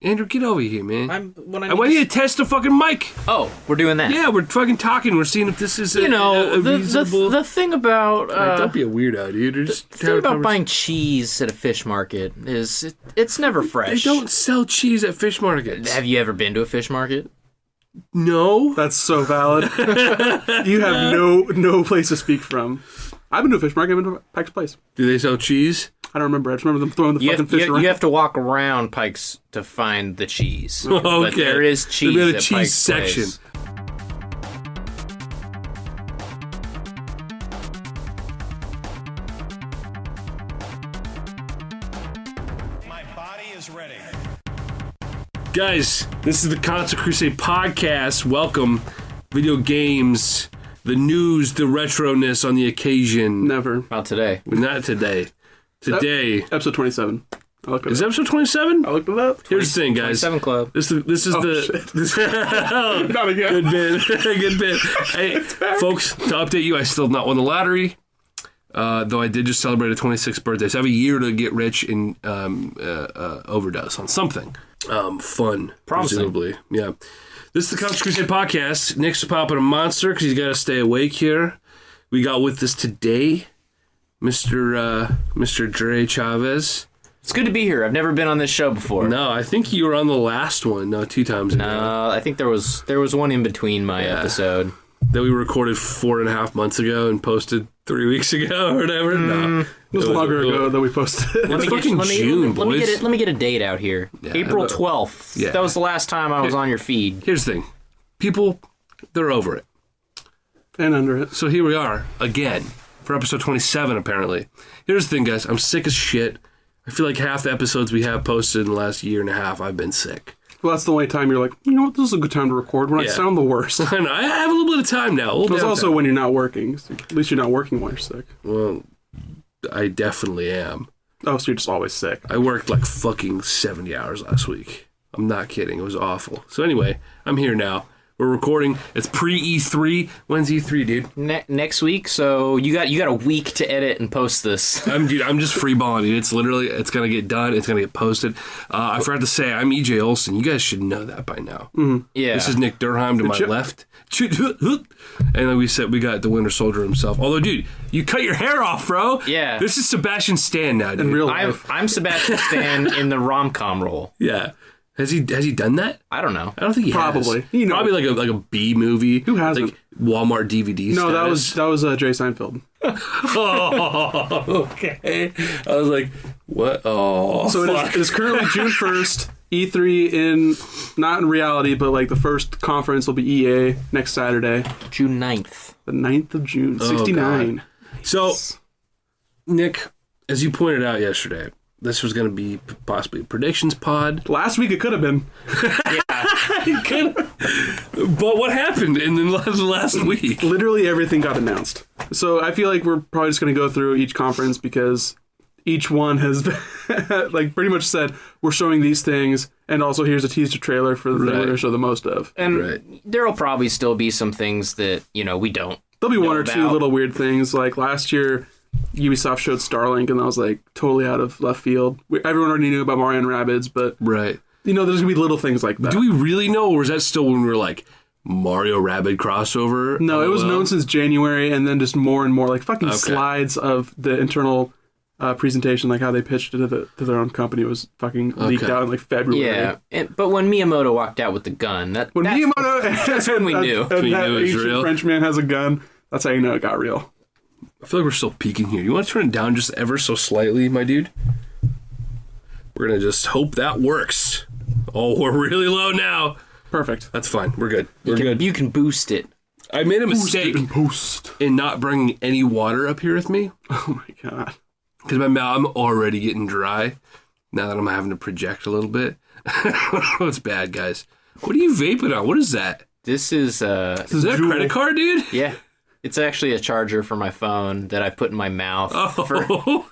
Andrew, get over here, man. I want you to test the fucking mic. Oh, we're doing that. Yeah, we're fucking talking. We're seeing if this is a reasonable... the thing about don't be a weirdo, dude. The thing about buying cheese at a fish market is it's never fresh. They don't sell cheese at fish markets. Have you ever been to a fish market? No. That's so valid. You have no place to speak from. I've been to a fish market. I've been to Pike's Place. Do they sell cheese? I don't remember. I just remember them throwing the fucking fish around. You have to walk around Pike's to find the cheese. Okay. But there is cheese at at cheese Pike's section. Place. My body is ready. Guys, this is the Console Crusade podcast. Welcome. Video games, the news, the retroness on the occasion. Never. Not today. Not today. Today. Episode 27. Is it episode 27? I looked it up. Here's the thing, guys. 27 Club. This is Not again. Good bit. Good bit. Hey, folks, to update you, I still have not won the lottery. Though I did just celebrate a 26th birthday. So I have a year to get rich and overdose on something. Fun. Promising. Presumably. Yeah. This is the Console Crusade podcast. Nick's popping a monster because he's got to stay awake here. We got with us today Mr. Andrew Chavez. It's good to be here. I've never been on this show before. No, I think you were on the last one. No, 2 times ago. No, I think there was one in between my episode. That we recorded 4.5 months ago and posted 3 weeks ago or whatever. No. It was longer ago that we posted. It's fucking June, boys. Let me get a date out here. Yeah, April 12th. Yeah. That was the last time I was on your feed. Here's the thing. People, they're over it. And under it. So here we are, again, for episode 27, apparently. Here's the thing, guys. I'm sick as shit. I feel like half the episodes we have posted in the last year and a half, I've been sick. Well, that's the only time you're like, you know what, this is a good time to record when I sound the worst. I know. I have a little bit of time now. It's also when you're not working. So at least you're not working while you're sick. Well, I definitely am. Oh, so you're just always sick. I worked like fucking 70 hours last week. I'm not kidding. It was awful. So anyway, I'm here now. We're recording. It's pre-E3. When's E3, dude? Next week, so you got a week to edit and post this. I'm just freeballing, dude. It's going to get done. It's going to get posted. I forgot to say, I'm EJ Olsen. You guys should know that by now. Mm-hmm. Yeah. This is Nick Durheim to my left. And then we said we got the Winter Soldier himself. Although, dude, you cut your hair off, bro. Yeah. This is Sebastian Stan now, dude. In real life. I'm Sebastian Stan in the rom-com role. Yeah. Has he done that? I don't know. I don't think he Probably. has. You know. Probably like a B movie. Who hasn't? Like Walmart DVD No, status. that was Jerry Seinfeld. Oh, okay. I was like, what? Oh, So it is currently June 1st. E3 not in reality, but like the first conference will be EA next Saturday. June 9th. The 9th of June. 69. So, Nick, as you pointed out yesterday, this was going to be possibly a predictions pod. Last week it could have been. But what happened in the last week? Literally everything got announced. So I feel like we're probably just going to go through each conference because each one has like pretty much said, we're showing these things, and also here's a teaser trailer for the thing we're going to show the most of. And there'll probably still be some things that, we don't. There'll be one or two about. little weird things. Like last year, Ubisoft showed Starlink, and that was like totally out of left field. Everyone already knew about Mario and Rabbids, but Right. there's going to be little things like that. Do we really know, or is that still when we were like, Mario Rabbids crossover? No, it was known since January, and then just more and more like fucking Okay. slides of the internal presentation, like how they pitched it to their own company, was fucking leaked out in like February. Yeah, but when Miyamoto walked out with the gun, that's when we knew. We knew it was ancient real. Frenchman has a gun. That's how you know it got real. I feel like we're still peaking here. You want to turn it down just ever so slightly, my dude? We're going to just hope that works. Oh, we're really low now. Perfect. That's fine. We're good. We're good. You can boost it. I made a mistake in not bringing any water up here with me. Oh my god. Because I'm already getting dry now that I'm having to project a little bit. It's bad, guys. What are you vaping on? What is that? This is Is that a credit card, dude? yeah. It's actually a charger for my phone that I put in my mouth. Oh.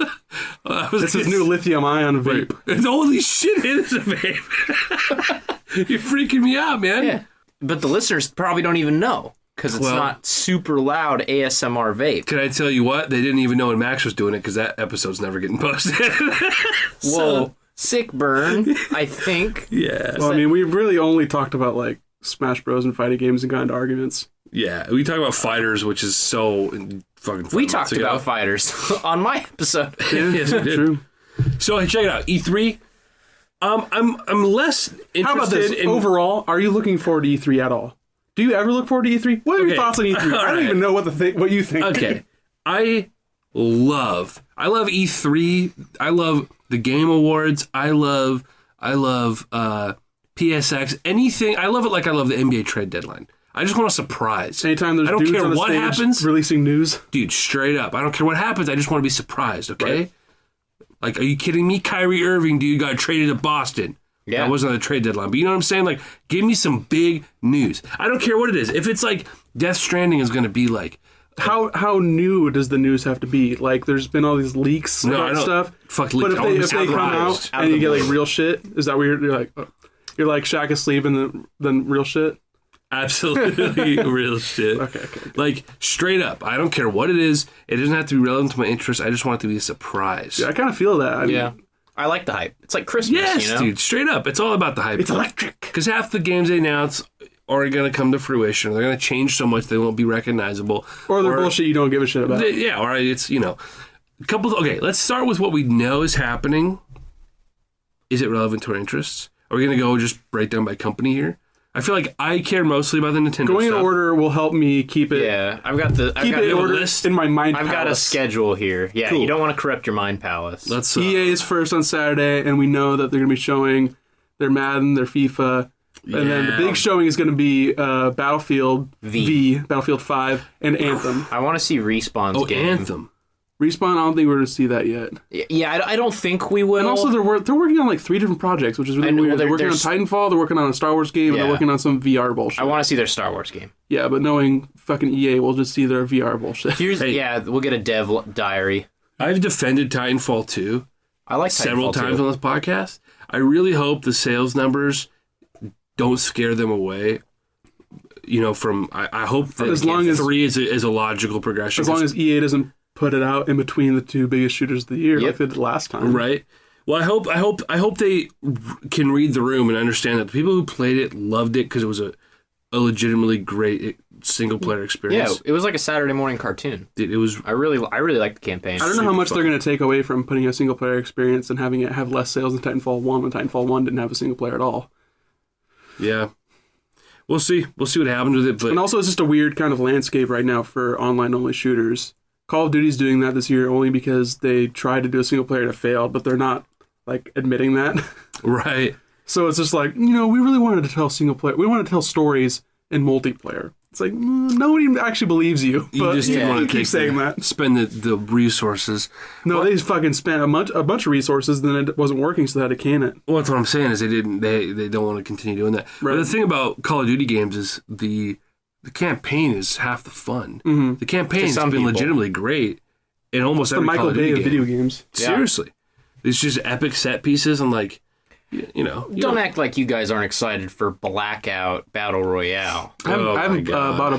This is new lithium-ion vape. Holy shit, it is a vape. You're freaking me out, man. Yeah. But the listeners probably don't even know because it's not super loud ASMR vape. Can I tell you what? They didn't even know when Max was doing it because that episode's never getting posted. Whoa. Sick burn, I think. Yeah. Well, I mean, we really only talked about like Smash Bros. And fighting games and got into arguments. Yeah. We talk about fighters, which is so fucking fun We talked about fighters on my episode. Yes, we did. True. So hey, check it out. E3. I'm less interested How about this? in Overall, are you looking forward to E3 at all? Do you ever look forward to E3? What are your thoughts on E3? I don't right. even know what you think. Okay. I love E3. I love the Game Awards. I love PSX. Anything. I love it like I love the NBA trade deadline. I just want a surprise. Anytime there's I don't dudes care on the what stage happens. releasing news. Dude, straight up. I don't care what happens. I just want to be surprised, okay? Right. Like, are you kidding me? Kyrie Irving, dude, got traded to Boston. Yeah. That wasn't on the trade deadline. But you know what I'm saying? Like, give me some big news. I don't care what it is. If it's like Death Stranding is going to be like... How new does the news have to be? Like, there's been all these leaks No, I about don't- stuff. fuck But leaks. if they come out and you get like real shit, is that weird? You're like Shaq asleep and then real shit? Absolutely real shit. Okay. Like, straight up. I don't care what it is. It doesn't have to be relevant to my interest. I just want it to be a surprise. Yeah, I kind of feel that. I mean, Yeah. I like the hype. It's like Christmas, Yes, you know? dude. Straight up. It's all about the hype. it's electric. Because half the games they announce are going to come to fruition. They're going to change so much they won't be recognizable. Or they're bullshit you don't give a shit about. Yeah, or it's, a couple... Okay, let's start with what we know is happening. Is it relevant to our interests? Are we going to go just break down by company here? I feel like I care mostly about the Nintendo Going in stuff. order will help me keep it. Yeah, I've got the Keep it in order list. in my mind. I've got a palace. schedule here. Yeah, Cool. you don't want to corrupt your mind palace. Let's... EA is first on Saturday, and we know that they're going to be showing their Madden, their FIFA, and then the Yeah. big showing is going to be Battlefield V, Battlefield 5, and Anthem. I want to see Respawn's game. Anthem. Respawn, I don't think we're going to see that yet. Yeah, I don't think we will. And also, they're working on like 3 different projects, which is really And, well, weird. They're working on there's- Titanfall, they're working on a Star Wars game, and Yeah. they're working on some VR bullshit. I want to see their Star Wars game. Yeah, but knowing fucking EA, we'll just see their VR bullshit. Yeah, we'll get a dev diary. I've defended Titanfall 2 I like several Titanfall times too. on this podcast. I really hope the sales numbers don't scare them away. I hope that As long as- 3 is a logical progression. As long as EA doesn't put it out in between the 2 biggest shooters of the year like they did last time. right. Well, I hope they can read the room and understand that the people who played it loved it because it was a legitimately great single player Yeah, experience. it was like a Saturday morning cartoon. It was. I really liked the campaign. I don't know how Super much fun. they're going to take away from putting a single player experience and having it have less sales than Titanfall 1 when Titanfall 1 didn't have a single player at all. Yeah. We'll see. We'll see what happens with it. But And also, it's just a weird kind of landscape right now for online-only shooters. Call of Duty's doing that this year only because they tried to do a single player and it failed, but they're not, like, admitting that. right. So it's just like, we really wanted to tell single player. We wanted to tell stories in multiplayer. It's like, nobody actually believes you. You But just didn't want to keep saying that. spend the resources. No, they fucking spent a bunch of resources, then it wasn't working, so they had to can it. Well, that's what I'm saying is they don't want to continue doing that. Right. But the thing about Call of Duty games is the campaign is half the fun. Mm-hmm. The campaign's some been people. legitimately great in almost The every Call Michael of Bay Duty of game. video games. Seriously, it's just epic set pieces and like, Don't act like you guys aren't excited for Blackout Battle Royale. I haven't bought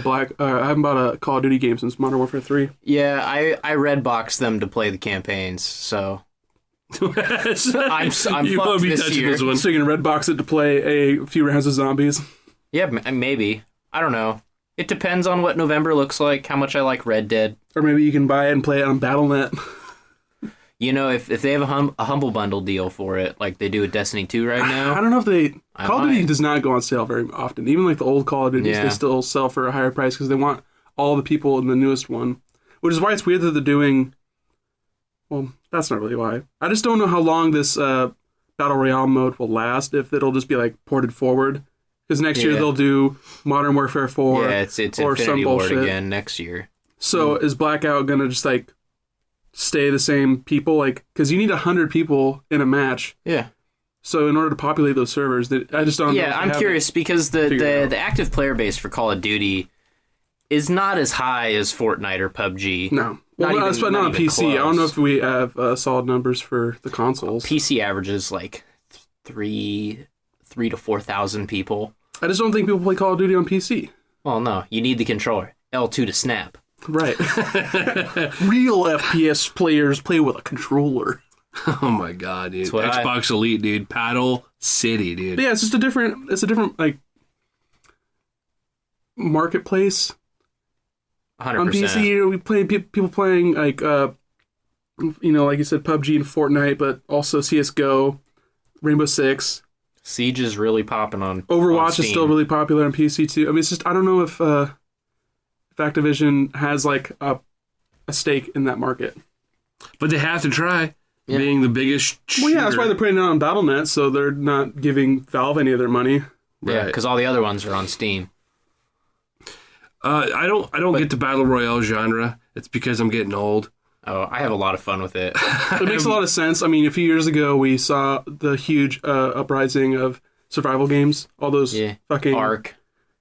a Call of Duty game since Modern Warfare 3. Yeah, I redboxed them to play the campaigns, so I'm you fucked won't be this touching year. this one. So you're going to redbox it to play a few rounds of zombies. Yeah, maybe. I don't know. It depends on what November looks like, how much I like Red Dead. Or maybe you can buy it and play it on Battle.net. If they have a Humble Bundle deal for it, like they do with Destiny 2 right I now. don't know if they... I Call of Duty might. does not go on sale very often. Even like the old Call of Duties, Yeah. they still sell for a higher price because they want all the people in the newest one. Which is why it's weird that they're doing... Well, that's not really why. I just don't know how long this Battle Royale mode will last, if it'll just be like ported forward. Because next year Yeah. they'll do Modern Warfare 4 Yeah, it's or some Infinity Ward bullshit. again next year. So is Blackout gonna just like stay the same people? Like, because you need 100 people in a match. Yeah. So in order to populate those servers, I just don't. know Yeah, if they I'm have curious because figured out. the active player base for Call of Duty is not as high as Fortnite or PUBG. it. No, well, Not not, even- not on not even PC. I don't know close. if we have solid numbers for the consoles. PC averages like 3 to 4,000 people. I just don't think people play Call of Duty on PC. Well, no, you need the controller. L2 to snap. Right. Real FPS players play with a controller. Oh my god, dude! what Xbox Elite, dude. Paddle City, dude. But yeah, it's just a different like marketplace 100%. on PC. We play people playing like like you said, PUBG and Fortnite, but also CS:GO, Rainbow Six. Siege is really popping on Overwatch on is still really popular on PC too. I mean, it's just I don't know if Activision has like a stake in that market. But they have to try being the biggest. Well, yeah, that's shooter. why they're putting it on Battle.net, so they're not giving Valve any of their money. Yeah, Right. because all the other ones are on Steam. I don't get the battle royale genre. It's because I'm getting old. Oh, I have a lot of fun with it. It makes a lot of sense. I mean, a few years ago, we saw the huge uprising of survival games. All those fucking Ark.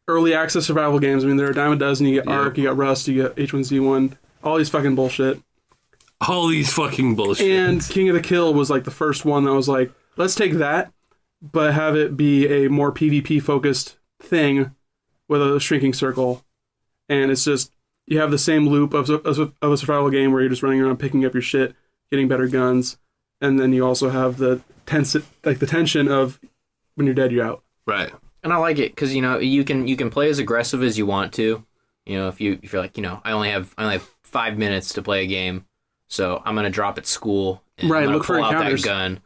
early access survival games. I mean, there are a dime a dozen. You get Ark, you got Rust, you got H1Z1, all these fucking bullshit. All these fucking bullshit. And King of the Kill was like the first one that was like, let's take that, but have it be a more PvP focused thing with a shrinking circle. And it's just, you have the same loop of a survival game where you're just running around picking up your shit, getting better guns, and then you also have the tension of when you're dead, you're out. Right. And I like it because you can play as aggressive as you want to. If you're like I only have 5 minutes to play a game, so I'm gonna drop at school and Right, I'm gonna look for pull out that encounters. gun.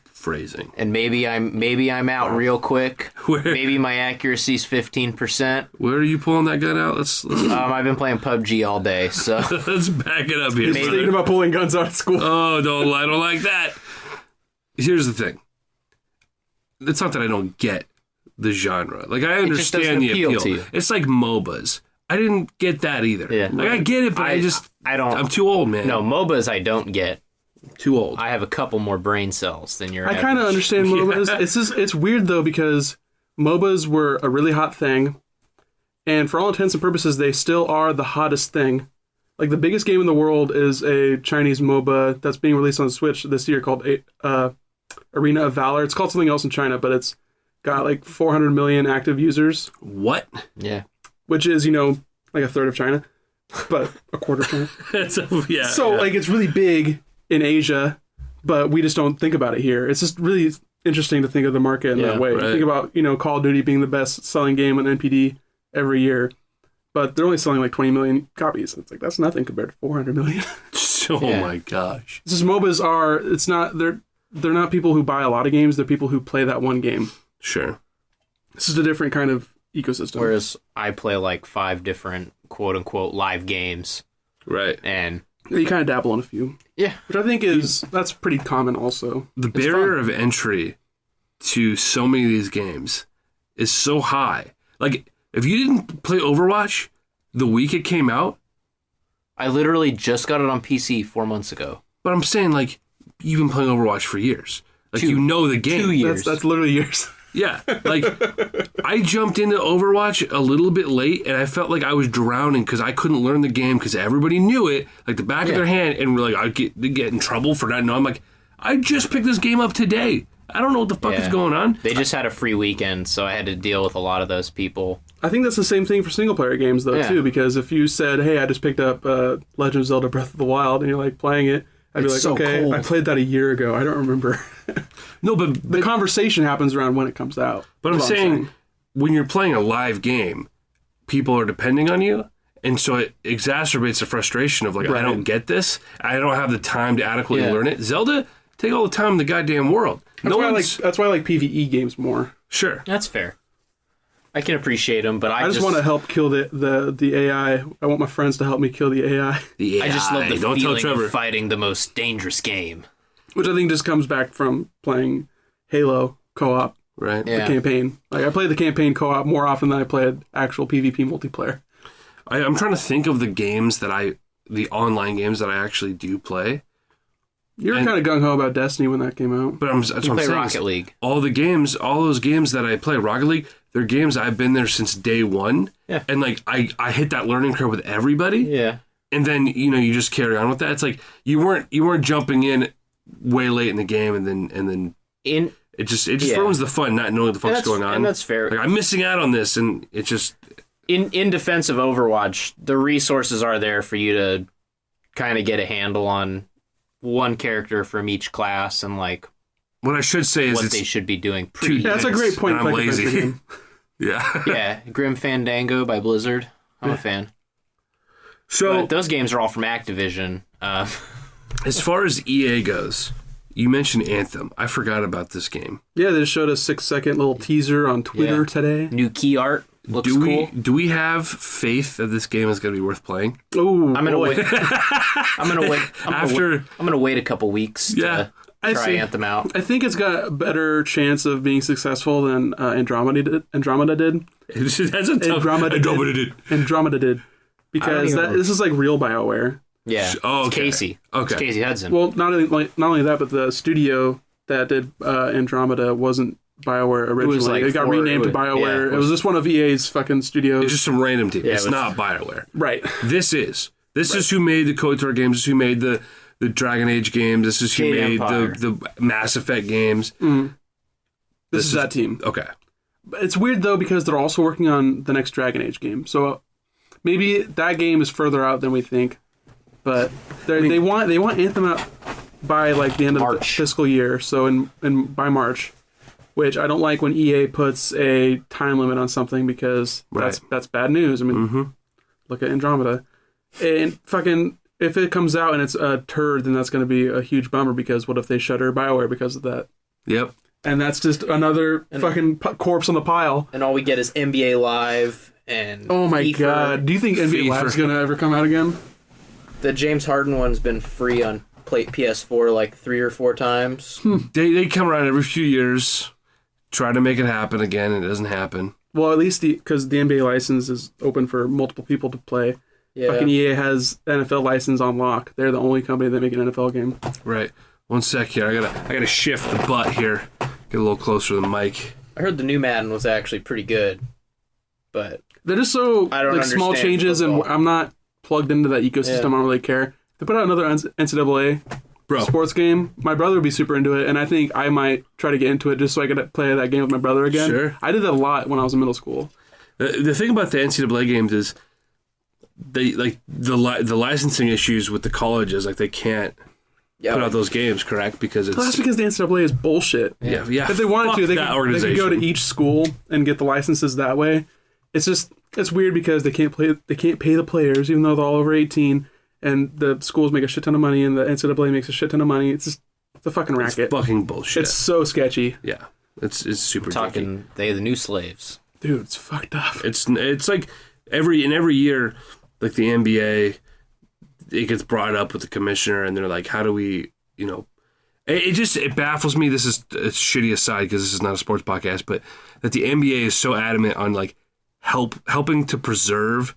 Phrasing. And maybe I'm out real quick. Where? Maybe my accuracy's 15%. Where are you pulling that gun out? Let's I've been playing PUBG all day, so let's back it up here. He's brother. thinking about pulling guns out at school. Oh, I don't like that. Here's the thing. It's not that I don't get the genre. Like, I just doesn't understand the appeal appeal. to you. It's like MOBAs. I didn't get that either. Yeah. Like, I get it, but I don't. I'm too old, man. No, MOBAs I don't get. Too old. I have a couple more brain cells than your I average. kind of understand MOBAs. It's weird though because MOBAs were a really hot thing, and for all intents and purposes, they still are the hottest thing. Like the biggest game in the world is a Chinese MOBA that's being released on Switch this year called Arena of Valor. It's called something else in China, but it's got like 400 million active users, What? Yeah. which is like a third of China, but a quarter of China. Yeah. So like it's really big in Asia, but we just don't think about it here. It's just really interesting to think of the market in that way. right. Think about Call of Duty being the best selling game on NPD every year, but they're only selling like 20 million copies. It's like that's nothing compared to 400 million. Oh Yeah. my gosh. It's just MOBAs are. It's not. They're not people who buy a lot of games. They're people who play that one game. Sure. This is a different kind of ecosystem. Whereas I play like 5 different quote unquote live games, Right. and You kind of dabble in a few, yeah, which I think that's pretty common also. The barrier of entry to so many of these games is so high. Like, if you didn't play Overwatch the week it came out, I literally just got it on PC 4 months ago. but I'm saying, like, you've been playing Overwatch for years. Like, you know the game. 2 years. That's literally years. Yeah. Like, I jumped into Overwatch a little bit late, and I felt like I was drowning because I couldn't learn the game because everybody knew it, like the back of their hand, and like I'd get in trouble for not knowing. I'm like, I just picked this game up today. I don't know what the fuck is going on. They just had a free weekend, so I had to deal with a lot of those people. I think that's the same thing for single player games though too, because if you said, "Hey, I just picked up Legend of Zelda: Breath of the Wild," and you're like playing it, I'd be like, so "Okay, cold. I played that a year ago. I don't remember." No, but The conversation happens around when it comes out. But I'm is what saying, when you're playing a live game, people are depending on you, and so it exacerbates the frustration of like, I don't get this. I don't have the time to adequately learn it. Zelda, take all the time in the goddamn world. That's why I like PvE games more. Sure. That's fair. I can appreciate them, but I just want to help kill the AI. I want my friends to help me kill the AI, Yeah, I just love the don't tell feeling Trevor. of fighting the most dangerous game. which I think just comes back from playing Halo co-op, Right. Yeah. the campaign. Like I played the campaign co-op more often than I played actual PvP multiplayer. I'm trying to think of the online games that I actually do play. You were kind of gung-ho about Destiny when that came out. But that's what I'm Play saying. Rocket League. All those games that I play, Rocket League, they're games I've been there since day one. Yeah. And like I hit that learning curve with everybody. Yeah. And then you just carry on with that. It's like you weren't jumping in way late in the game, and then it just ruins the fun not knowing what the fuck's going on. And that's fair. Like, I'm missing out on this, and it just In defense of Overwatch, the resources are there for you to kind of get a handle on one character from each class and like What I should say is what it's they should be doing. Yeah, that's a great point. and I'm Like adventure lazy. game. Yeah. Yeah, Grim Fandango by Blizzard. I'm a fan. So But those games are all from Activision. as far as EA goes, you mentioned Anthem. I forgot about this game. Yeah, they just showed a 6-second little teaser on Twitter Yeah. today. New key art looks cool. Do we have faith that this game is going to be worth playing? Oh, I'm gonna wait. I'm gonna wait. After- I'm gonna wait a couple weeks Yeah. to try see. Anthem out. I think it's got a better chance of being successful than Andromeda did. That's a tough... Andromeda did. Because even- this is like real BioWare. Yeah. Oh, It's okay. Casey. Okay. It's Casey Hudson. Well, not only that, but the studio that did Andromeda wasn't BioWare originally. like it got for- renamed it to was- BioWare. yeah, it was just one of EA's fucking studios. It's just some random team. It's it was- not BioWare. Right. This is who made the KOTOR games. This is who made the Dragon Age games. This is who Jade made Empire. the Mass Effect games. This is that team. Okay. It's weird though because they're also working on the next Dragon Age game. So maybe that game is further out than we think. But they want Anthem out by like the end of the March. fiscal year. So in by March, which I don't like when EA puts a time limit on something because that's bad news. I mean, look at Andromeda, and fucking if it comes out and it's a turd, then that's going to be a huge bummer because what if they shutter BioWare because of that? Yep. And that's just another fucking corpse on the pile. and all we get is NBA Live and Oh my FIFA. god! Do you think NBA FIFA. Live's gonna ever come out again? The James Harden one's been free on PS4 like 3 or 4 times. They come around every few years, try to make it happen again, and it doesn't happen. Well, at least because the NBA license is open for multiple people to play. Yeah. Fucking EA has NFL license on lock. They're the only company that make an NFL game. Right. One sec here. I gotta shift the butt here. Get a little closer to the mic. I heard the new Madden was actually pretty good, but They're just so I don't like small understand changes, and football. I'm not plugged into that ecosystem. Yeah. I don't really care. If they put out another NCAA Bro. sports game, my brother would be super into it, and I think I might try to get into it just so I could play that game with my brother again. Sure. I did that a lot when I was in middle school. The thing about the NCAA games is they like the licensing issues with the colleges. Like they can't put out those games, correct? Because it's Well, that's because the NCAA is bullshit. yeah. If they wanted fuck to, they that could organization. go to each school and get the licenses that way. It's weird because they can't pay the players even though they're all over 18, and the schools make a shit ton of money and the NCAA makes a shit ton of money. It's a fucking It's racket. fucking bullshit. It's so sketchy, yeah. It's super junky. talking they the new slaves. dude. It's fucked up. It's like every year, like the NBA, it gets brought up with the commissioner, and they're like, "How do we, It baffles me. This is a shitty aside because this is not a sports podcast, but that the NBA is so adamant on like helping to preserve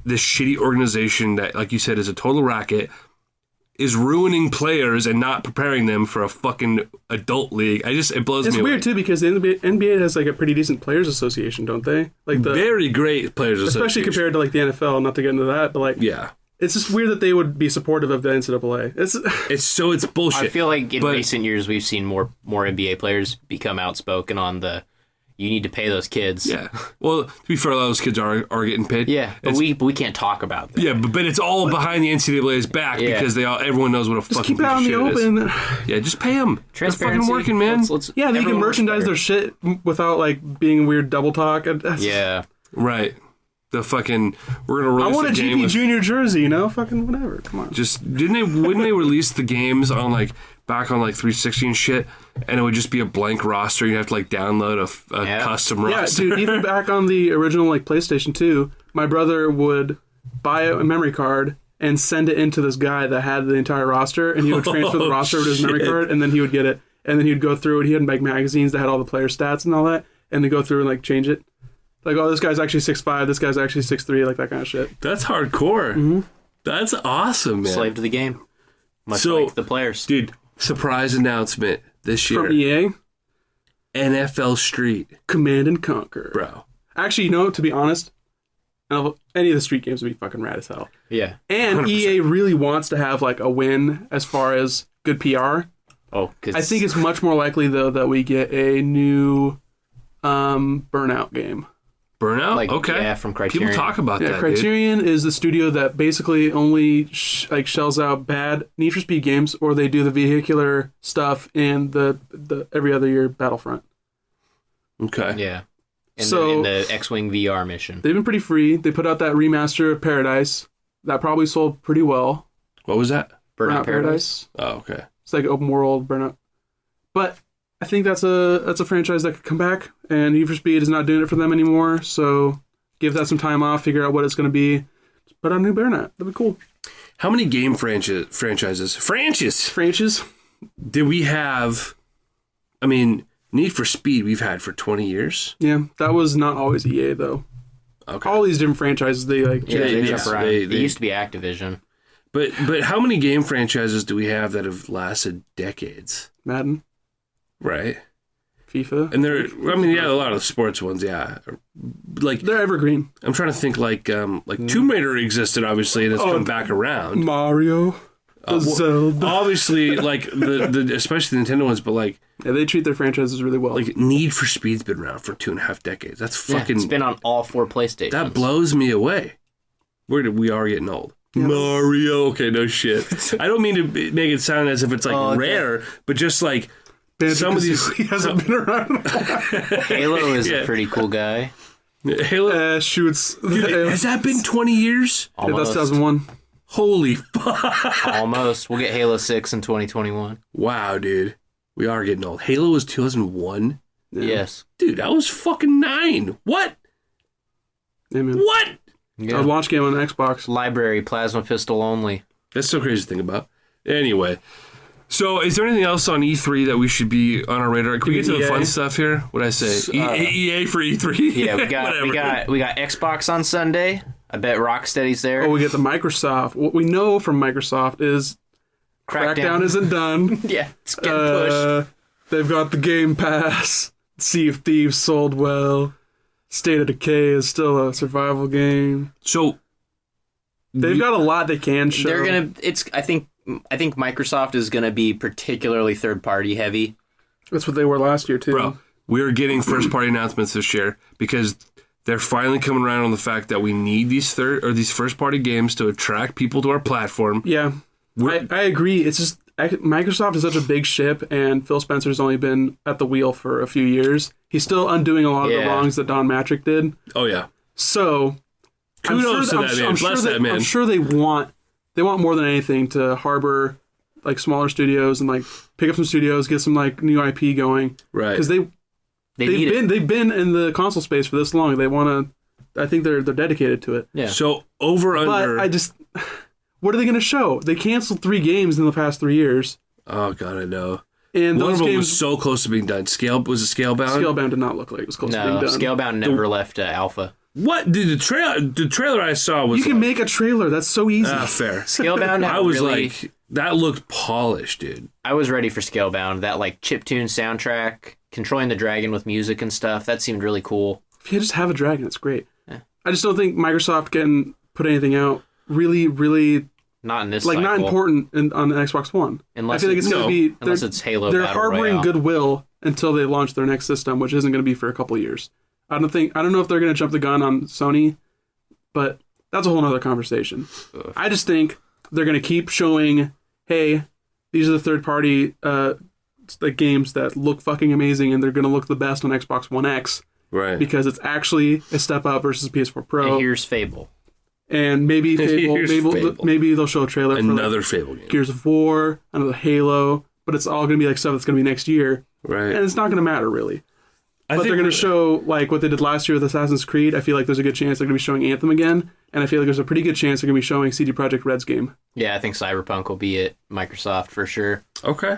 this shitty organization that, like you said, is a total racket, is ruining players and not preparing them for a fucking adult league. It blows It's me weird away. too because the NBA has like a pretty decent players association, don't they? Like Very great players, especially association. compared to like the NFL. Not to get into that, but like Yeah, it's just weird that they would be supportive of the NCAA. it's bullshit. I feel like in But- recent years we've seen more NBA players become outspoken on the you need to pay those kids. Yeah. Well, to be fair, a lot of those kids are getting paid. Yeah, but we can't talk about that. Yeah, but it's all behind the NCAA's back Yeah. because everyone knows what a just fucking keep it out in piece the of shit it is. open. Yeah, just pay them. They're Transparency. fucking working, man. Let's- Yeah, they can everyone works merchandise better. their shit without like being weird double talk. Yeah. Right. The fucking we're gonna I release want a the game GP with, Junior jersey, fucking whatever. Come on. just wouldn't they release the games on like back on like 360 and shit, and it would just be a blank roster. You'd have to like download a Yeah. custom Yeah, roster. dude. Even back on the original like PlayStation 2, my brother would buy a memory card and send it into this guy that had the entire roster, and he would transfer the Oh, roster to his memory shit. card, and then he would get it, and then he'd go through it. He had like magazines that had all the player stats and all that, and then go through and like change it. Like, oh, this guy's actually 6'5", this guy's actually 6'3", like that kind of shit. That's hardcore. Mm-hmm. That's awesome, man. Slave to the game. Much So- like the players. Dude, surprise announcement this year. From EA, NFL Street, Command and Conquer. bro. Actually, to be honest, any of the street games would be fucking rad as hell. Yeah. And 100%. EA really wants to have like a win as far as good PR. Oh, because I think it's much more likely though that we get a new Burnout game. Burnout? Like, okay. yeah, from Criterion. People talk about Yeah, that, Criterion is the studio that basically only shells out bad Need for Speed games, or they do the vehicular stuff in the every other year Battlefront. dude. Okay. Yeah. So- In the X-Wing VR mission. They've been pretty free. They put out that remaster of Paradise. That probably sold pretty well. What was that? Burnout Paradise. Oh, okay. It's like open world Burnout. But I think that's a franchise that could come back, and Need for Speed is not doing it for them anymore. So give that some time off, figure out what it's going to be. But a new Burnout, that'd be cool. How many game franchises did we have? I mean, Need for Speed we've had for 20 years. Yeah, that was not always EA though. Okay. All these different franchises, they like Yeah, change. they yeah, jump around. they- It they- used to be Activision. But how many game franchises do we have that have lasted decades? Madden, Right. FIFA, And a lot of the sports ones, yeah. Like they're evergreen. I'm trying to think like Tomb Raider existed obviously and it's come back around. Mario, Zelda. Obviously like the especially the Nintendo ones, but like Yeah, they treat their franchises really well. Need for Speed's been around for 2.5 decades. That's Yeah, fucking it's been on all 4 PlayStations. that blows me away. We are getting old. Mario, okay, no shit. I don't mean to make it sound as if it's like rare, but just like some of these he hasn't been around. Halo is Yeah. a pretty cool guy. Halo. Shoots. Has that been 20 years? Yeah, that's Almost. 2001. Holy fuck! Almost. We'll get Halo 6 in 2021. Wow, dude, we are getting old. Halo was 2001. Yes. Dude, I was fucking 9. What? Yeah, man. What? A launch game on Xbox. Library, plasma pistol only. That's so crazy to think about. Anyway, so is there anything else on E3 that we should be on our radar? Can we get to the EA. fun stuff here? What did I say? EA for E3? Yeah, we got Whatever. we got Xbox on Sunday. I bet Rocksteady's there. Oh, we get the Microsoft. What we know from Microsoft is Crackdown isn't done. Yeah, it's getting pushed. They've got the Game Pass. Sea of Thieves sold well. State of Decay is still a survival game. So They've got a lot they can show. They're gonna. I think Microsoft is gonna be particularly third party heavy. That's what they were last year too. bro, we're getting first party announcements this year because they're finally coming around on the fact that we need these first party games to attract people to our platform. Yeah, I agree. It's just Microsoft is such a big ship, and Phil Spencer's only been at the wheel for a few years. He's still undoing a lot of the Yeah. wrongs that Don Matrick did. Oh yeah. So Kudos to that man. Bless that man. I'm sure they want more than anything to harbor like smaller studios and like pick up some studios, get some like new IP going. Right. Because they've been in the console space for this long. They want to. I think they're dedicated to it. Yeah. So over under. But what are they going to show? They canceled 3 games in the past 3 years, Oh god, I know. and One those of them games. was so close to being done. Was it Scalebound? Scalebound did not look like it was close to being No, done. Scalebound never left Alpha. What? Dude, the trailer I saw was You can make a trailer. That's so easy. fair. Scalebound had I was really, like, that looked polished, dude. I was ready for Scalebound. That like chiptune soundtrack, controlling the dragon with music and stuff. That seemed really cool. If you just have a dragon, it's great. I just don't think Microsoft can put anything out really Not in this like cycle. not important on the Xbox One. Unless I feel like it's it's- going to be unless it's Halo They're Battle harboring Royale. goodwill until they launch their next system, which isn't going to be for a couple of years. I don't know if they're going to jump the gun on Sony, but that's a whole nother conversation. Ugh. I just think they're going to keep showing, hey, these are the third party like games that look fucking amazing, and they're going to look the best on Xbox One X Right. because it's actually a step up versus PS4 Pro. And here's Fable. And maybe Here's Fable. maybe they'll show a trailer for Another like Fable game. Gears of War, another Halo, but it's all going to be like stuff that's going to be next year, Right. and it's not going to matter really. I But think they're going we're- to show like what they did last year with Assassin's Creed. I feel like there's a good chance they're going to be showing Anthem again, and I feel like there's a pretty good chance they're going to be showing CD Projekt Red's game. Yeah, I think Cyberpunk will be at Microsoft for sure. Okay.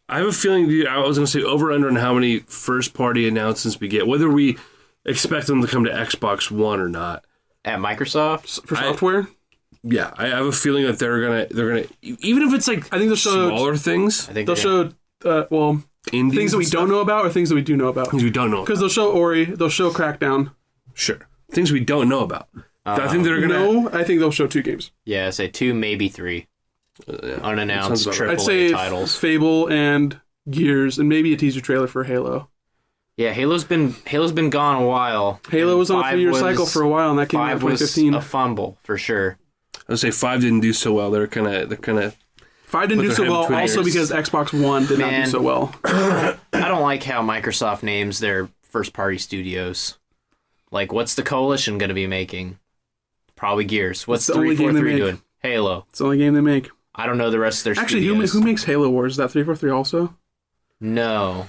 I have a feeling, dude, I was going to say over under on how many first party announcements we get, whether we expect them to come to Xbox One or not. At Microsoft? For software, Yeah, I have a feeling that they're gonna even if it's like I think they'll show smaller things, I think they'll show indies things that we and don't stuff. know about or things that we do know about. Things we don't know. Because they'll show Ori, they'll show Crackdown. Sure, things we don't know about. I think they're gonna. No, I think they'll show 2 games. Yeah, I say 2, maybe 3 unannounced sounds about right. I'd say AAA titles. Fable and Gears, and maybe a teaser trailer for Halo. Yeah, Halo's been gone a while. Halo and was on a 3-year cycle for a while, and that came out in 2015. Was a fumble for sure. I would say 5 didn't do so well. They're kind of 5 didn't do so well, also because Xbox One did not do so well. I don't like how Microsoft names their first-party studios. Like, what's the Coalition going to be making? Probably Gears. What's 343 doing? Halo. It's the only game they make. I don't know the rest of their studios. Actually, who makes Halo Wars? Is that 343 also? No.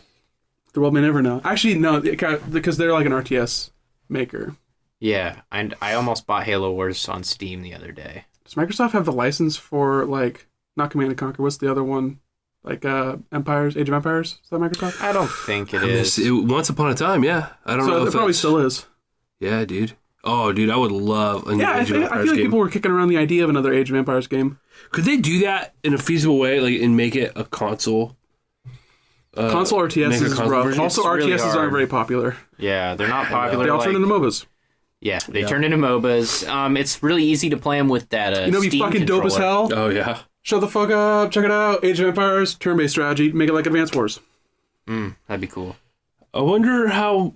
The world may never know. Actually, no, because they're like an RTS maker. Yeah, and I almost bought Halo Wars on Steam the other day. Does Microsoft have the license for, like, not Command & Conquer, what's the other one? Like, Empires, Age of Empires? Is that Microsoft? I don't think it is. Once upon a time, yeah. I don't know if it probably still is. Yeah, dude. Oh, dude, I would love a new Age of Empires I feel like game. people were kicking around the idea of another Age of Empires game. Could they do that in a feasible way, like, and make it a console? Console RTS is rough. version? Also, It's really RTSs aren't hard. very popular. Yeah, they're not popular. They all turn into MOBAs. Yeah, they turn into MOBAs. It's really easy to play them with that You know, be Steam fucking dope as controller. hell. Oh, yeah. Shut the fuck up. Check it out. Age of Empires, turn-based strategy. Make it like Advance Wars. That'd be cool. I wonder how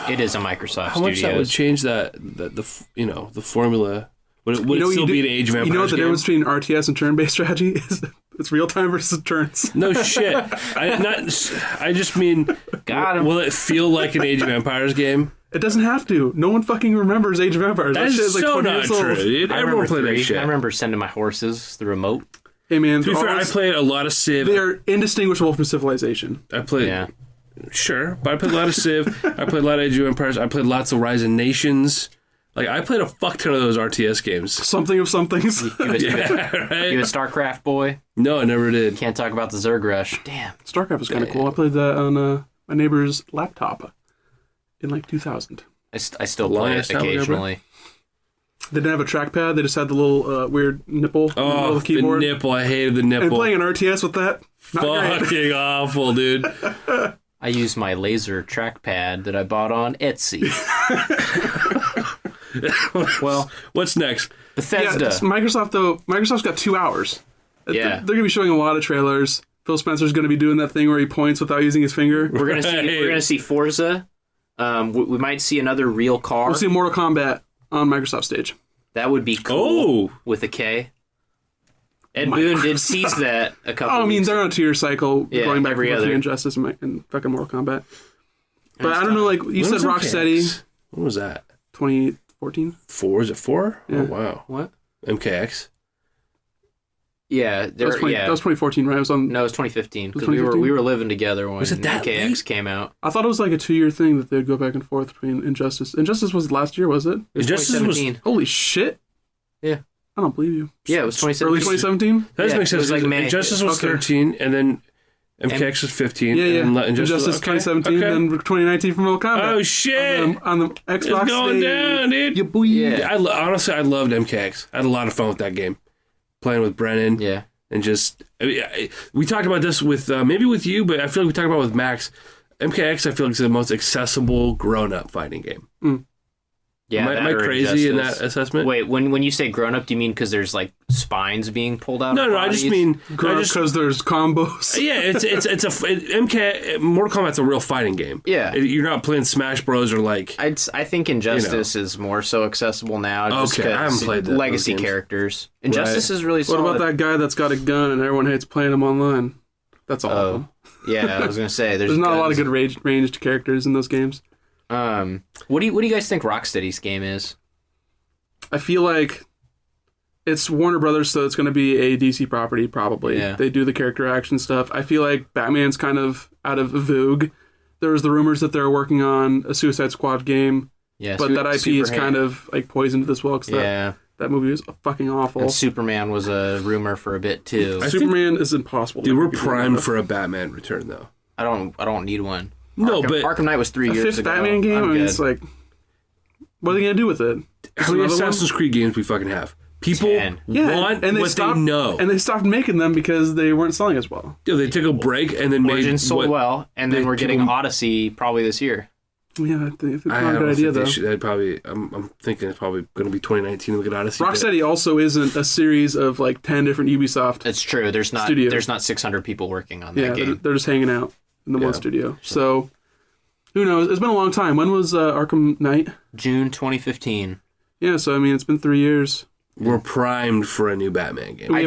It is a Microsoft much that would Studios. change the formula. Would it You still be an Age of Empires You know what the game? difference between RTS and turn-based strategy is? It's real-time versus turns. No shit. I just mean, Got him. will it feel like an Age of Empires game? It doesn't have to. No one fucking remembers Age of Empires. That shit is like so 20 not years old. true, dude. I Everyone remember played that 3. shit. I remember sending my horses the remote. Hey man, To be fair, I played a lot of Civ. they are indistinguishable from Civilization. I played, Yeah. sure, but I played a lot of Civ. I played a lot of Age of Empires. I played lots of Rise of Nations. Like, I played a fuck ton of those RTS games. Something of somethings. You a Right? StarCraft boy? No, I never did. Can't talk about the Zerg Rush. Damn. StarCraft was kind of cool. I played that on my neighbor's laptop in like 2000. I still play Longest it time ago, bro. occasionally. They didn't have a trackpad. They just had the little weird nipple in the middle Oh, of the keyboard. the nipple. I hated the And nipple. playing an RTS with that, not great. Fucking awful, dude. I use my laser trackpad that I bought on Etsy. Well, What's next? Yeah, Bethesda. Microsoft though. Microsoft's got 2 hours. Yeah. They're gonna be showing a lot of trailers. Phil Spencer's gonna be doing that thing where he points without using his finger. We're gonna see. Right. We're gonna see Forza. We might see another real car. We'll see Mortal Kombat on Microsoft stage. That would be cool. Oh, With a K. Ed Boon did tease that a couple. Oh, I mean, weeks they're on a 2-year cycle Yeah, going back every to other. Injustice and fucking Mortal Kombat. But I don't know, like, you when said was Rocksteady, MKX? When was that? 2014? 4? Is it 4? Yeah. Oh, wow. What? MKX. Yeah, That was, yeah. that was 2014, right? It was on. No, it was 2015 because 2015? we were living together when Was it that MKX late? came out. I thought it was like a 2-year thing that they'd go back and forth between Injustice. Injustice was last year, was it? It was Injustice was- 2017. Holy shit. Yeah. I don't believe you. Yeah, it was Early 2017. 2017? That does Yeah, make it sense. was like May. Injustice was Okay. 13, and then MKX was 15. Yeah, yeah. And then Injustice okay, 2017, okay. then 2019 from Mortal Kombat. Oh, shit. On the Xbox It's going stage. down, dude. Yeah, boy. Yeah. Honestly, I loved MKX. I had a lot of fun with that game. Playing with Brennan. Yeah. And just, we talked about this with, maybe with you, but I feel like we talked about it with Max. MKX, I feel like is the most accessible grown-up fighting game. Yeah. Am that I or crazy in Injustice. that assessment? Wait, when you say grown up, do you mean because there's like spines being pulled out? No, of I just bodies? mean, Because there's combos. yeah, Mortal Kombat's a real fighting game. Yeah. You're not playing Smash Bros. Or like, I think Injustice is more so accessible now. Just Okay, I haven't 'cause played those legacy games. characters. Injustice is really What solid. about that guy that's got a gun and everyone hates playing him online? That's all of Oh, them. yeah, I was gonna say There's not a lot of guns. good ranged characters in those games. What do you guys think Rocksteady's game is? I feel like it's Warner Brothers, so it's going to be a DC property, probably. Yeah. They do the character action stuff. I feel like Batman's kind of out of vogue. There was the rumors that they're working on a Suicide Squad game, Yeah, but that IP is kind of like poisoned as well, because yeah. that movie was fucking awful. And Superman was a rumor for a bit too. I think- Superman is impossible. dude, to we're make people primed love. for a Batman return, though. I don't need one. No, Arkham, but Arkham Knight was 3 A years fifth ago. Batman game? I'm I mean, good. it's like, what are they going to do with it? how many Another one? Assassin's Creed games we fucking have? People 10. want and they what stopped, they know. and they stopped making them because they weren't selling as well. Dude, they took a break and then Origins made sold what, well, and then they we're getting people- Odyssey probably this year. Yeah, I think it's I not a don't good idea think though. they should. They'd probably. I'm thinking it's probably going to be 2019. We get Odyssey. but- Rocksteady also isn't a series of like 10 different Ubisoft. It's true. There's Studios. not 600 people working on that Yeah, game. they're just hanging out in the one Yeah. studio. So Who knows? It's been a long time. When was Arkham Knight? June 2015. Yeah, so I mean, it's been 3 years. We're primed for a new Batman game. I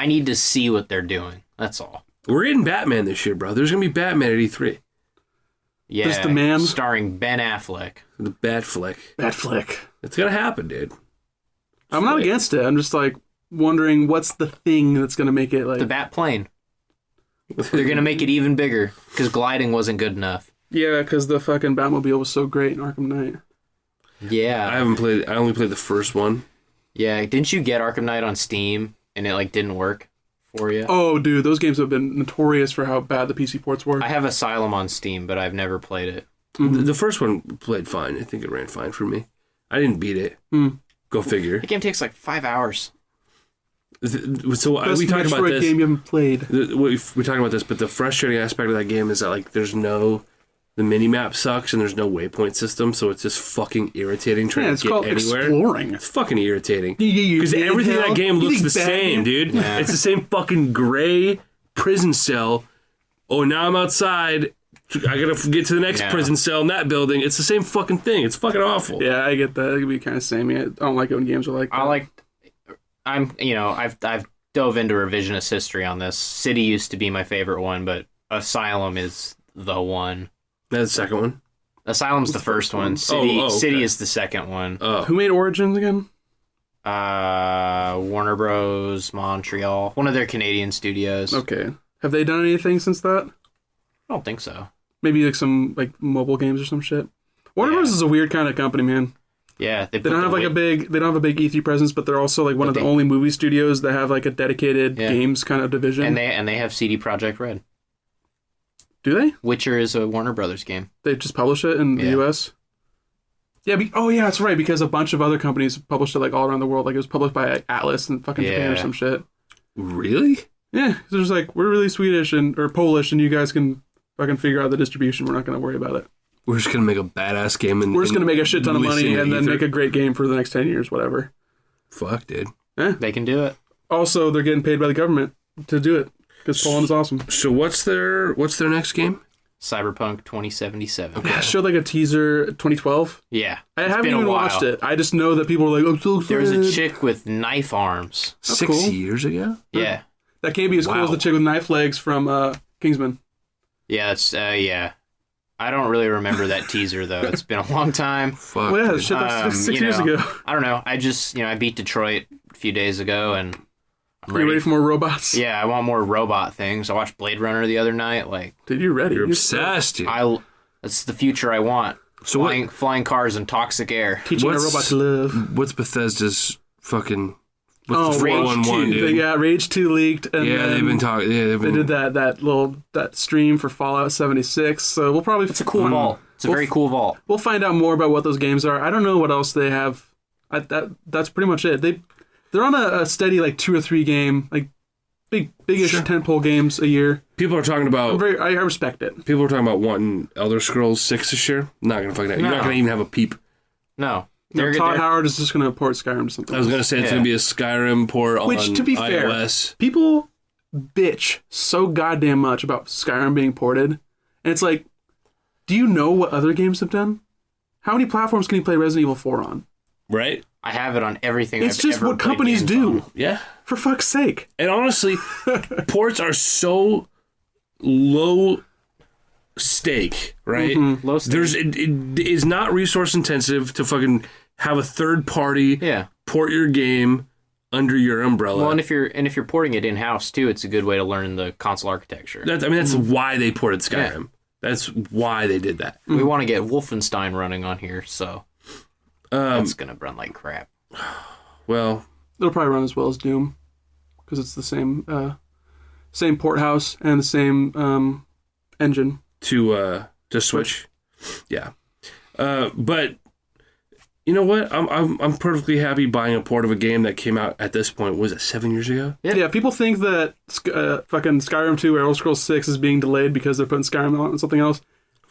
need to see what they're doing. That's all. We're getting Batman this year, bro. There's gonna be Batman at E3. Yeah, Just the man starring Ben Affleck. The Bat flick. Bad flick. It's gonna happen, dude. I'm not against it. I'm just like wondering what's the thing that's gonna make it like The Bat plane. They're gonna make it even bigger because gliding wasn't good enough. Yeah, because the fucking Batmobile was so great in Arkham Knight. Yeah, I only played the first one. yeah. Didn't you get Arkham Knight on Steam and it like didn't work for you? Oh, dude, those games have been notorious for how bad the PC ports were. I have Asylum on Steam, but I've never played it. The first one played fine. I think it ran fine for me. I didn't beat it. Go figure. The game takes like 5 hours. So Best we talked about Metroid this. game you haven't played. We talked about this, but the frustrating aspect of that game is that like the mini map sucks and there's no waypoint system, so it's just fucking irritating trying It's to get called anywhere. exploring. It's fucking irritating You because everything in that game looks the same, dude. Yeah. It's the same fucking gray prison cell. Oh, now I'm outside. I gotta get to the next prison cell in that building. It's the same fucking thing. It's fucking awful. Yeah, I get that. It can be kind of samey. I don't like it when games are like that. I've dove into revisionist history on this. City used to be my favorite one, but Asylum is the one. That's the second one. Asylum's the first one. City is the second one. Who made Origins again? Warner Bros. Montreal. One of their Canadian studios. Okay. Have they done anything since that? I don't think so. Maybe like some like mobile games or some shit. Warner Bros. Is a weird kind of company, man. Yeah, They don't have like a big E3 presence, but they're also like one of the only movie studios that have like a dedicated games kind of division. And they have CD Projekt Red. Do they? Witcher is a Warner Brothers game. They just publish it in the US? Yeah, yeah, that's right, because a bunch of other companies published it like all around the world. Like it was published by like, Atlas and fucking Japan or some shit. Really? Yeah, so it's like, we're really Swedish or Polish and you guys can fucking figure out the distribution. We're not going to worry about it. We're just going to make a badass game. We're just going to make a shit ton of money and then make a great game for the next 10 years, whatever. Fuck, dude. They can do it. Also, they're getting paid by the government to do it. Because Poland is awesome. So what's their next game? Cyberpunk 2077. Yeah, showed like a teaser 2012. Yeah. I haven't even watched it. I just know that people are like, I'm so excited. There was a chick with knife arms. That's 6 cool. years ago? Yeah. That can't be as cool as the chick with knife legs from Kingsman. Yeah, it's yeah. I don't really remember that teaser though. It's been a long time. Fuck. Well, yeah, shit, that's 6 years ago. I don't know. I just I beat Detroit a few days ago and Are you ready for more robots? Yeah, I want more robot things. I watched Blade Runner the other night. Like, dude, you're ready. You're obsessed, dude. That's the future I want. So flying cars and toxic air. Teaching a robot to live. What's Bethesda's fucking... What's the Rage 2, dude? Yeah, Rage 2 leaked. And they've been talking... Yeah, they did that stream for Fallout 76, so we'll probably... It's a cool vault. It's a very cool vault. We'll find out more about what those games are. I don't know what else they have. That's pretty much it. They're on a steady, like, 2 or 3 game, like, big-ish tentpole games a year. People are talking about... I respect it. People are talking about wanting Elder Scrolls 6 this year. Not going to fucking... You're not going to even have a peep. No. Todd Howard is just going to port Skyrim to something. I was going to say it's going to be a Skyrim port on Which, to be fair, iOS. People bitch so goddamn much about Skyrim being ported. And it's like, do you know what other games have done? How many platforms can you play Resident Evil 4 on? Right? I have it on everything. It's just what companies do. Yeah. For fuck's sake. And honestly, ports are so low stake, right? Mm-hmm. Low stake. It is not resource intensive to fucking have a third party port your game under your umbrella. Well, and if you're porting it in house too, it's a good way to learn the console architecture. That's why they ported Skyrim. Yeah. That's why they did that. We want to get Wolfenstein running on here, so that's gonna run like crap. Well, it'll probably run as well as Doom because it's the same port house and the same engine to Switch. Yeah, but you know what? I'm perfectly happy buying a port of a game that came out at this point. Was it 7 years ago? Yeah. People think that fucking Skyrim 2 or Elder Scrolls 6 is being delayed because they're putting Skyrim on something else.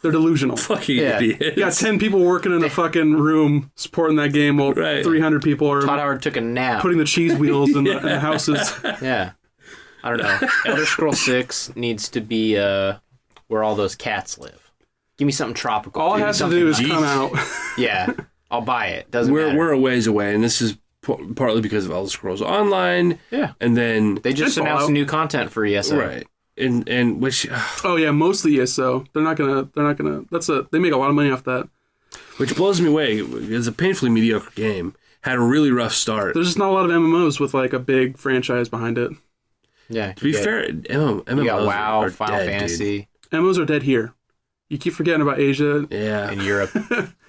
They're delusional. Fucking idiots. You got 10 people working in a fucking room supporting that game while 300 people are Todd Howard took a nap putting the cheese wheels in the houses. Yeah. I don't know. Elder Scrolls 6 needs to be where all those cats live. Give me something tropical. All it Give me has to something do is nice. come out. Yeah, I'll buy it. Doesn't matter. We're a ways away, and this is partly because of Elder Scrolls Online. Yeah. And then They just And announced Fallout. new content for ESO. right. And which Oh yeah, mostly ESO. They're not gonna. They make a lot of money off that. blows me away. It's a painfully mediocre game. Had a really rough start. There's just not a lot of MMOs with like a big franchise behind it. Yeah. To be fair, MMOs you got WoW, are Final dead, Fantasy MMOs are dead here. You keep forgetting about Asia. Dude. Yeah. in Europe.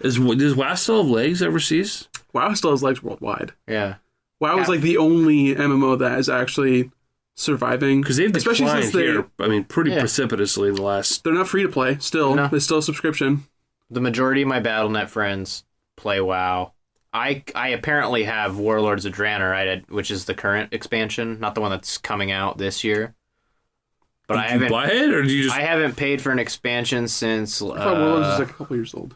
Does WoW still have legs overseas? WoW still has legs worldwide. Yeah. WoW is like the only MMO that is actually surviving. Because they've especially declined since here. I mean, pretty Yeah. precipitously in the last. they're not free to play. Still, No. it's still a subscription. The majority of my BattleNet friends play WoW. I apparently have Warlords of Draenor, right, which is the current expansion, not the one that's coming out this year. But Did you buy it, or did you just? I haven't paid for an expansion since. I thought Warlords was like a couple years old.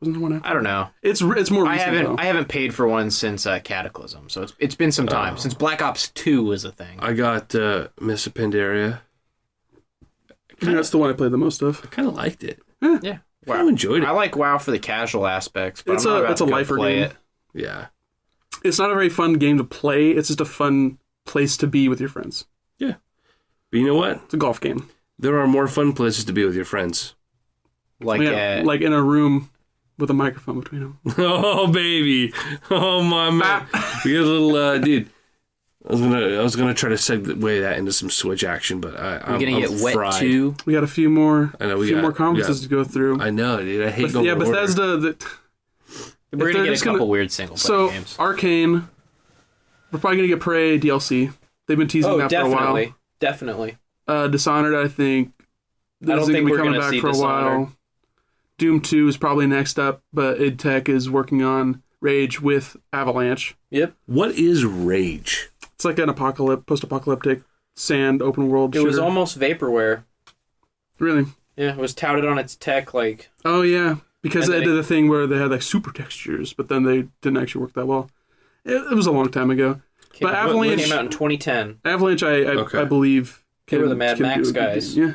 Wasn't there one after? I don't know. It's more recent. I haven't paid for one since Cataclysm, so it's been some time since Black Ops 2 was a thing. I got Miss Pandaria. I think that's the one I played the most of. I kind of liked it. Yeah, I kind of enjoyed it. I like WoW for the casual aspects, but It's I'm not a- about it's to a go lifer play game. it. Yeah. It's not a very fun game to play. It's just a fun place to be with your friends. Yeah. But you know what? It's a golf game. There are more fun places to be with your friends. Like, Like in a room with a microphone between them. Oh baby, oh my man, we got a little dude. I was gonna try to segue that into some Switch action, but I'm gonna get wet fried. too. We got a few more. I know, more conferences to go through. I know, dude. I hate going. Yeah, to order. Bethesda. We're they're gonna get a just gonna- couple weird single player So games. Arcane. We're probably gonna get Prey DLC. They've been teasing that for a while. Definitely. Dishonored, I think. I don't is think gonna be we're coming gonna back see for a Dishonored. while. Doom 2 is probably next up, but id Tech is working on Rage with Avalanche. Yep. What is Rage? It's like an post-apocalyptic sand open world It shooter. was almost vaporware. Really? Yeah, it was touted on its tech like. Oh yeah, because And they then did a thing where they had like super textures, but then they didn't actually work that well. It was a long time ago. But Avalanche came out in 2010. Avalanche, Okay. I believe They were the Mad can Max do a good guys. game. Yeah.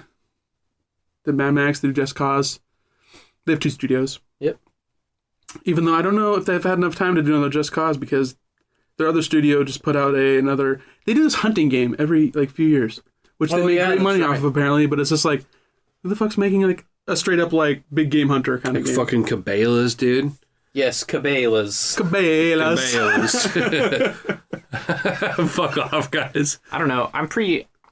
The Mad Max, they do Just Cause. They have 2 studios. Yep. Even though I don't know if they've had enough time to do another Just Cause because their other studio just put out another. They do this hunting game every like few years, which they Oh, make yeah, great that's money off right. of apparently. But it's just like, who the fuck's making like a straight up like big game hunter kind Like of game? fucking Cabela's, dude. Yes, Cabela's. Cabela's. Cabela's. Fuck off, guys. I don't know.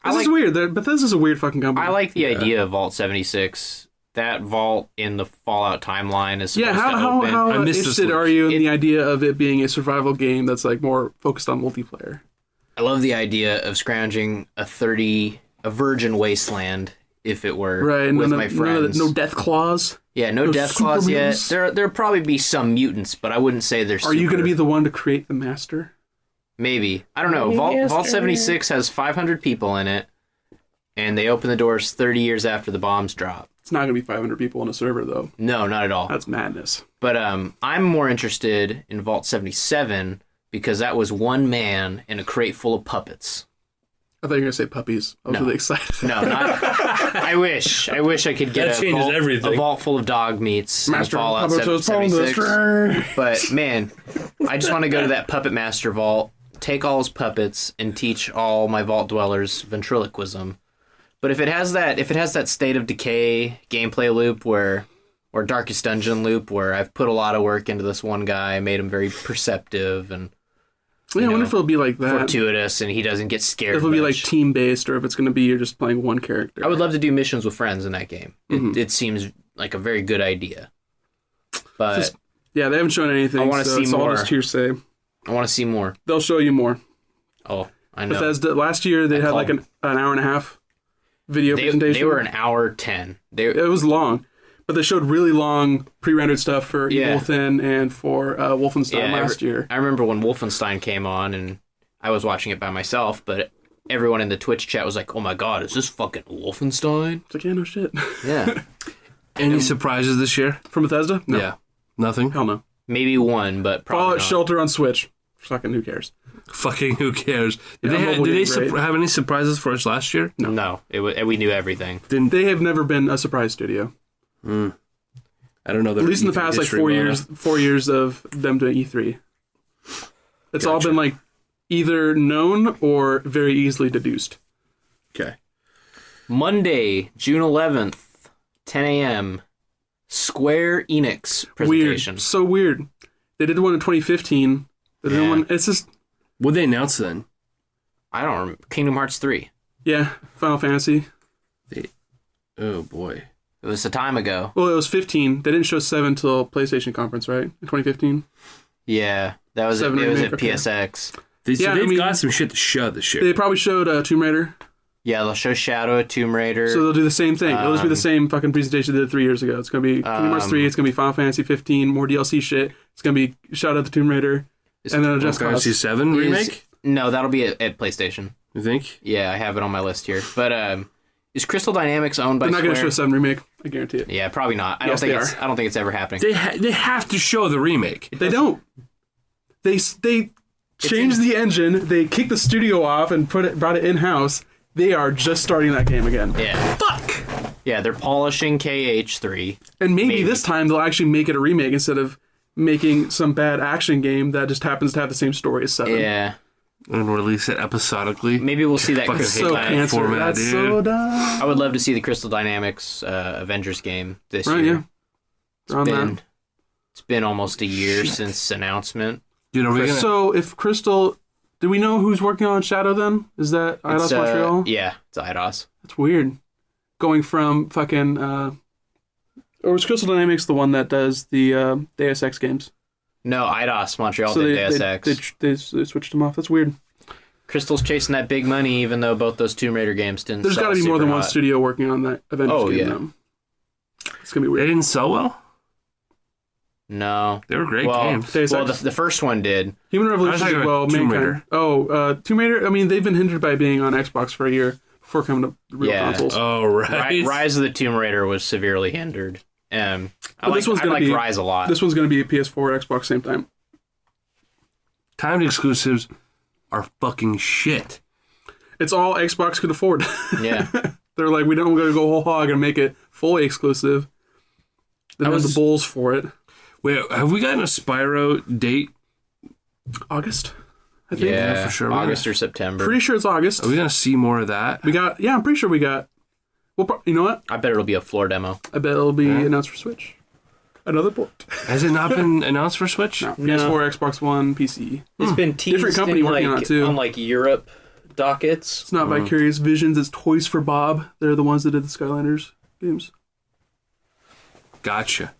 This is weird. Bethesda's a weird fucking company. I like the idea of Vault 76. That vault in the Fallout timeline is supposed Yeah, to how open. how I missed this interested leak. are you in the idea of it being a survival game that's like more focused on multiplayer? I love the idea of scrounging a virgin wasteland, if it were, Right, and with then my friends. no death claws. Yeah, no no death super claws yet. mutants. There'll probably be some mutants, but I wouldn't say they're Are you going to super. be the one to create the master? Maybe. I don't know. Vault 76 has 500 people in it, and they open the doors 30 years after the bombs drop. It's not going to be 500 people on a server though. No, not at all. That's madness. But I'm more interested in Vault 77 because that was one man in a crate full of puppets. I thought you were going to say puppies. I was No. really excited. No, not. I wish I could get That changes everything. a vault full of dog meats in Master Fallout Puppets was 76. But man, I just want to go to that Puppet Master vault, take all his puppets, and teach all my vault dwellers ventriloquism. But if it has that State of Decay gameplay loop or Darkest Dungeon loop where I've put a lot of work into this one guy, made him very perceptive and Yeah, I wonder if it'll be like that. fortuitous, and he doesn't get scared. If it'll be like much. team based, or if it's going to be you're just playing one character. I would love to do missions with friends in that game. It seems like a very good idea. But Yeah, they haven't shown anything. I wanna so see it's all more. just hearsay. I want to see more. They'll show you more. Oh, I know. Bethesda last year they had called- like an hour and a half video presentation. They were an hour 10. It was long, but they showed really long pre-rendered stuff for Yeah. Evil Within and for Wolfenstein Yeah, last year. I remember when Wolfenstein came on, and I was watching it by myself, but everyone in the Twitch chat was like, "Oh my god, is this fucking Wolfenstein?" It's like, yeah, no shit. Yeah, Any surprises this year? From Bethesda? No. Yeah. Nothing? Hell no. maybe one, but probably Fallout not. Shelter on Switch. Fucking who cares? Fucking who cares? Did Yeah, they, mobile did they game, right? have any surprises for us last year? No, we knew everything. They have never been a surprise studio. I don't know. At least in the past, like 4 years of them doing E3. It's all been like either known or very easily deduced. Okay. Monday, June 11th, 10 a.m. Square Enix presentation. Weird. So weird. They did one in 2015. They did one. It's just. What they announced then? I don't remember. Kingdom Hearts 3. Yeah, Final Fantasy. Oh boy. It was a time ago. Well, it was 15. They didn't show 7 till PlayStation conference, right? In 2015. Yeah, that was it. It was at PSX. They've got some shit to show this year. They probably showed Tomb Raider. Yeah, they'll show Shadow of Tomb Raider. So they'll do the same thing. It'll just be the same fucking presentation they did 3 years ago. It's going to be Kingdom Hearts 3. It's going to be Final Fantasy 15. More DLC shit. It's going to be Shadow of the Tomb Raider. And then Just Final Fantasy 7 remake? No, that'll be at PlayStation. You think? Yeah, I have it on my list here. But is Crystal Dynamics owned by They're not Square? going to show 7 remake. I guarantee it. Yeah, probably not. I don't think it's ever happening. They have to show the remake. They don't. They changed the engine. They kicked the studio off and brought it in house. They are just starting that game again. Yeah. Fuck. Yeah, they're polishing KH3. And maybe this time they'll actually make it a remake instead of making some bad action game that just happens to have the same story as 7. Yeah. And release it episodically. Maybe we'll see that Fucking Crystal So Dynamics. cancer. format, That's dude. so dumb. I would love to see the Crystal Dynamics Avengers game this Right, year. yeah. It's been almost a year since announcement. Dude, are we gonna... So if Crystal... Do we know who's working on Shadow then? Is that Eidos Montreal? Yeah, it's Eidos. That's weird. Going from fucking... or is Crystal Dynamics the one that does the Deus Ex games? No, Eidos Montreal did Deus Ex. They switched them off. That's weird. Crystal's chasing that big money, even though both those Tomb Raider games didn't There's sell got to be more super than one hot. studio working on that Avengers game. yeah. Though. It's going to be They weird. didn't sell well? No. They were great games. Deus Well, Ex. the first one did. Human Revolution I was did talking well. about Tomb Mankind. Raider. Tomb Raider, I mean, they've been hindered by being on Xbox for a year before coming to real Yeah. consoles. Oh, right. Rise of the Tomb Raider was severely hindered. I this one's gonna like be- Rise a lot. This one's going to be a PS4 or Xbox same time. Timed exclusives are fucking shit. It's all Xbox could afford. Yeah. They're like, we don't go whole hog and make it fully exclusive. They have the bulls for it. Wait, have we gotten a Spyro date? August, I think. Yeah, for sure. August or September. Pretty sure it's August. Are we gonna see more of that? I'm pretty sure we got. Well, you know what? I bet it'll be a floor demo. I bet it'll be announced for Switch. Another port. Has it not been announced for Switch? No, PS4, Xbox One, PC. It's been teased Different company working on it, too. on like Europe dockets. It's not Vicarious Visions. It's Toys for Bob. They're the ones that did the Skylanders games. Gotcha.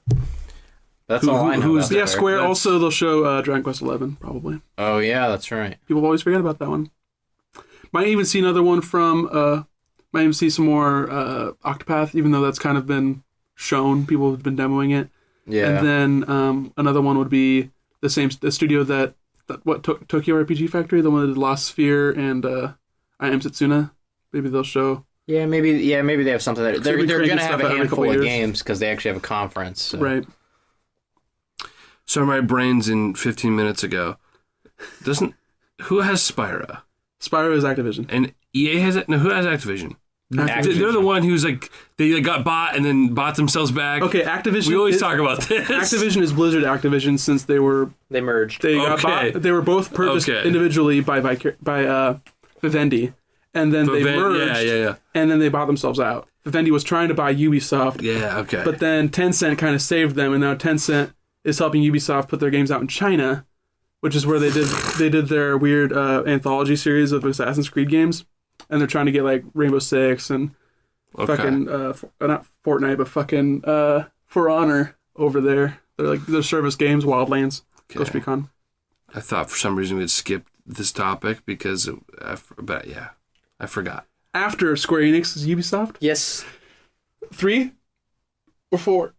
That's all I know. who's about Yeah, that. Square. That's- Also, they'll show Dragon Quest 11 probably. Oh yeah, that's right. People always forget about that one. Might even see another one from. Might even see some more Octopath, even though that's kind of been shown. People have been demoing it. Yeah. And then another one would be the studio that Tokyo RPG Factory, the one that did Lost Sphere and I Am Setsuna. Maybe they'll show. maybe they have something that they're be going cranking to have stuff a out every couple handful of years. games because they actually have a conference. So. Right. So my brain's in 15 minutes ago. Who has Spyro? Spyro is Activision. And EA has it? No, who has Activision? Activision. They're the one who's like, they got bought and then bought themselves back. Okay, Activision. We always talk about this. Activision is Blizzard Activision since they merged. got Okay. bought. They were both purchased Okay. individually by Vivendi, and then they merged. Yeah. And then they bought themselves out. Vivendi was trying to buy Ubisoft, Yeah, okay. but then Tencent kind of saved them, and now Tencent is helping Ubisoft put their games out in China, which is where they did their weird anthology series of Assassin's Creed games, and they're trying to get like Rainbow Six and fucking not Fortnite, but fucking For Honor over there. They're like their service games, Wildlands, Ghost Recon. I thought for some reason we'd skip this topic because, I forgot. After Square Enix is Ubisoft, Yes, 3 or 4.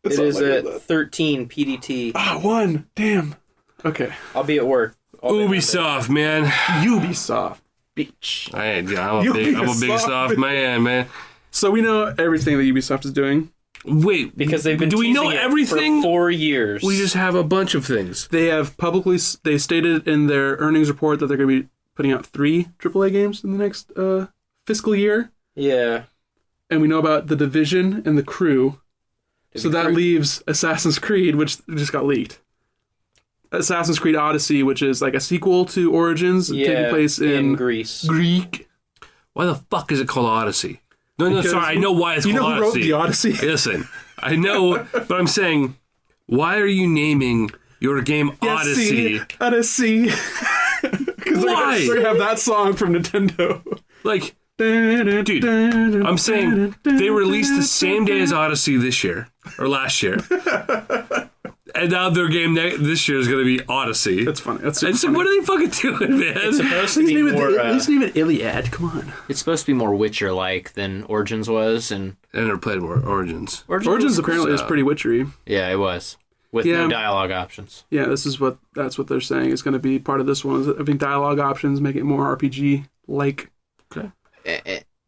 it is at 13 PDT. 1. Damn. Okay. I'll be at work. Ubisoft, man. Ubisoft. Bitch. I'm a big Ubisoft. soft man. So we know everything that Ubisoft is doing. Wait, Because they've been do we know teasing it everything? for 4 years. We just have a bunch of things. They have they stated in their earnings report that they're going to be putting out 3 AAA games in the next fiscal year. Yeah. And we know about The Division and The Crew. So that leaves Assassin's Creed, which just got leaked. Assassin's Creed Odyssey, which is like a sequel to Origins, taking place in Greece. Greek. Why the fuck is it called Odyssey? No, Because sorry. I know why it's called who wrote Odyssey. the Odyssey? Listen, I know, but I'm saying, why are you naming your game Odyssey? Odyssey. Because Why? they're gonna have that song from Nintendo. Like, dude, I'm saying they released the same day as Odyssey this year, or last year. And now their game this year is going to be Odyssey. That's funny. That's And super so what funny. are they fucking doing, man? It's supposed to Please be name, more. please name it Iliad. Come on. It's supposed to be more Witcher-like than Origins was, and I never played more Origins. Origins was apparently is pretty witchery. Yeah, it was with no dialogue options. Yeah, that's what they're saying is going to be part of this one. I think dialogue options make it more RPG-like. Okay.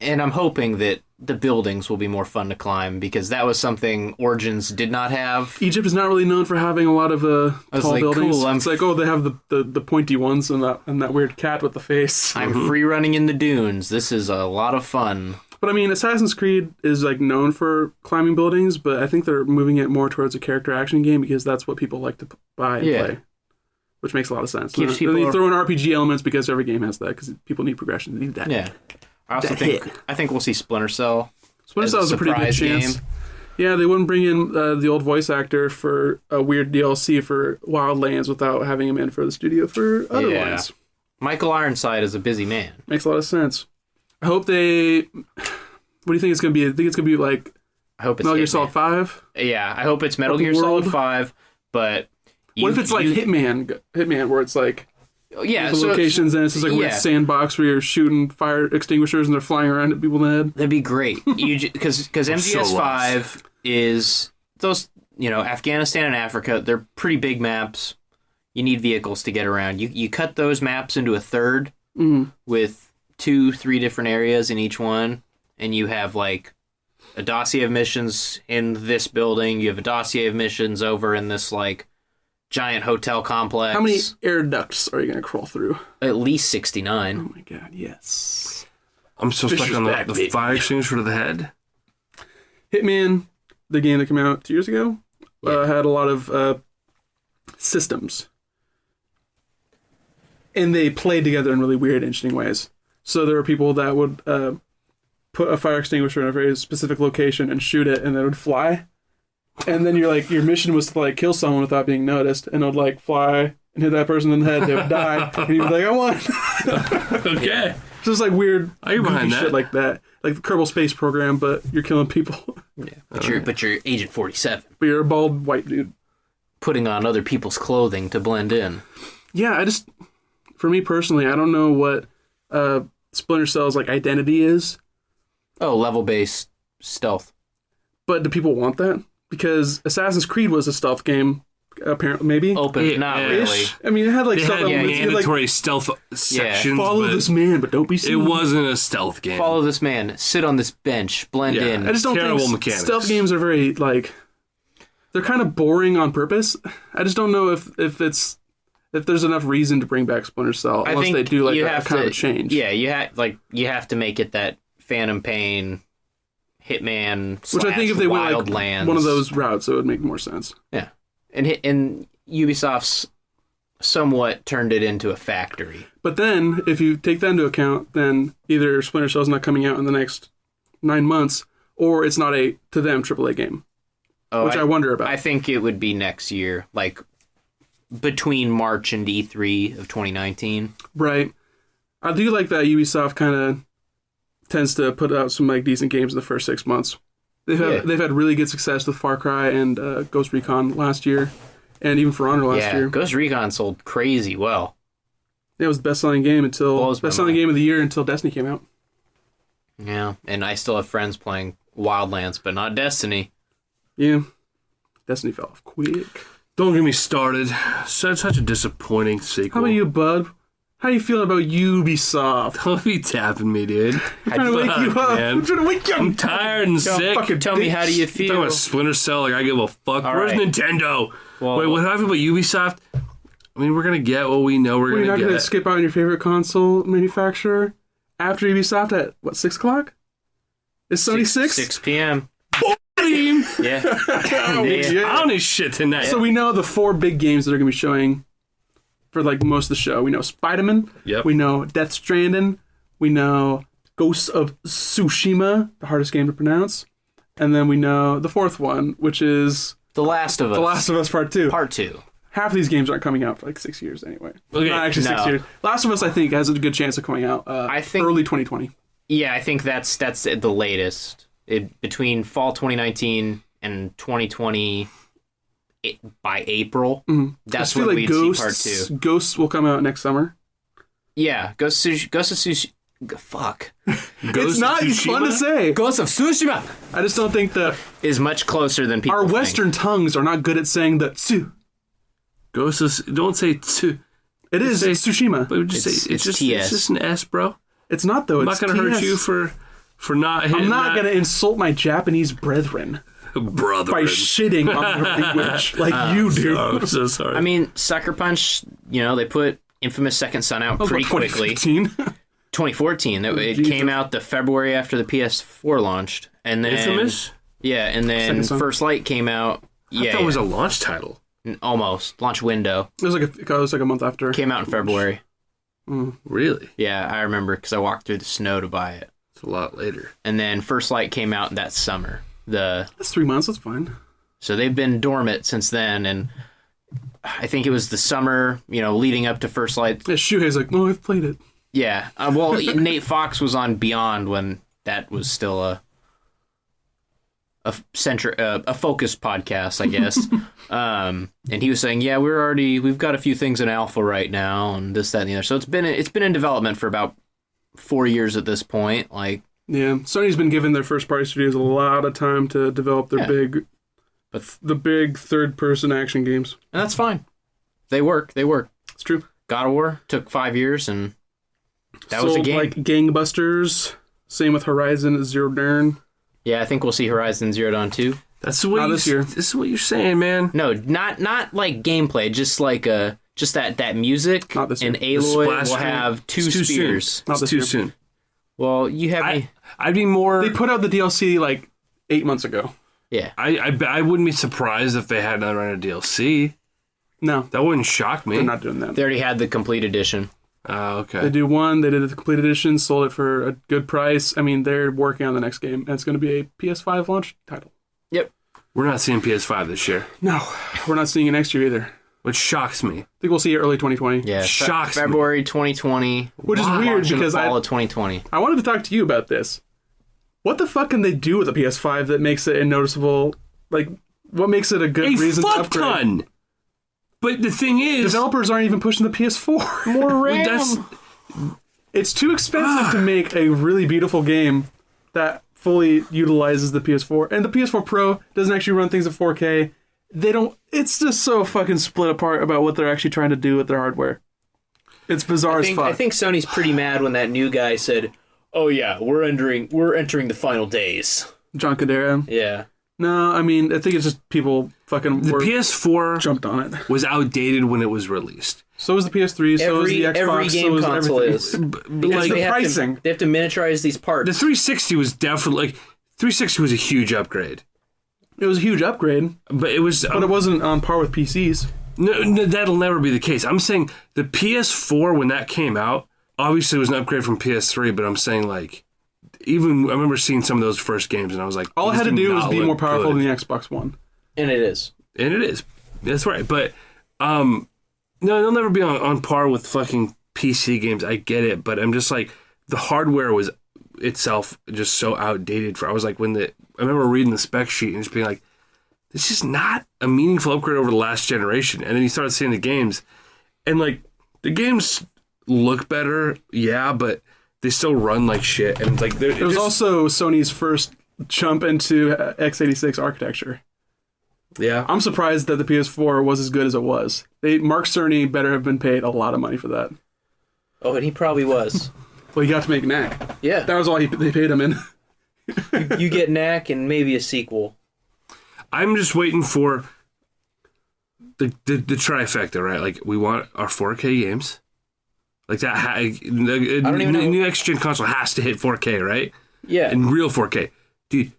And I'm hoping that the buildings will be more fun to climb because that was something Origins did not have. Egypt is not really known for having a lot of tall like, buildings. cool, It's like, oh, they have the pointy ones and that weird cat with the face. I'm free running in the dunes. This is a lot of fun. But I mean, Assassin's Creed is like known for climbing buildings, but I think they're moving it more towards a character action game because that's what people like to buy and play. Which makes a lot of sense. Keeps Then people you throw in RPG elements because every game has that because people need progression. They need that. Yeah. I also think we'll see Splinter Cell. Splinter Cell is a pretty good chance. Game. Yeah, they wouldn't bring in the old voice actor for a weird DLC for Wildlands without having him in for the studio for other ones. Michael Ironside is a busy man. Makes a lot of sense. I hope they... What do you think it's going to be? I think it's going to be like I hope it's Metal Gear Hitman. Solid 5? Yeah, I hope it's Metal Open Gear Solid world. 5, but... What if it's like Hitman, where it's like... Yeah, the locations and it's just like a weird sandbox where you're shooting fire extinguishers and they're flying around at people in the head. That'd be great. Because MGS 5 is those, Afghanistan and Africa, they're pretty big maps. You need vehicles to get around. You cut those maps into a third with 2-3 different areas in each one, and you have like a dossier of missions in this building. You have a dossier of missions over in this like giant hotel complex. How many air ducts are you going to crawl through? At least 69. Oh my god, yes. I'm so stuck Fisher's on back, the baby. fire extinguisher to the head. Hitman, the game that came out 2 years ago, had a lot of systems. And they played together in really weird, interesting ways. So there were people that would put a fire extinguisher in a very specific location and shoot it, and it would fly. And then your mission was to like kill someone without being noticed, and it would like fly and hit that person in the head. They would die, and you'd be like, "I won." Okay. Just like weird, I get behind goofy that. shit like that, like the Kerbal Space Program, but you're killing people. Yeah, but you're Agent 47, But you're a bald white dude. putting on other people's clothing to blend in. Yeah, for me personally, I don't know what Splinter Cell's like identity is, Oh, level-based stealth. but do people want that? Because Assassin's Creed was a stealth game, apparently, maybe. Open, not really. Ish. I mean, it had like They stealth had elements. You had, mandatory stealth sections, follow but this man, but don't be it seen. wasn't a stealth game. Follow this man. Sit on this bench. Blend Yeah. in. I just don't Terrible think mechanics. stealth games are very like they're kind of boring on purpose. I just don't know if there's enough reason to bring back Splinter Cell I unless think they do like you a have kind to, of a change. Yeah, you have to make it that Phantom Pain, Hitman, Which I think if they went like Wildlands. one of those routes, it would make more sense. Yeah, and Ubisoft's somewhat turned it into a factory. But then, if you take that into account, then either Splinter Cell's not coming out in the next 9 months, or it's not a, to them, AAA game. Oh, Which I wonder about. I think it would be next year, like between March and E3 of 2019. Right. I do like that Ubisoft kind of tends to put out some like decent games in the first 6 months. They've had really good success with Far Cry and Ghost Recon last year, and even For Honor last year. Ghost Recon sold crazy well. It was the best-selling game Blows my best-selling mind. game of the year until Destiny came out. Yeah, and I still have friends playing Wildlands, but not Destiny. Yeah. Destiny fell off quick. Don't get me started. Such a disappointing sequel. How about you, bud? How you feeling about Ubisoft? Don't be tapping me, dude. I'm trying to wake you up. man. I'm trying to wake you up. I'm tired and sick. fucking Tell me, bitch. how do you You're talking feel? about Splinter Cell, like I give a fuck. All Where's right. Nintendo? Well- Wait, what happened about Ubisoft? I mean, we're gonna get what we know we're You're gonna not going to get. skip out on your favorite console manufacturer after Ubisoft at, what, 6 o'clock? Is Sony 6? 6 p.m. Team. Yeah. On his shit tonight. So we know the 4 big games that are going to be showing for like most of the show. We know Spider-Man. Yep. We know Death Stranding. We know Ghosts of Tsushima, the hardest game to pronounce. And then we know the 4th one, which is The Last of Us. The Last of Us Part 2. Part 2. Half of these games aren't coming out for like 6 years anyway. Okay, Not actually 6 no. years. Last of Us, I think, has a good chance of coming out I think- early 2020. Yeah, I think that's the latest. Between fall 2019 and 2020, by April, that's I feel when like we'd see Part 2. Ghosts will come out next summer. Yeah, Ghost of Tsushima. Fuck. It's not. It's fun to say. Ghost of Tsushima I just don't think that is much closer than people our think. Western tongues are not good at saying the tsu. Ghost of, don't say tsu. It is say- Tsushima. But just It's say it's TS. just an S, bro. It's not though. I'm It's not gonna hurt TS. you for not hitting. I'm not gonna insult my Japanese brethren brother. by shitting on their language like you do. I'm so sorry. I mean, Sucker Punch, they put Infamous Second Son out pretty quickly. 2015. 2014. It Jesus. came out the February after the PS4 launched. And then Infamous. Yeah, and then Second Son. First Light came out. Yeah, That was a launch title. almost launch window. It was like a month after. Came out in February. Really? Yeah, I remember because I walked through the snow to buy it. It's a lot later. And then First Light came out that summer. That's 3 months. That's fine. So they've been dormant since then, and I think it was the summer, leading up to First Light. Yeah, Shuhei's like, no, I've played it. Yeah, well, Nate Fox was on Beyond when that was still a focused podcast, I guess. And he was saying, yeah, we've got a few things in alpha right now, and this, that, and the other. So it's been in development for about 4 years at this point. Like, Yeah, Sony's been giving their first party studios a lot of time to develop their the big third person action games. and that's fine. They work. It's true. God of War took 5 years, and that was a Sold game. like gangbusters. Same with Horizon Zero Dawn. Yeah, I think we'll see Horizon Zero Dawn 2. That's what Not you, this year. This is what you're saying, man. No, not like gameplay, just like that music. Not this year. And Aloy splash will screen. have 2 It's too spears. soon. Not It's this too year. soon. Well, you have me. I'd be more. They put out the DLC like 8 months ago. Yeah. I wouldn't be surprised if they had another DLC. No, That wouldn't shock me. they're not doing that. They already had the complete edition. Okay. They do one. They did the complete edition, sold it for a good price. I mean, they're working on the next game, and it's going to be a PS5 launch title. Yep. We're not seeing PS5 this year, No, we're not seeing it next year either. I which shocks me. think we'll see it early 2020. Yeah. Shocks me. February 2020. Which is weird Launch in the because fall of 2020. I wanted to talk to you about this. What the fuck can they do with a PS5 that makes it a noticeable, like, what makes it a good A reason to fuck upgrade? ton. But the thing is, Developers aren't even pushing the PS4. More RAM. that's It's too expensive to make a really beautiful game that fully utilizes the PS4. And the PS4 Pro doesn't actually run things at 4K. It's just so fucking split apart about what they're actually trying to do with their hardware. It's bizarre as fuck. I think Sony's pretty mad when that new guy said, "Oh yeah, we're entering the final days." John Cadera. Yeah. No, I mean, I think it's just people fucking the PS4 jumped on it. was outdated when it was released. So is the PS3, so is the Xbox, every game so is console everything. is. But Because like they have pricing. they have to miniaturize these parts. the 360 was definitely 360 was a huge upgrade. It was a huge upgrade, But it was but it wasn't on par with PCs. no, that'll never be the case. I'm saying the PS4 when that came out, obviously it was an upgrade from PS3, but I'm saying like even I remember seeing some of those first games and I was like, All it these had to do was not be look more powerful good. than the Xbox One. and it is. And it is. That's right. But no, they'll never be on par with fucking PC games. I get it, but I'm just like the hardware was itself just so outdated. I was like I remember reading the spec sheet and just being like, this is not a meaningful upgrade over the last generation. And then you start seeing the games, and like the games look better, yeah, but they still run like shit. And like It was also Sony's first jump into x86 architecture. yeah. I'm surprised that the PS4 was as good as it was. Mark Cerny better have been paid a lot of money for that. Oh, and he probably was. Well, he got to make Knack. Yeah. That was all they paid him in. You get Knack and maybe a sequel. I'm just waiting for the trifecta, right? Like we want our 4K games. Like that, don't even know. new next gen console has to hit 4K, right? Yeah. And real 4K, dude.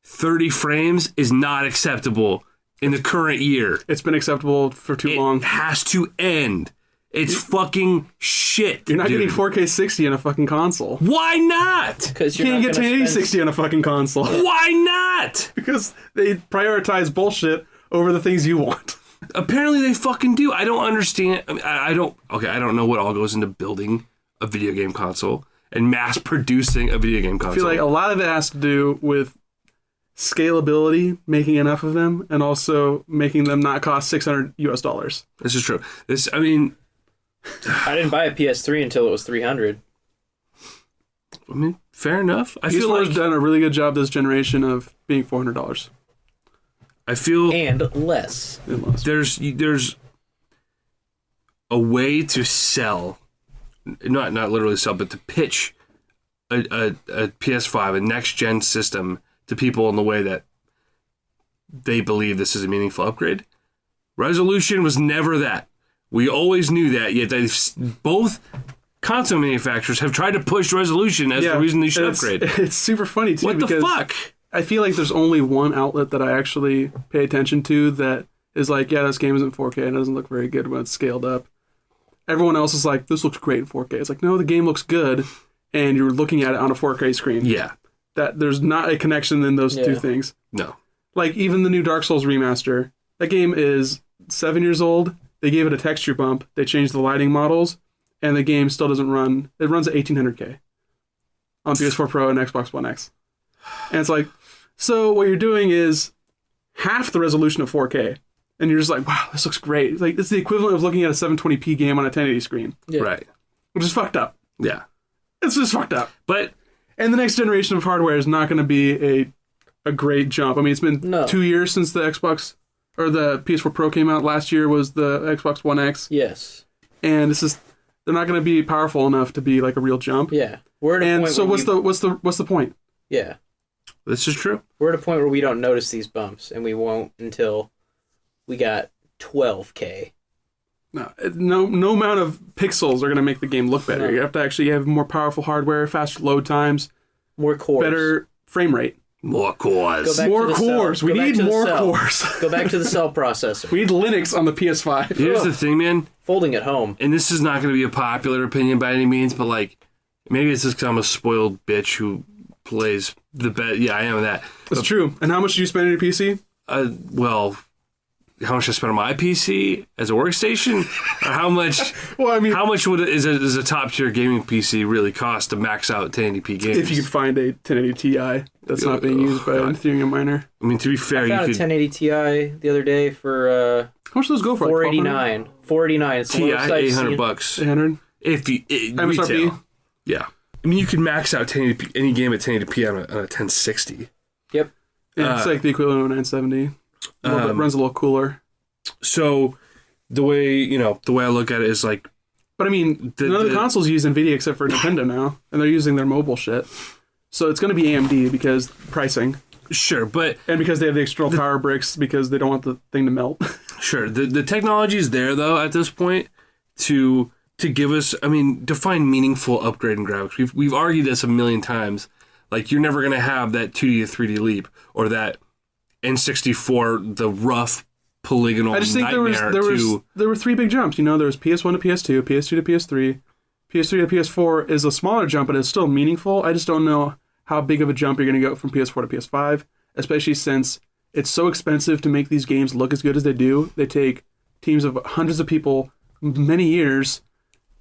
30 frames is not acceptable in the current year. It's been acceptable for too long. It has to end. It's fucking shit. You're not dude. getting 4K 60 on a fucking console. Why not? Because You can't get 1080 60 on a fucking console. Why not? Because they prioritize bullshit over the things you want. Apparently they fucking do. I don't understand. I don't know what all goes into building a video game console and mass producing a video game console. I feel like a lot of it has to do with scalability, making enough of them, and also making them not cost $600. This is true. I didn't buy a PS3 until it was $300. Fair enough. I feel PS4's like done a really good job this generation of being $400. I feel And less. there's a way to sell, not literally sell, but to pitch a PS5, a next gen system to people in the way that they believe this is a meaningful upgrade. Resolution was never that. We always knew that, yet both console manufacturers have tried to push resolution as the reason they should upgrade. It's super funny, too, What the because fuck? I feel like there's only one outlet that I actually pay attention to that is like, yeah, this game isn't 4K and it doesn't look very good when it's scaled up. Everyone else is like, this looks great in 4K. It's like, no, the game looks good, and you're looking at it on a 4K screen. Yeah. That there's not a connection in those two things. No. Like, even the new Dark Souls remaster, that game is 7 years old. They gave it a texture bump. They changed the lighting models, and the game still doesn't run. It runs at 1800K on PS4 Pro and Xbox One X. And it's like, so what you're doing is half the resolution of 4K, and you're just like, wow, this looks great. It's like, it's the equivalent of looking at a 720p game on a 1080 screen. Yeah. Right. Which is fucked up. Yeah. It's just fucked up. But And the next generation of hardware is not going to be a great jump. I mean, it's been 2 years since the Xbox or the PS4 Pro came out. Last year was the Xbox One X. Yes. And they're not going to be powerful enough to be like a real jump. Yeah. We're at a point so what's the point? Yeah. this is true. We're at a point where we don't notice these bumps, and we won't until we got 12K. No amount of pixels are going to make the game look better. No. You have to actually have more powerful hardware, faster load times, More cores. better frame rate. More cores. Go back More to the cell. cores. We Go back need to the more cell. cores. Go back to the cell processor. We need Linux on the PS5. Here's the thing, man. Folding at home. And this is not going to be a popular opinion by any means, but like, maybe it's just because I'm a spoiled bitch who plays the best. Yeah, I am that. That's true. And how much do you spend on your PC? Well, how much I spend on my PC as a workstation, or how much? Well, I mean, how much is a top tier gaming PC really cost to max out 1080p games? if you could find a 1080 Ti that's not being used by an Ethereum miner. I mean, to be fair, I found you a could 1080 Ti the other day for How much do those go for? Like $489. $489. It's the TI lowest I've seen. $800. 800. If you MSRP? retail, yeah. I mean, you could max out 1080p, any game at 1080p on a 1060. Yep. Yeah, it's like the equivalent of a 970. It runs a little cooler. So the way I look at it is like, But I mean, none of the consoles use NVIDIA except for Nintendo now, and they're using their mobile shit. So it's going to be AMD because pricing, sure, but and because they have the external power bricks because they don't want the thing to melt. sure, the technology is there though at this point to give us, I mean, to find meaningful upgrade in graphics. We've argued this a million times. Like, you're never going to have that 2D to 3D leap or that N64, the rough polygonal I just think nightmare there were three big jumps. You know, there was PS1 to PS2, PS2 to PS3, PS3 to PS4 is a smaller jump, but it's still meaningful. I just don't know how big of a jump you're going to go from PS4 to PS5, especially since it's so expensive to make these games look as good as they do. They take teams of hundreds of people, many years,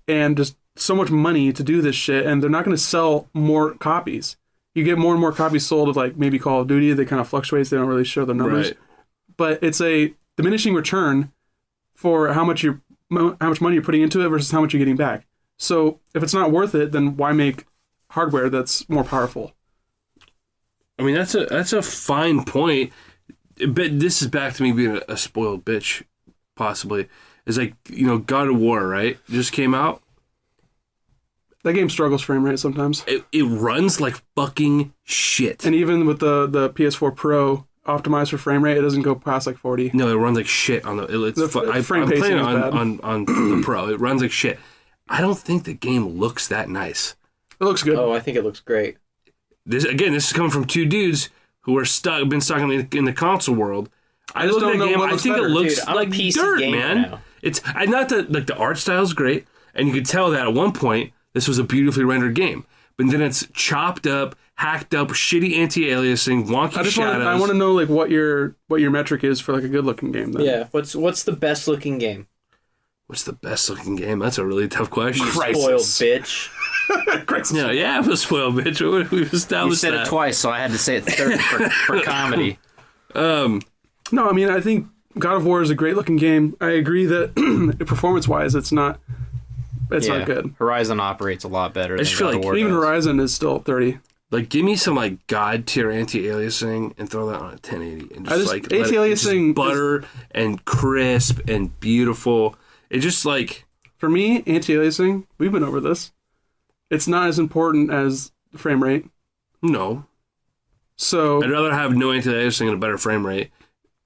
and just so much money to do this shit, and they're not going to sell more copies. You get more and more copies sold of, like, maybe Call of Duty. They kind of fluctuates. They don't really show the numbers. Right. But it's a diminishing return for how much money you're putting into it versus how much you're getting back. So if it's not worth it, then why make hardware that's more powerful? I mean, that's a fine point. But this is back to me being a spoiled bitch, possibly. It's like, God of War, right? Just came out. That game struggles frame rate sometimes. It runs like fucking shit. And even with the PS4 Pro optimized for frame rate, it doesn't go past like 40. No, it runs like shit on I'm frame playing pacing it is bad. on the Pro. It runs like shit. I don't think the game looks that nice. It looks good. Oh, I think it looks great. This is coming from two dudes who are been stuck in the console world, I just look at don't the know game. what I looks think better. it looks Dude, I'm a like PC dirt, gamer man. now. It's not that like the art style is great, and you could tell that at one point this was a beautifully rendered game, but then it's chopped up, hacked up, shitty anti-aliasing, wonky shadows. I want to know like what your metric is for like a good looking game. Then. Yeah. What's the best looking game? What's the best looking game? That's a really tough question. Spoiled bitch. Yeah, I'm a spoiled bitch. We've You established said that. it twice, so I had to say it third for comedy. No, I mean I think God of War is a great looking game. I agree that performance wise, it's not not good. Horizon operates a lot better. just than feel God of like War Even does. Horizon is still 30. Like, give me some like god tier anti-aliasing and throw that on a 1080 and just like let it anti-aliasing just butter and crisp and beautiful. It just like For me, anti-aliasing, we've been over this. It's not as important as the frame rate. no. So I'd rather have no anti-aliasing and a better frame rate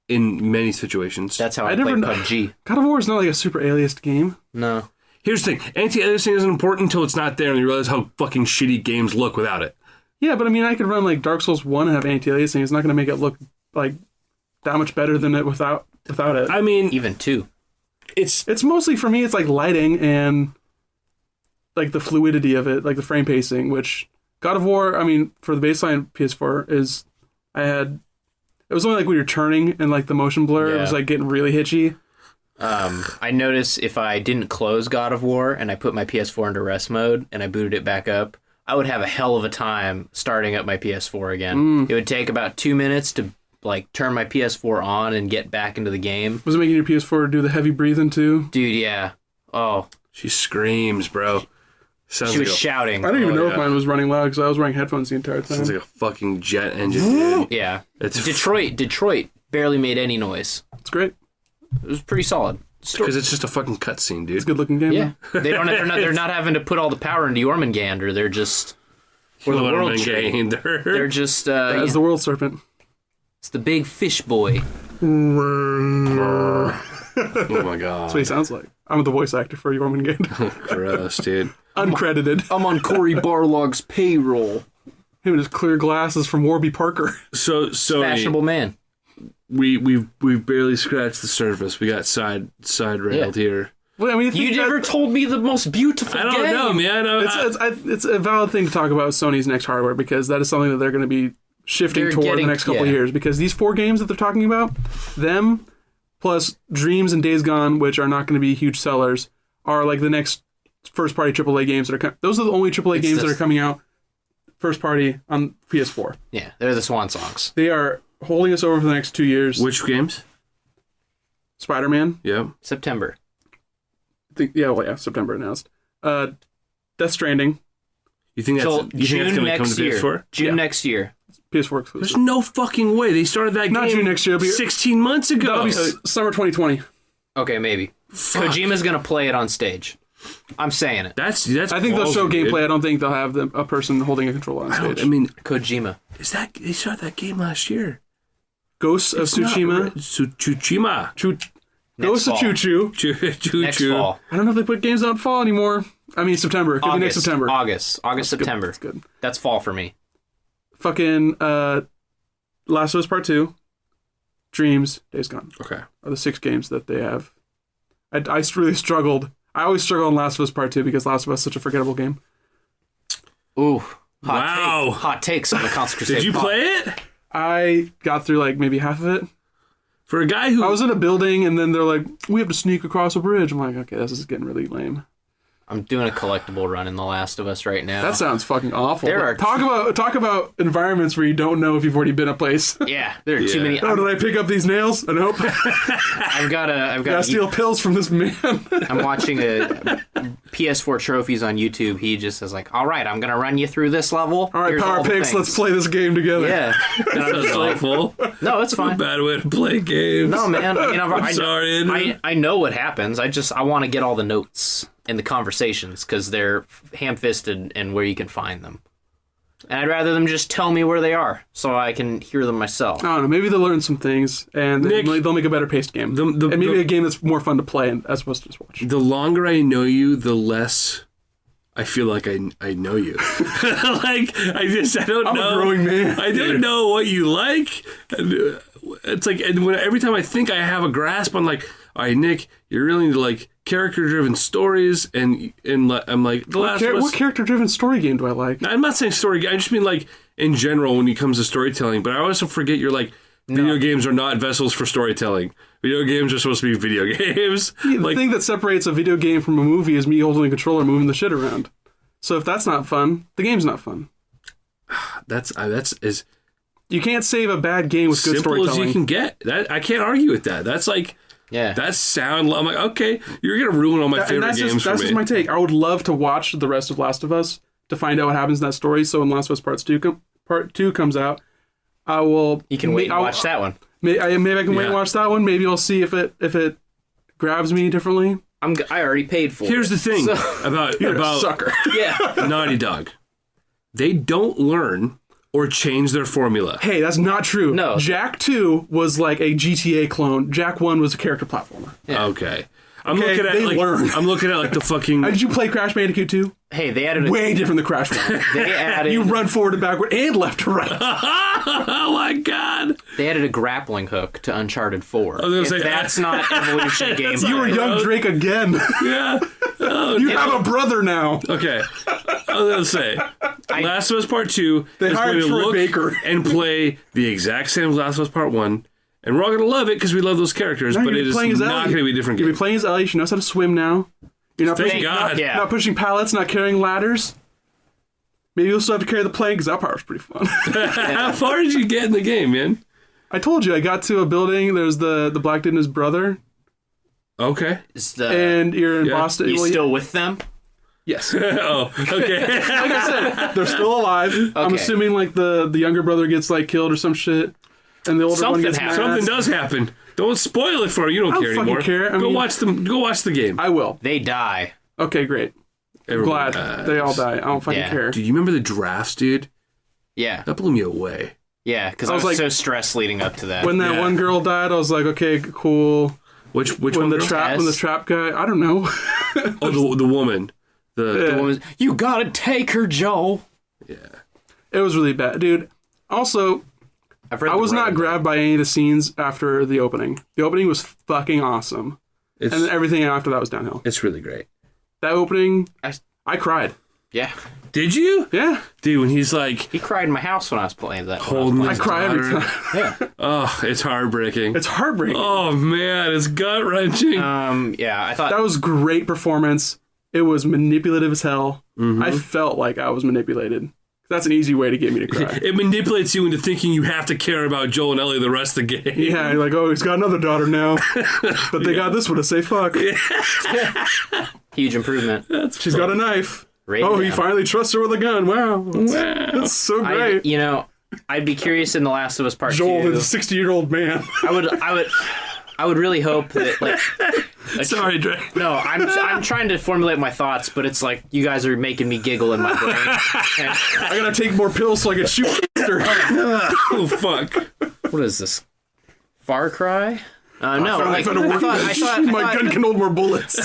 in many situations. That's how I, I play never PUBG. God of War is not like a super aliased game. No. Here's the thing: anti-aliasing isn't important until it's not there, and you realize how fucking shitty games look without it. Yeah, but I mean, I could run like Dark Souls 1 and have anti-aliasing. It's not going to make it look like that much better than it without it. I mean, Even 2. It's mostly for me. It's like lighting and like the fluidity of it, like the frame pacing. Which God of War, I mean, for the baseline PS4 is, it was only like when you're turning and like the motion blur, it was Yeah. like getting really hitchy. I noticed if I didn't close God of War and I put my PS4 into rest mode and I booted it back up, I would have a hell of a time starting up my PS4 again. It would take about 2 minutes to like turn my PS4 on and get back into the game. Was it making your PS4 do the heavy breathing too? Dude, yeah. Oh, she screams, bro. Sounds she like was a, shouting. I don't even know yeah. if mine was running loud because I was wearing headphones the entire time. sounds like a fucking jet engine, dude. Yeah. It's Detroit barely made any noise. It's great. It was pretty solid. because it's just a fucking cutscene, dude. It's a good looking game. Yeah. They're not having to put all the power into Jormungandr. They're just or the world tree. They're just As the world serpent. it's the big fish boy. Oh my god. That's what he sounds like. I'm the voice actor for Jormungandr. Gross, dude. Uncredited. I'm on Corey Barlog's payroll. Him and his clear glasses from Warby Parker. So Fashionable man. we've barely scratched the surface. We got side railed here. Well, I mean, You never told me the most beautiful I don't game. know, man. It's a valid thing to talk about Sony's next hardware because that is something that they're going to be shifting They're toward getting- the next couple of yeah. years. Because these 4 games that they're talking about, them plus Dreams and Days Gone, which are not going to be huge sellers, are like the next first party AAA games that are coming. Those are the only AAA games that are coming out first party on PS4. Yeah, they're the swan songs. They are holding us over for the next 2 years. Which games? Spider-Man. Yeah. September. September announced. Death Stranding, You think that's Till you think June that's gonna come next to year. PS4? June Yeah. next year. PS4 exclusive. There's no fucking way. They started that Not game June next year, it'll be- 16 months ago. That'll be summer 2020. Okay, maybe. Fuck. Kojima's gonna play it on stage. I'm saying it. That's I think they'll show ballsy, dude. gameplay. I don't think they'll have a person holding a controller on I don't- stage. I mean, Kojima. is that they started that game last year? Ghosts of Tsushima. Tsushima. Ghosts of fall. Choo Choo. Next fall. I don't know if they put games out in fall anymore. I mean September. It could be next September. August, September. That's good. That's fall for me. Fucking Last of Us Part 2, Dreams, Days Gone Okay. are the 6 games that they have. I really struggled. I always struggle on Last of Us Part 2 because Last of Us is such a forgettable game. Ooh. Wow. Hot takes on the Console Crusade. Did you pod. play it? I got through like maybe half of it. For a guy who I was in a building and then they're like, we have to sneak across a bridge. I'm like, okay, this is getting really lame. I'm doing a collectible run in The Last of Us right now. That sounds fucking awful. There are- talk about environments where you don't know if you've already been a place. Yeah, there are too many. Oh, did I pick up these nails? Nope. I've got Gotta steal pills from this man. I'm watching a PS4 trophies on YouTube. He just is like, all right, I'm going to run you through this level. All right, Here's Power all the Picks, things." let's play this game together. Yeah. And I'm that's just like, awful. no, it's fine. Bad way to play games. No, man. I mean, I'm sorry, Andrew. I know what happens. I want to get all the notes in the conversations because they're ham-fisted and where you can find them. And I'd rather them just tell me where they are so I can hear them myself. I don't know. Maybe they'll learn some things and Nick, they'll make a better paced game. And maybe a game that's more fun to play as opposed to just watch. The longer I know you, the less I feel like I know you. Like I don't I'm know. a growing man. I don't know what you like. And it's like, and every time I think I have a grasp, I'm like, all right, Nick, you're really into like character-driven stories, and I'm like, The Last of Us. What character-driven story game do I like? I'm not saying story game. I just mean like in general when it comes to storytelling. But I also forget you're like, video games are not vessels for storytelling. Video games are supposed to be video games. The thing that separates a video game from a movie is me holding a controller and moving the shit around. So if that's not fun, the game's not fun. That's as You can't save a bad game with good simple storytelling. as you can get. That I can't argue with that. That's like, that's sound. I'm like, okay, you're gonna ruin all my favorite games for that's me. just my take. I would love to watch the rest of Last of Us to find out what happens in that story. So when Last of Us Part 2 comes out, I will. You can wait and watch that one. Maybe I can wait and watch that one. Maybe I'll see if it grabs me differently. I already paid for it. Here's the thing You're a about sucker. Yeah. Naughty Dog. They don't learn or change their formula. Hey, that's not true. No. Jak 2 was like a GTA clone. Jak 1 was a character platformer. Yeah. Okay. I'm Okay, looking at they like learn. I'm looking at like the fucking. Did you play Crash Bandicoot 2? Hey, they added Way different than Crash 1. they added You run forward and backward and left to right. Oh my god! they added a grappling hook to Uncharted 4. was gonna If say- that's not evolution gameplay. You were young Drake again. Yeah. Oh, You have a brother now. okay. I was gonna say, Last of Us Part 2 They is hired going to Troy look Baker. and play the exact same as Last of Us Part 1, and we're all going to love it because we love those characters, Now but you're it is playing as not Ellie. going to be a different You'll game. be playing as Ellie. She knows how to swim now. You're not Thank pushing, God. Yeah. not pushing pallets, not carrying ladders. Maybe you'll still have to carry the plank because that part was pretty fun. How far did you get in the game, man? I told you, I got to a building. There's the black dude and his brother. Okay. And you're in Boston. You Well, still with them? Yes. Oh, okay. Like I said, they're still alive. I'm assuming like the younger brother gets like killed or some shit, and the older Something one gets happens. mad. Something does happen. Don't spoil it for me. You don't I don't care fucking anymore. care. I Go mean- watch the game. I will. They die. Okay, great. Everybody Glad dies. they all die. I don't fucking Yeah. care. Dude, you remember the drafts, dude? Yeah. That blew me away. Yeah, because I was like- so stressed leading up to that. When that Yeah. one girl died, I was like, okay, cool. Which When one? the girl? trap, Tess? when the trap guy, I don't know. Oh, the woman. The The woman was, you gotta take her, Joel. It was really bad, dude. Also, I've read I the was not writing. grabbed by any of the scenes after the opening. The opening was fucking awesome, it's and then everything after that was downhill. it's really great. That opening, I- I cried. Yeah. Did you? Yeah, Dude, when he's like He cried in my house when I was playing that. holding I his cry every daughter. time. Yeah. Oh, it's heartbreaking. It's heartbreaking. Oh man, it's gut wrenching. Yeah, I thought That was great performance. It was manipulative as hell. I felt like I was manipulated. That's an easy way to get me to cry. It manipulates you into thinking you have to care about Joel and Ellie the rest of the game. Yeah, you're like, oh, he's got another daughter now, but they got this one to say fuck. huge improvement. She's got a knife. Rated Oh, he M. finally trusts her with a gun. Wow, that's so great. I'd be curious in The Last of Us Part Joel 2. is a 60-year-old man. I would really hope that like Sorry, Dre. no, I'm trying to formulate my thoughts, but it's like you guys are making me giggle in my brain. I gotta take more pills so I can shoot faster. Oh fuck. What is this? Far Cry? No, I like, found a I workbench. thought My gun can hold more bullets.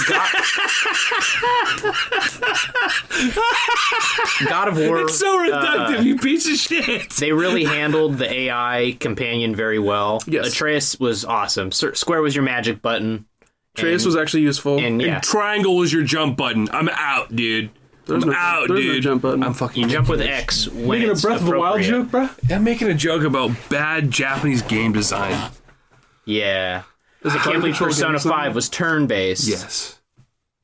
God of War. It's so reductive, you piece of shit. They really handled the AI companion very well. Yes. Atreus was awesome. Square was your magic button. Trace was actually useful. And yeah, Triangle was your jump button. I'm out, dude. There's no jump button. I'm fucking you jump with X when Making a it's Breath of the Wild appropriate. joke, bruh? I'm making a joke about bad Japanese game design. Yeah. Is it I can't believe control Persona game design? 5 was turn-based. Yes.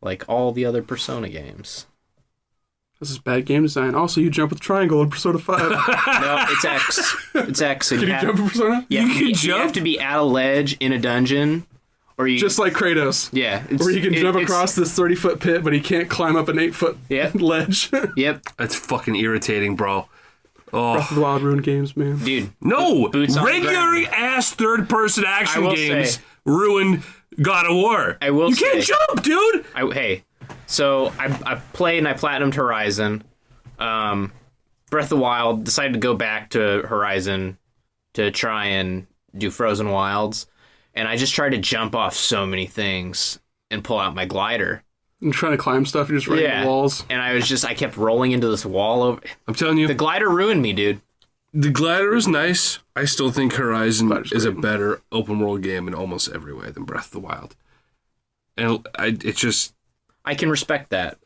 Like all the other Persona games. This is bad game design. Also, you jump with triangle in Persona 5. No, it's X. It's X. And Can you jump in Persona? you can you jump? have to be at a ledge in a dungeon. Or you Just like Kratos. yeah, Where he can jump it's- across this 30-foot pit, but he can't climb up an 8-foot Yeah. ledge. Yep, That's fucking irritating, bro. Breath of the Wild ruined games, man. dude. No, Boots on the regular ground. ass third person action I will games say- ruin God of War. I will You can't say- jump, dude. Hey, so I played and I platinumed Horizon. Breath of the Wild, decided to go back to Horizon to try and do Frozen Wilds, and I just tried to jump off so many things and pull out my glider. You're trying to climb stuff, you're just running the walls. And I kept rolling into this wall over. I'm telling you, The glider ruined me, dude. the glider is nice. I still think Horizon Glider's is a great. better open world game in almost every way than Breath of the Wild. And it's just, I can respect that.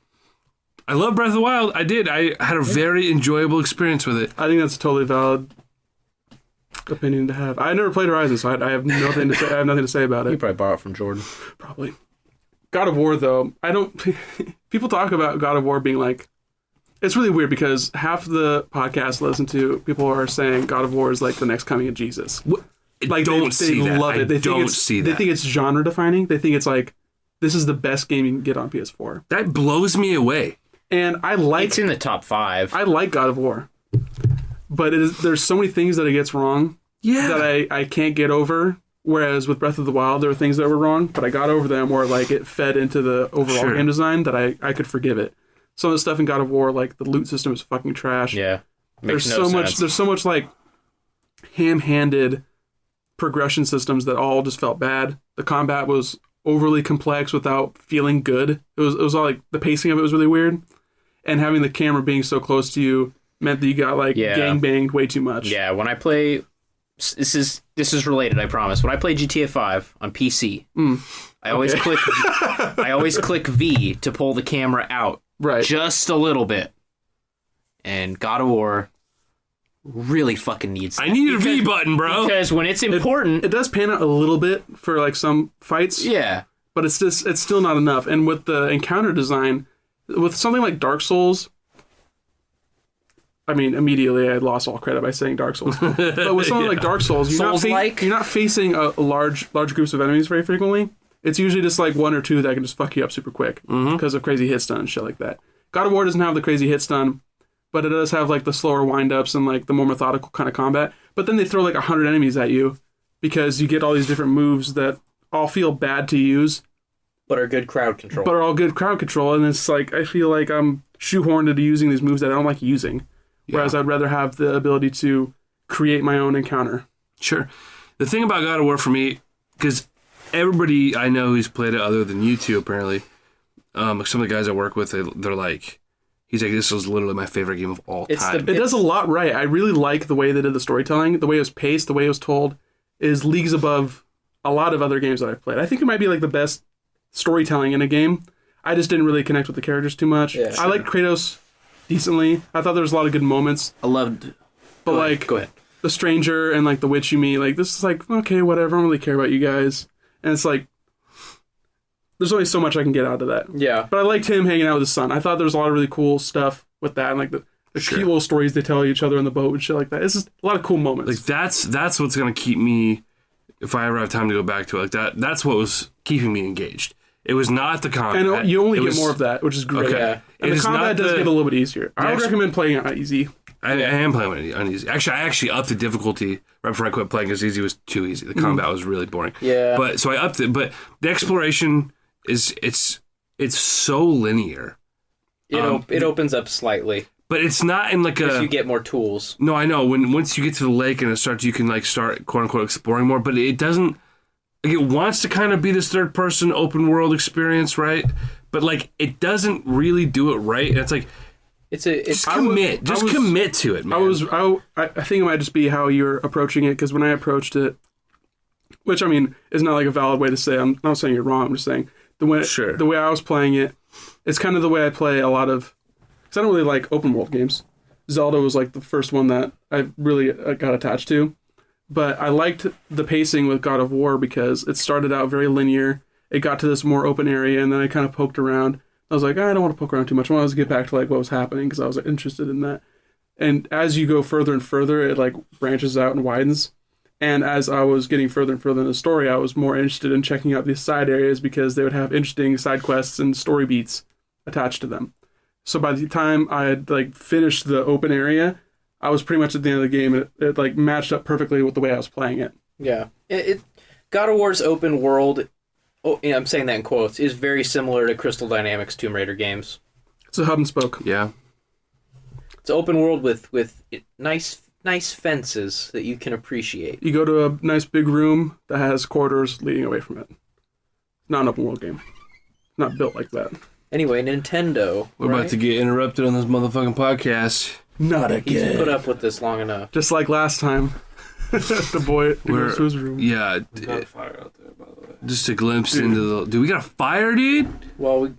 I love Breath of the Wild. I did. I had a very enjoyable experience with it. I think that's a totally valid opinion to have. I never played Horizon, so I have nothing to say. I have nothing to say about You it. probably borrow it from Jordan. Probably. God of War, though, I don't. People talk about God of War being like. It's really weird because half the podcast I listen to, people are saying God of War is like the next coming of Jesus. Like don't they see that. love it. They don't think it's, see They that. think it's genre defining. They think it's like this is the best game you can get on PS4. That blows me away. And I like It's in the top 5. I like God of War, but there's so many things that it gets wrong Yeah. that I can't get over. Whereas with Breath of the Wild, there were things that were wrong, but I got over them, or like it fed into the overall Sure. game design that I could forgive it. Some of the stuff in God of War, like the loot system, is fucking trash. Yeah. There's Makes no sense. There's so much like ham-handed progression systems that all just felt bad. The combat was overly complex without feeling good. It was all like the pacing of it was really weird, and having the camera being so close to you meant that you got like gang banged way too much. Yeah, when I play, this is related, I promise. When I play GTA 5 on PC, I always click V to pull the camera out, Right. just a little bit. And God of War really fucking needs that. I need a V button, bro. Because when it's important, It does pan out a little bit for like some fights, yeah, but it's still not enough. And with the encounter design, with something like Dark Souls, I mean, immediately I lost all credit by saying Dark Souls. But with something like Dark Souls, you're not facing a large groups of enemies very frequently. It's usually just like one or two that can just fuck you up super quick because of crazy hit stun and shit like that. God of War doesn't have the crazy hit stun, but it does have like the slower wind-ups and like the more methodical kind of combat. But then they throw like 100 enemies at you because you get all these different moves that all feel bad to use, but are good crowd control. but are all good crowd control. And it's like, I feel like I'm shoehorned into using these moves that I don't like using. Whereas I'd rather have the ability to create my own encounter. Sure. The thing about God of War for me, because everybody I know who's played it other than you two, apparently, some of the guys I work with, they're like, he's like, this is literally my favorite game of all time. It does a lot right. I really like the way they did the storytelling, the way it was paced, the way it was told, is leagues above a lot of other games that I've played. I think it might be like the best storytelling in a game. I just didn't really connect with the characters too much. Yeah, I liked Kratos decently. I thought there was a lot of good moments. I loved. But like Go ahead. the stranger and like the witch you meet, like this is like, okay, whatever, I don't really care about you guys. And it's like there's only so much I can get out of that. Yeah. But I liked him hanging out with his son. I thought there was a lot of really cool stuff with that, and like the cute little stories they tell each other on the boat and shit like that. It's just a lot of cool moments. Like that's what's gonna keep me, if I ever have time to go back to it. Like that's what was keeping me engaged. It was not the combat. And you only It get was- more of that, which is great. Okay. Yeah. And It the is combat not does the- get a little bit easier. I would actual- recommend playing it on easy. I am playing it on easy. Actually, I actually upped the difficulty right before I quit playing because easy was too easy. The combat was really boring. Yeah. But so I upped it. But the exploration is it's so linear. It opens up slightly But it's not in like if a. you get more tools. No, I know. Once you get to the lake and it starts, you can like start quote unquote exploring more. But it doesn't. Like, it wants to kind of be this third person open world experience, right? But like it doesn't really do it right. And it's like. Just commit. Just commit to it, man. I think it might just be how you're approaching it, because when I approached it, which I mean is not like a valid way to say, I'm not saying you're wrong, I'm just saying the way I was playing it, it's kind of the way I play a lot of, because I don't really like open world games. Zelda was like the first one that I really got attached to, but I liked the pacing with God of War because it started out very linear, it got to this more open area, and then I kind of poked around. I was like, I don't want to poke around too much. I wanted to get back to like what was happening because I was interested in that. And as you go further and further, it like branches out and widens. And as I was getting further and further in the story, I was more interested in checking out these side areas because they would have interesting side quests and story beats attached to them. So by the time I had like finished the open area, I was pretty much at the end of the game, and it like matched up perfectly with the way I was playing it. Yeah. God of War's open world, I'm saying that in quotes, is very similar to Crystal Dynamics' Tomb Raider games. It's a hub and spoke. Yeah. It's an open world with nice fences that you can appreciate. You go to a nice big room that has corridors leading away from it. Not an open world game. Not built like that. Anyway, Nintendo. We're about to get interrupted on this motherfucking podcast. Not He's again. put up with this long enough. Just like last time. The boy goes to his room. Yeah. Got a fire out there, by the way. Just a glimpse into the... Dude, we got a fire, dude? Well,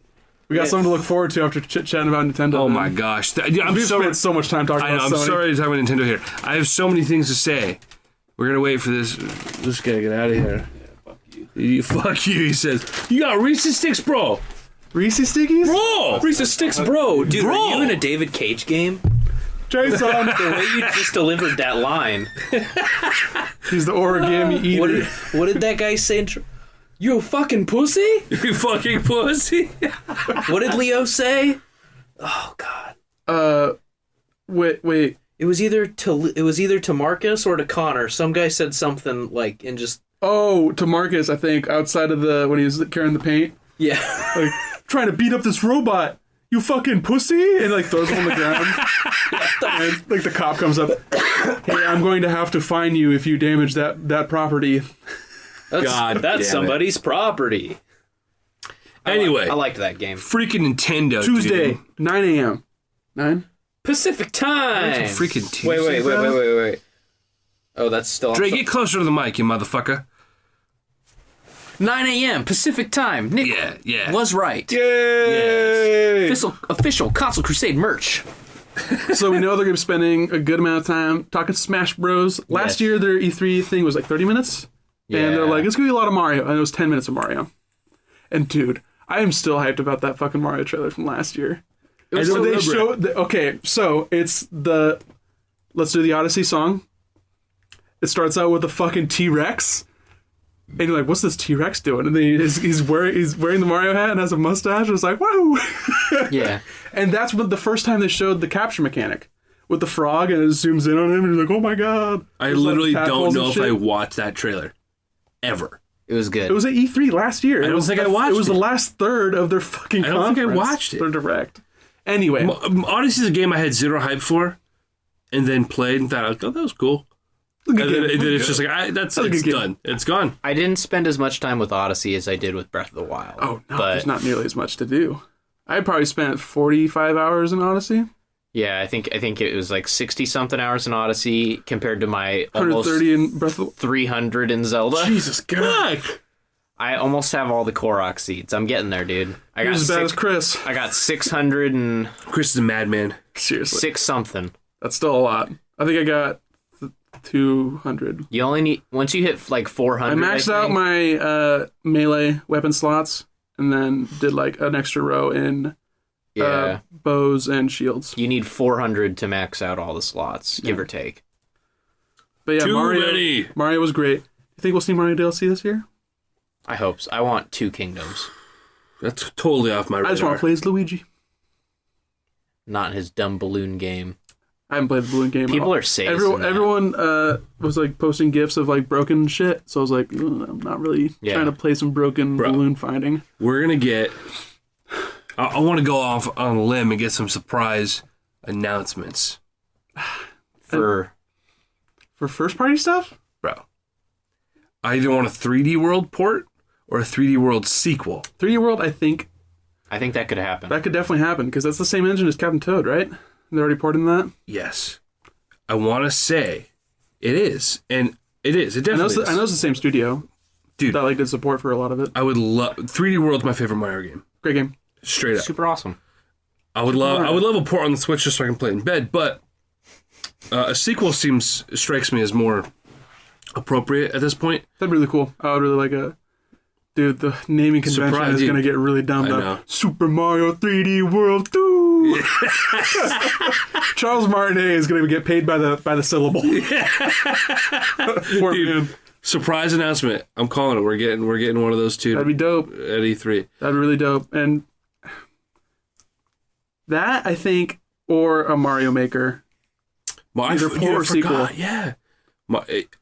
We got something to look forward to after chit-chatting about Nintendo. Oh man. my gosh. I'm We've spent so much time talking I know, about I'm Sony. sorry to talk about Nintendo here. I have so many things to say. We're going to wait for this guy to get out of here. Fuck you. Fuck you, he says. You got Reese's Sticks, bro. Reese's Stickies? Bro! Reese's Sticks, bro. Dude, Bro. are you in a David Cage game? Jason! The way you just delivered that line. He's the origami eater. What did that guy say? You a fucking pussy? You fucking pussy. What did Leo say? Oh God. Wait. It was either to Marcus or to Connor. Some guy said something like and just Oh, to Marcus, I think, outside of when he was carrying the paint. yeah. Like, trying to beat up this robot. You fucking pussy! And like throws him on the ground. And, like the cop comes up. Hey, I'm going to have to fine you if you damage that property. God That's damn somebody's property. Anyway, I liked that game. freaking Nintendo, Tuesday, dude. 9 a.m. 9? Pacific time. Freaking Tuesday. Wait. Oh, that's still Dre, get closer to the mic, you motherfucker. 9 a.m. Pacific time. Nick Yeah. was right. Yay! Official Console Crusade merch. So we know they're going to be spending a good amount of time talking Smash Bros. Last Yes. year, their E3 thing was like 30 minutes. And they're like, it's going to be a lot of Mario. And it was 10 minutes of Mario. And dude, I am still hyped about that fucking Mario trailer from last year. I don't remember. Okay, so it's let's do the Odyssey song. It starts out with the fucking T-Rex. And you're like, what's this T-Rex doing? And then he's wearing the Mario hat and has a mustache. It's like, wow. Yeah. And that's the first time they showed the capture mechanic with the frog, and it zooms in on him, and you're like, oh my god. I There's, like, literally don't tadpoles know and if I shit. watched that trailer. Ever. It was good. It was at E3 last year. I don't think I watched it. was the it. last third of their fucking I don't think I conference. watched it. Their direct. Anyway. Odyssey's a game I had zero hype for, and then played and thought, oh, that was cool. And then it's just like, it's good game. done. It's gone. I didn't spend as much time with Odyssey as I did with Breath of the Wild. Oh, no, but there's not nearly as much to do. I probably spent 45 hours in Odyssey. yeah, I think it was like 60-something hours in Odyssey compared to my almost 130 in Breath of 300 in Zelda. Jesus God. Fuck! I almost have all the Korok seeds. I'm getting there, dude. I You're got as bad as Chris. I got 606 Chris is a madman. Seriously. something. That's still a lot. I think I got 200. You only need once you hit like 400. I maxed out think. my melee weapon slots and then did like an extra row in Yeah. bows and shields. You need 400 to max out all the slots, give or take. But yeah, Too many. Mario was great. You think we'll see Mario DLC this year? I hope so. I want 2 kingdoms, That's totally off my radar. I just want to play as Luigi. not in his dumb balloon game. I haven't played the balloon game. at People all. are sadist in that. Everyone was like posting gifs of like broken shit, so I was like, I'm not really Yeah. trying to play some broken balloon finding. We're going to get... I want to go off on a limb and get some surprise announcements. For first party stuff. Bro. I either want a 3D World port or a 3D World sequel. 3D World, I think I think that could happen. that could definitely happen because that's the same engine as Captain Toad, right? They're already porting that. Yes. I want to say it is. And it is. It definitely is. I know it's the same studio. Dude. That like did support for a lot of it. I would love... 3D World's my favorite Mario game. Great game. Straight up. Super awesome. I would love a port on the Switch just so I can play it in bed, but a sequel strikes me as more appropriate at this point. That'd be really cool. I would really like a... Dude, the naming convention Surprise, is dude. going to get really dumbed I up. know. Super Mario 3D World 2! Charles Martinet is going to get paid by the syllable. Poor man. Surprise announcement. I'm calling it. We're getting one of those two That'd be dope. at E3. That'd be really dope. And that, I think, or a Mario Maker. Well, Either port or sequel. Yeah.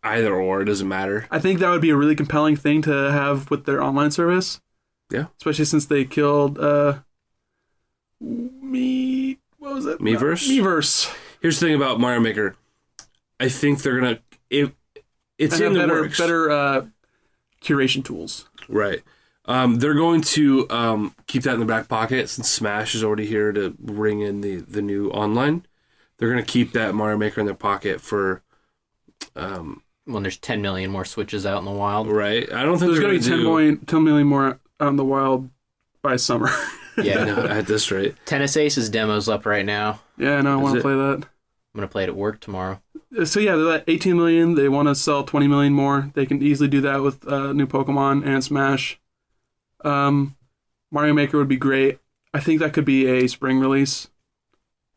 Either or, it doesn't matter. I think that would be a really compelling thing to have with their online service. Yeah. Especially since they killed what was it? Miiverse? Miiverse. Here's the thing about Mario Maker. I think they're gonna it's And in have the works. better curation tools. Right. They're going to keep that in the back pocket since Smash is already here to bring in the new online. They're going to keep that Mario Maker in their pocket for... when there's 10 million more Switches out in the wild. Right. I don't think There's going to be 10 million more out in the wild by summer. Yeah. No, at this rate. Tennis Ace's demo's up right now. Yeah, no, I want it? to play that. I'm going to play it at work tomorrow. So yeah, they're at 18 million. They want to sell 20 million more. They can easily do that with new Pokemon and Smash. Mario Maker would be great. I think that could be a spring release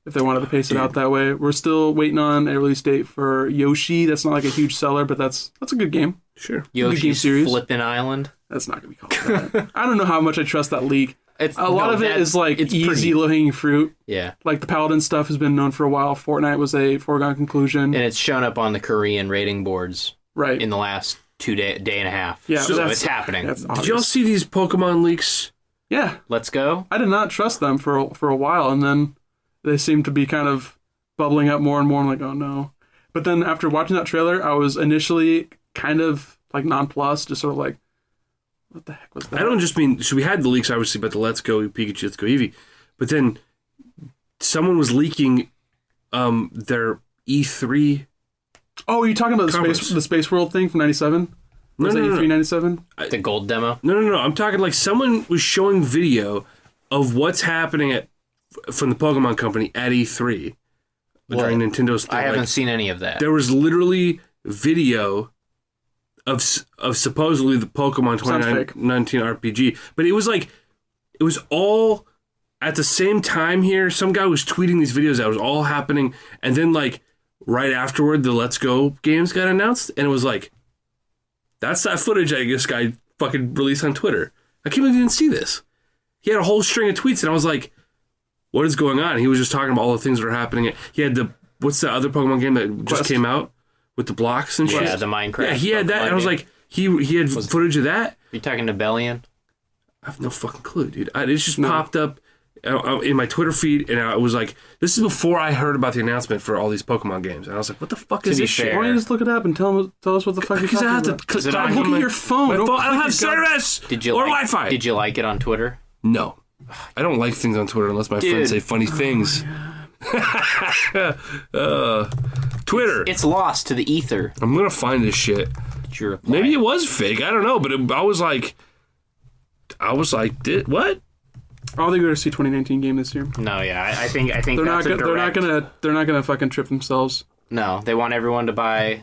if they wanted to pace it out that way. We're still waiting on a release date for Yoshi. That's not like a huge seller, but that's a good game. Sure. Yoshi's series. Flippin' Island. That's not going to be called that. I don't know how much I trust that leak. It's A lot of it is like easy low-hanging fruit. Yeah. Like the Paladin stuff has been known for a while. Fortnite was a foregone conclusion. And it's shown up on the Korean rating boards Right. in the last day and a half. Yeah, So that's- it's happening. That's Did obvious. y'all see these Pokemon leaks? Yeah. Let's go. I did not trust them for a while, and then they seem to be kind of bubbling up more and more. I'm like, oh no. But then after watching that trailer, I was initially kind of like nonplussed, just sort of like, what the heck was that? I don't just mean... So we had the leaks, obviously, about the Let's Go Pikachu, Let's Go Eevee. But then someone was leaking their E3... Oh, are you talking about Conference. the Space World thing from 97? No, Was no, that no, E3 97? The gold demo. No. I'm talking like someone was showing video of what's happening from the Pokemon Company at E3 during Nintendo's thing. I haven't seen any of that. There was literally video of supposedly the Pokemon Sounds fake. 2019 RPG, but it was all at the same time here. Some guy was tweeting these videos that was all happening, and then like right afterward, the Let's Go games got announced, and it was like, that's that footage I guess guy fucking released on Twitter. I can't believe you didn't see this. He had a whole string of tweets, and I was like, what is going on? He was just talking about all the things that are happening. He had what's the other Pokemon game that just Quest. came out with the blocks and shit? Yeah, the Minecraft. Yeah, he had that. Pokemon And I was game. like, he had footage of that. You talking to Bellion? I have no fucking clue, dude. It just popped up in my Twitter feed, and I was like, this is before I heard about the announcement for all these Pokemon games. And I was like, what the fuck is be this shit? fair, Why don't you just look it up and tell us what the fuck you're Because talking I have to about? click it on on Look my at your phone. my Don't phone. I don't click have your service Did you or like, Wi-Fi. Did you like it on Twitter? No. I don't like things on Twitter unless my Dude. friends say funny things. Twitter. It's lost to the ether. I'm going to find this shit. Did you reply? Maybe it was fake. I don't know. But I was like, what? I don't think we're gonna see 2019 game this year. No, yeah, I think They're not. that's They're not gonna fucking trip themselves. No, they want everyone to buy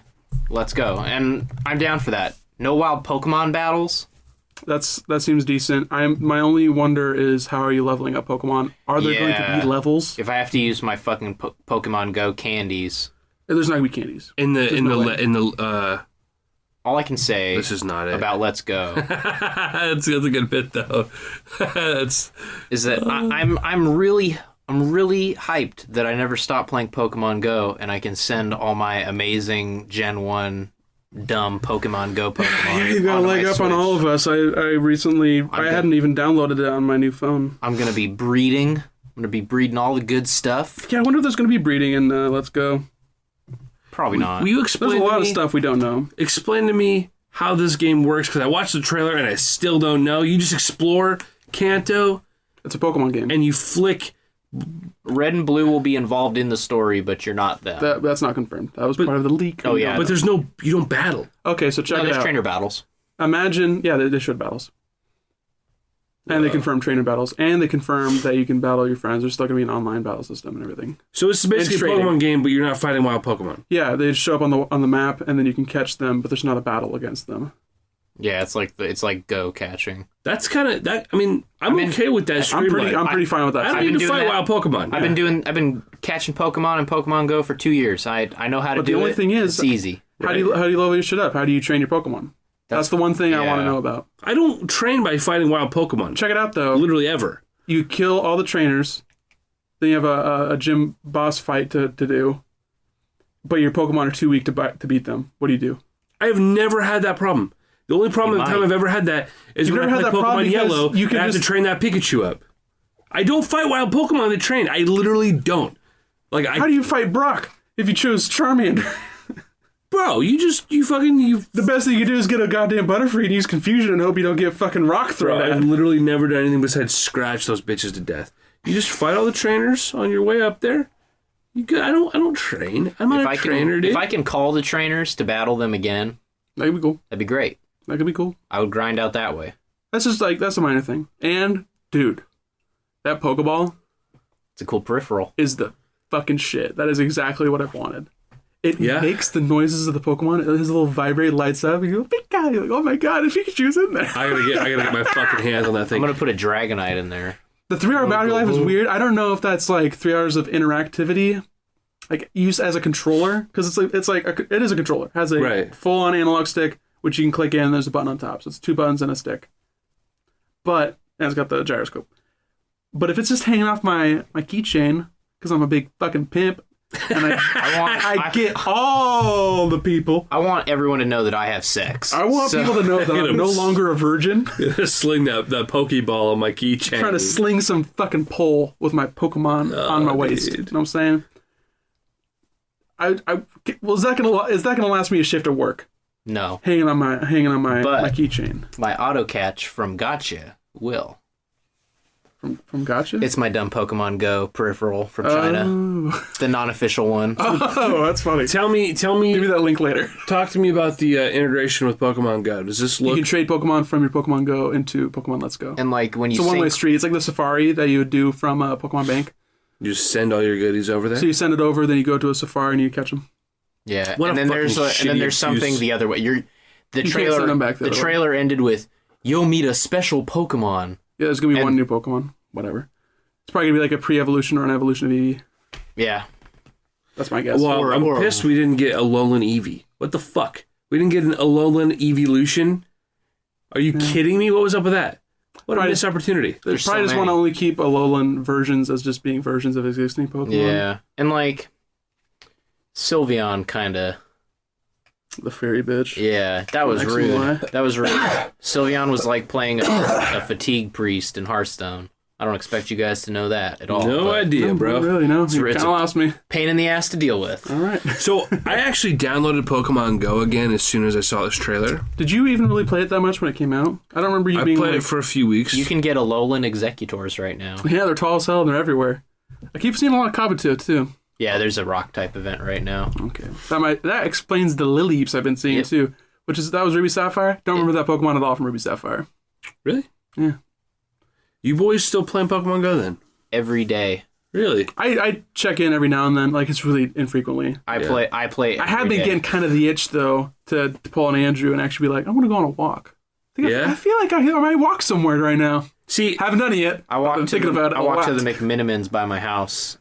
Let's Go, and I'm down for that. No wild Pokemon battles. That seems decent. My only wonder is how are you leveling up Pokemon? Are there going to Yeah. be levels? If I have to use my fucking Pokemon Go candies, There's not gonna be candies. all I can say This is not it. about Let's Go that's a good bit though. That's is that I'm really hyped that I never stopped playing Pokemon Go, and I can send all my amazing Gen 1 dumb Pokemon Go Pokemon. Yeah, you got a onto leg my up on Switch. all of us. I recently I hadn't even downloaded it on my new phone. I'm gonna be breeding. I'm gonna be breeding all the good stuff. Yeah, I wonder if there's gonna be breeding in Let's Go. Probably not. will you There's explain a lot to of me, stuff we don't know. explain to me how this game works? Because I watched the trailer and I still don't know. You just explore Kanto It's a Pokemon game. and you flick. Red and Blue will be involved in the story, but you're not them. That's not confirmed. That was part of the leak. Oh, yeah. But you don't battle. Okay, so check No, it there's out. trainer battles. Imagine, yeah, they showed battles. And they confirmed trainer battles. And they confirmed that you can battle your friends. There's still going to be an online battle system and everything. So it's basically a trading. Pokemon game, but you're not fighting wild Pokemon. Yeah, they show up on the map, and then you can catch them, but there's not a battle against them. Yeah, it's like Go catching. That's kind of that. I mean, I'm okay with that. I'm streamline. pretty fine with that. I don't I've need been to doing fight that. wild Pokemon. I've been catching Pokemon and Pokemon Go for 2 years. I know how to But do it. the only thing is- it's easy. How do you level your shit up? How do you train your Pokemon? That's the one thing I want to know about. I don't train by fighting wild Pokemon. Check it out though. Literally ever. You kill all the trainers, then you have a gym boss fight to do, but your Pokemon are too weak to beat them. What do you do? I have never had that problem. The only problem You the time might. I've ever had that is You've when never I had play that problem Pokemon because Yellow you and can I have to just- train that Pikachu up. I don't fight wild Pokemon to train. I literally don't. Like How do you fight Brock if you chose Charmander? Bro, you The best thing you can do is get a goddamn Butterfree and use Confusion and hope you don't get fucking rock Bro, thrown at. I've literally never done anything besides scratch those bitches to death. You just fight all the trainers on your way up there. You good? I don't train. I'm not a trainer, dude. If I can call the trainers to battle them again, That could be cool. that'd be great. That could be cool. I would grind out that way. That's just like, that's a minor thing. And, dude, that Pokeball It's a cool peripheral. is the fucking shit. That is exactly what I've wanted. It Yeah. makes the noises of the Pokemon. His little vibrate lights up. And you go, big guy. You're like, oh my god, if Pikachu's in there. I gotta get my fucking hands on that I'm thing. gonna put a Dragonite in there. The 3-hour battery life is weird. I don't know if that's like 3 hours of interactivity, like use as a controller, because it is a controller. It has a full-on analog stick, which you can click in. There's a button on top, so it's 2 buttons and a stick. And it's got the gyroscope. But if it's just hanging off my keychain, because I'm a big fucking pimp, and I get all the people. I want everyone to know that I have sex. I want people to know that I'm no longer a virgin. Sling that Pokeball on my keychain. Trying to sling some fucking pole with my Pokemon on my waist. Dude. You know what I'm saying? Well, is that gonna last me a shift at work? No. Hanging on my But- my keychain My auto catch from Gotcha will. from Gotcha. It's my dumb Pokemon Go peripheral from China. The non-official one. Oh, that's funny. Tell me. Give me that link later. Talk to me about the integration with Pokemon Go. Does this You look? can trade Pokemon from your Pokemon Go into Pokemon Let's Go. And like when you It's a one-way sync, street. It's like the Safari that you would do from Pokemon Bank. You just send all your goodies over there. So you send it over, then you go to a Safari and you catch them. yeah. What And a then there's fucking shitty something excuse. the other way. The can't trailer send them back the the other way. trailer ended with you'll meet a special Pokemon. Yeah, there's gonna be And- one new Pokemon. Whatever. It's probably gonna be like a pre-evolution or an evolution of Eevee. Yeah. That's my guess. Well, I'm pissed we didn't get Alolan Eevee. What the fuck? We didn't get an Alolan Evolution? Are you kidding me? What was up with that? What a missed opportunity. They There's probably so just want to many. only keep Alolan versions as just being versions of existing Pokemon. Yeah. And like Sylveon kind of. The fairy bitch. Yeah, that was X and rude. Y. That was rude. Sylveon was like playing a fatigue priest in Hearthstone. I don't expect you guys to know that at all. No but idea, bro. Really, no. You it's kind of lost me. Pain in the ass to deal with. All right. So I actually downloaded Pokemon Go again as soon as I saw this trailer. Did you even really play it that much when it came out? I don't remember you I being played like... it for a few weeks. You can get Alolan Executors right now. Yeah, they're tall as hell and they're everywhere. I keep seeing a lot of Kabuto, too. Yeah, there's a rock type event right now. Okay. That explains the Lileeps I've been seeing, Yep. too. That was Ruby Sapphire? Don't remember that Pokemon at all from Ruby Sapphire. Really? Yeah. You boys still playing Pokemon Go then? Every day. Really? I check in every now and then. Like, it's really infrequently. I play I have every been day. getting kind of the itch, though, to pull an Andrew and actually be like, I want to go on a walk. I feel like I might walk somewhere right now. See, Haven't done it yet. I walk I'm to thinking about it. I walk to lot. the McMinimans by my house.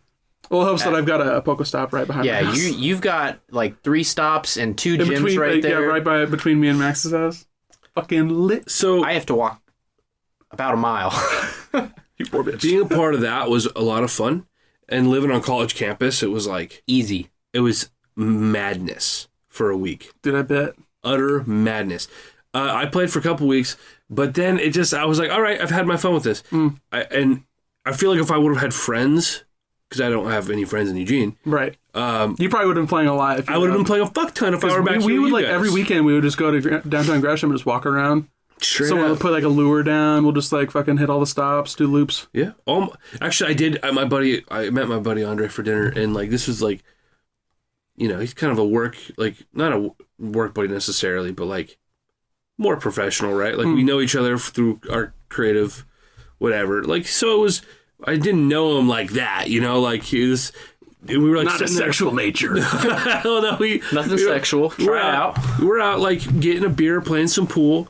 Well, it helps that I've got a Pokestop right behind my Yeah, house. you've got like 3 stops and 2 In gyms between, right there. Yeah, right between me and Max's house. Fucking lit. so I have to walk about a mile. You poor bitch. being a part of that was a lot of fun. And living on college campus, it was like, Easy. it was madness for a week. Did I bet? Utter madness. I played for a couple weeks, but then I was like, all right, I've had my fun with this. And I feel like if I would have had friends, because I don't have any friends in Eugene, Right. You probably would have been playing a lot. If you I would have been playing a fuck ton if I were back we here would with like you guys. every weekend we would just go to downtown Gresham and just walk around. Straight Someone up. would put like a lure down. We'll just like fucking hit all the stops, do loops. Yeah. Actually, I did. I met my buddy Andre for dinner, and like this was like, he's kind of a work, like not a work buddy necessarily, but like more professional, right? Like we know each other through our creative, whatever. Like so, it was. I didn't know him like that, like he was. We were like Not a sitting there. sexual nature. Oh, no, Nothing sexual. Try it out. We're out like getting a beer, playing some pool,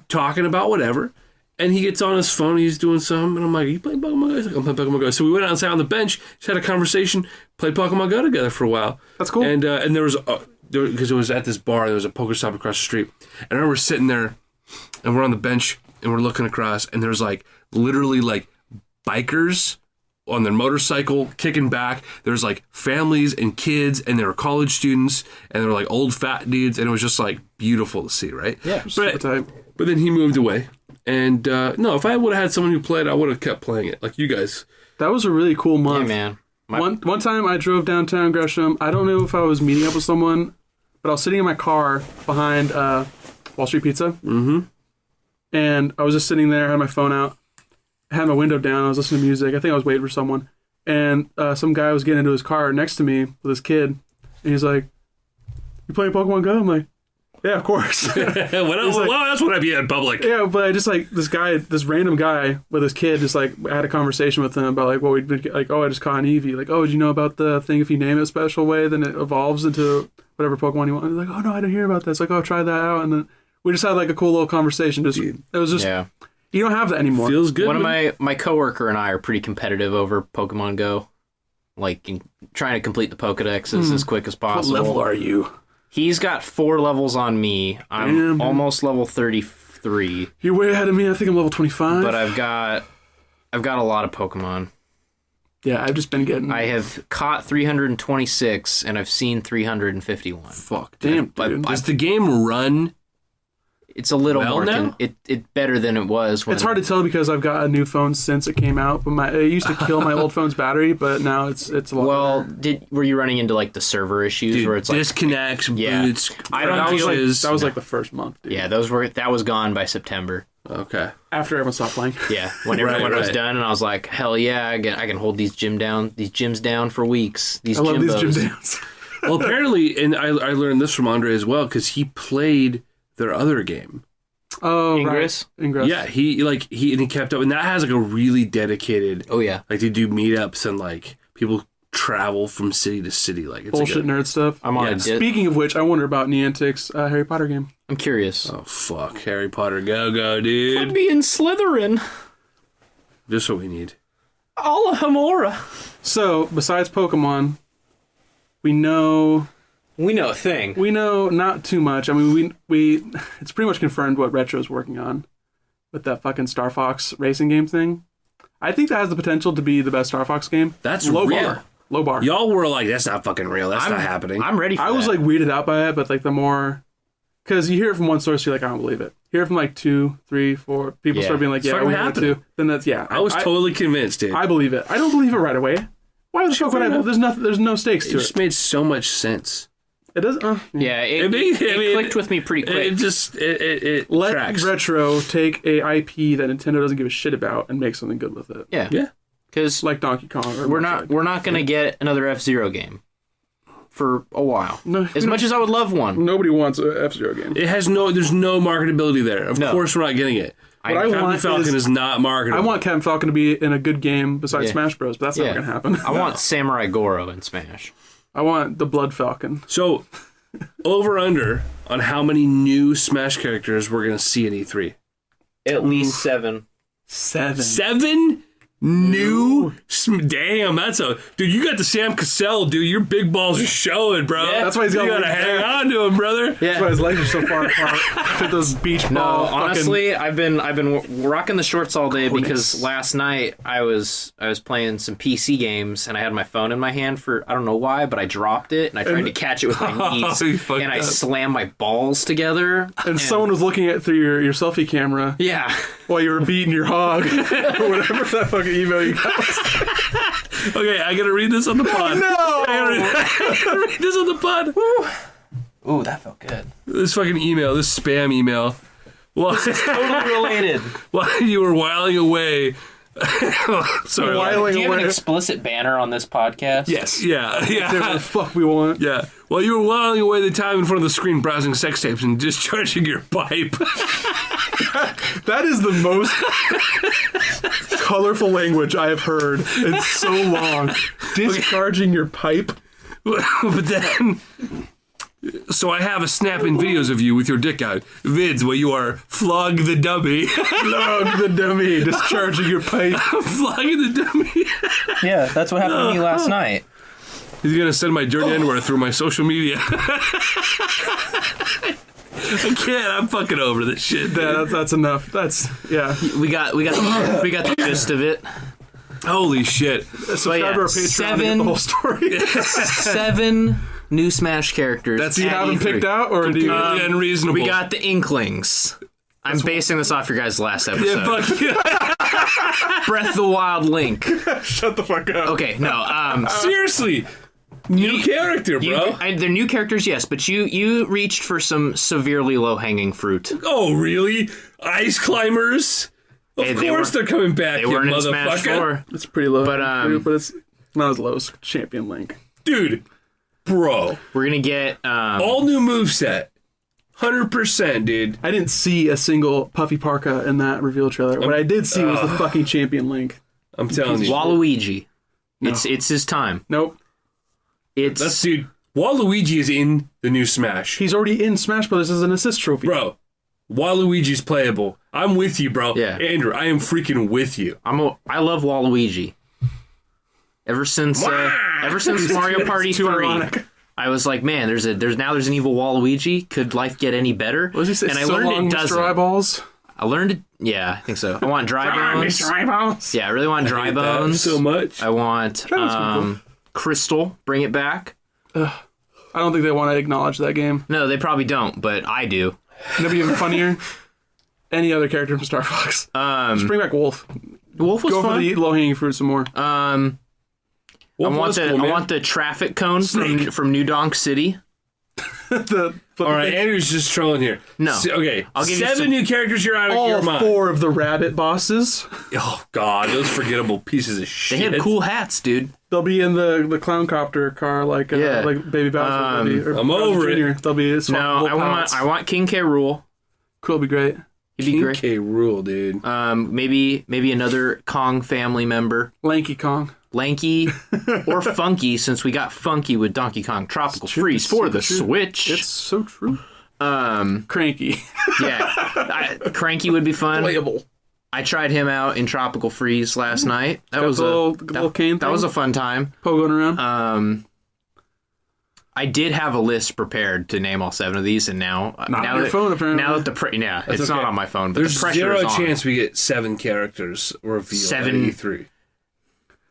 talking about whatever. And he gets on his phone, he's doing some, and I'm like, "Are you playing Pokemon Go?" He's like, "I'm playing Pokemon Go." So we went outside on the bench, just had a conversation, played Pokemon Go together for a while. That's cool. And there was because it was at this bar, there was a Pokestop across the street, and I remember sitting there, and we're on the bench, and we're looking across, and there's like literally like bikers on their motorcycle kicking back. There's like families and kids, and they were college students, and they were like old fat dudes, and it was just like beautiful to see, right? Yeah. Super tight. But then he moved away. And no, if I would have had someone who played, I would have kept playing it, like you guys. That was a really cool month. Hey, man. One time I drove downtown Gresham. I don't know if I was meeting up with someone, but I was sitting in my car behind Wall Street Pizza. Mm-hmm. And I was just sitting there, I had my phone out, I had my window down, I was listening to music. I think I was waiting for someone. And some guy was getting into his car next to me with his kid. And he's like, "You playing Pokemon Go?" I'm like, "Yeah, of course." Well, that's what I'd be in public. Yeah, but I just like this random guy with his kid, just like I had a conversation with him about like what we'd been like. "Oh, I just caught an Eevee." Like, "Oh, did you know about the thing? If you name it a special way, then it evolves into whatever Pokemon you want." He's like, "Oh no, I didn't hear about that." It's like, "Oh, try that out." And then we just had like a cool little conversation. Just it was just you don't have that anymore. Feels good. One of my coworker and I are pretty competitive over Pokemon Go, like trying to complete the Pokedexes as quick as possible. What level are you? He's got 4 levels on me. I'm almost level 33. You're way ahead of me. I think I'm level 25. But I've got a lot of Pokemon. Yeah, I've just been getting. I have caught 326 and I've seen 351. Fuck, damn, dude. dude. Does the game run? It's a little Well more. now? It's better than it was. When It's hard to tell because I've got a new phone since it came out. But it used to kill my old phone's battery, but now it's a lot. Well, better. were you running into like the server issues Dude, where it's like disconnects, Yeah. boots, I don't that was crashes. like the first month, dude. yeah, that was gone by September. Okay. After everyone stopped playing. Yeah, when everyone was right. done, and I was like, hell yeah, I can hold these gyms down for weeks. I love these gym Jimbos. dance. Well, apparently, and I learned this from Andre as well because he played their other game. Oh, Ingress? right. Ingress. Yeah, he kept up, and that has like a really dedicated. Oh yeah, Like they do meetups and like people travel from city to city. Like it's Bullshit like nerd stuff. I'm on Yeah, a dip. Speaking of which, I wonder about Niantic's Harry Potter game. I'm curious. oh fuck, Harry Potter, go dude! Could be in Slytherin. Just what we need. Alohomora. So, besides Pokemon, we know We know a thing. not too much. I mean, we it's pretty much confirmed what Retro's working on with that fucking Star Fox racing game thing. I think that has the potential to be the best Star Fox game. That's low real. bar. Low bar. Y'all were like, that's not fucking real. That's not happening. I'm ready for I was that. like weirded out by it, but like the more, because you hear it from one source, you're like, I don't believe it. Hear it from like 2, 3, 4 people Yeah. start being like, It's yeah, fucking we have happening. to. Then that's I was totally convinced, dude. I believe it. I don't believe it right away. Why the fuck would I? There's no stakes it to just it. made so much sense. It does. yeah, it made- I mean, clicked with me pretty quick. It just it Let tracks. Retro take a IP that Nintendo doesn't give a shit about and make something good with it. yeah, Yeah. because Like Donkey Kong. Or we're not gonna get another F-Zero game for a while. No, as much as I would love one. Nobody wants an F-Zero game. There's no marketability there. Of No. course, we're not getting it. What I Captain want Falcon is not I marketable. want Captain Falcon to be in a good game besides Yeah. Smash Bros, but that's Yeah. not going to happen. I want Samurai Goro in Smash. I want the Blood Falcon. So, over under on how many new Smash characters we're gonna see in E3. At least 7. 7. 7 new. Damn, that's a dude. You got the Sam Cassell, dude. Your big balls are showing, bro. Yeah. That's why he's got you gotta weird hang hair. on to him, brother. That's why his legs are so far apart. Fit those beach No, ball. honestly, I've been rocking the shorts all day Cojones. because last night I was playing some PC games and I had my phone in my hand for I don't know why, but I dropped it and I tried to catch it with my knees you fucked and I up. slammed my balls together. and someone was looking at through your selfie camera Yeah, while you were beating your hog or whatever that fucking email you got. Okay, I gotta read this on the pod. No! I gotta read this on the pod. ooh, that felt good. This fucking email, this spam email. Well, Totally related. while you were whiling away. Sorry. Whiling Do you have an away. explicit banner on this podcast? Yes. Yeah, Whatever yeah. the fuck we want. Yeah. While you were whiling away the time in front of the screen browsing sex tapes and discharging your pipe. That is the most colorful language I have heard in so long. Discharging your pipe. But then, so I have a snap-in videos of you with your dick out. Vids where you are flog the dummy. Log the dummy. Discharging your pipe. Flogging the dummy. Yeah, that's what happened to me last night. He's gonna send my dirty underwear through my social media. I can't. I'm fucking over this shit. Yeah, that's enough. That's, yeah. We got the gist of it. Holy shit. Subscribe yeah, to our Patreon to get the whole story. 7 new Smash characters. That's- Do you at have them E3. picked out, or do you... Completely unreasonable. We got the Inklings. I'm basing this off your guys' last episode. Yeah, fuck you. Breath of the Wild Link. Shut the fuck up. Okay, no. Seriously. New character, bro. They're new characters, yes, but you reached for some severely low-hanging fruit. Oh, really? Ice climbers? Of course they're coming back, They you weren't in Smash motherfucker. 4. It's pretty low, But, it's not as low as Champion Link. Dude, bro. We're going to get... All new moveset. 100%, dude. I didn't see a single Puffy Parka in that reveal trailer. What I did see was the fucking Champion Link. I'm telling you. Waluigi. No. It's his time. Nope. That's, dude, Waluigi is in the new Smash. He's already in Smash Brothers as an assist trophy. Bro, Waluigi's playable. I'm with you, bro. Yeah. Andrew, I am freaking with you. I love Waluigi. Ever since Mario Party 3, ironic. I was like, man, there's an evil Waluigi. Could life get any better? What does he say? And I So learned long, it Mr. doesn't. Eyeballs. I learned it. Yeah, I think so. I want dry bones. Mr. Eyeballs. Yeah, I really want dry Hate that bones. so much. I want Crystal. Bring it back. I don't think they want to acknowledge that game. No, they probably don't, but I do. That'd be even funnier. Any other character from Star Fox. Just bring back Wolf. Wolf was Go for fun. the low-hanging fruit some more. I want the traffic cone from New Donk City. All right, Andrew's just trolling here. No. Okay, I'll give you 7 new characters you're out of your All mind. 4 of the rabbit bosses. Oh, God, those forgettable pieces of They shit. had cool hats, dude. They'll be in the clown copter car like Baby Bowser. Will be, or I'm Bowser over it. Jr. They'll be No, swappable I want King K. Rool. Cool, be great. He'd be great. K. Rule, dude. Maybe another Kong family member. Lanky Kong. Lanky or Funky, since we got Funky with Donkey Kong Tropical Freeze for the Switch. It's so true. Cranky. Yeah, Cranky would be fun. Playable. I tried him out in Tropical Freeze last night. That Got was the little cane that thing? was a fun time. Pogoing around. I did have a list prepared to name all 7 of these, and now Not on your phone, apparently. Now that it's okay. not on my phone, but There's the pressure zero is on. chance we get 7 characters revealed 7 at E3.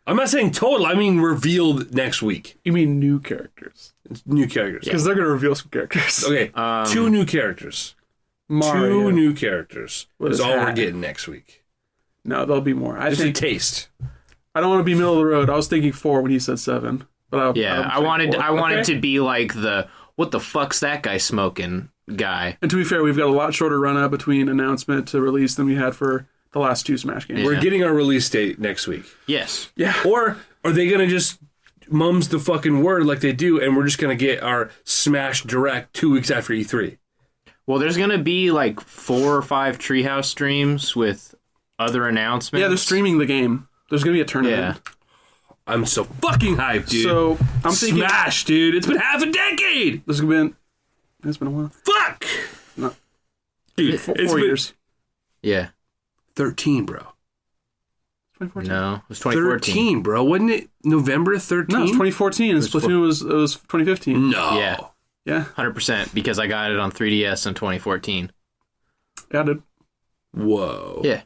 I'm not saying total. I mean revealed next week. You mean new characters? It's new characters. Because they're going to reveal some characters. Okay, 2 new characters. Mario. 2 new characters With is his all we're hat. getting next week. No, there'll be more. I Just think a taste. I don't want to be middle of the road. I was thinking 4 when he said 7. But I wanted 4. wanted to be like the what the fuck's that guy smoking guy. And to be fair, we've got a lot shorter run out between announcement to release than we had for the last 2 Smash games. Yeah. We're getting our release date next week. Yes. Yeah. Or are they going to just mums the fucking word like they do, and we're just going to get our Smash Direct 2 weeks after E3? Well, there's gonna be like 4 or 5 Treehouse streams with other announcements. Yeah, they're streaming the game. There's going to be a tournament. Yeah. I'm so fucking hyped, dude. So I'm thinking Smash, dude. It's been half a decade. it's been a while. Fuck. No. Dude, 4 it's been years. Yeah. 13, bro. 2014. No, it was 2014. 13, bro. Wasn't it November 13? No, it's 2014. And Splatoon was 2015. No. Yeah. Yeah, 100% because I got it on 3DS in 2014. yeah, dude. Whoa. Yeah.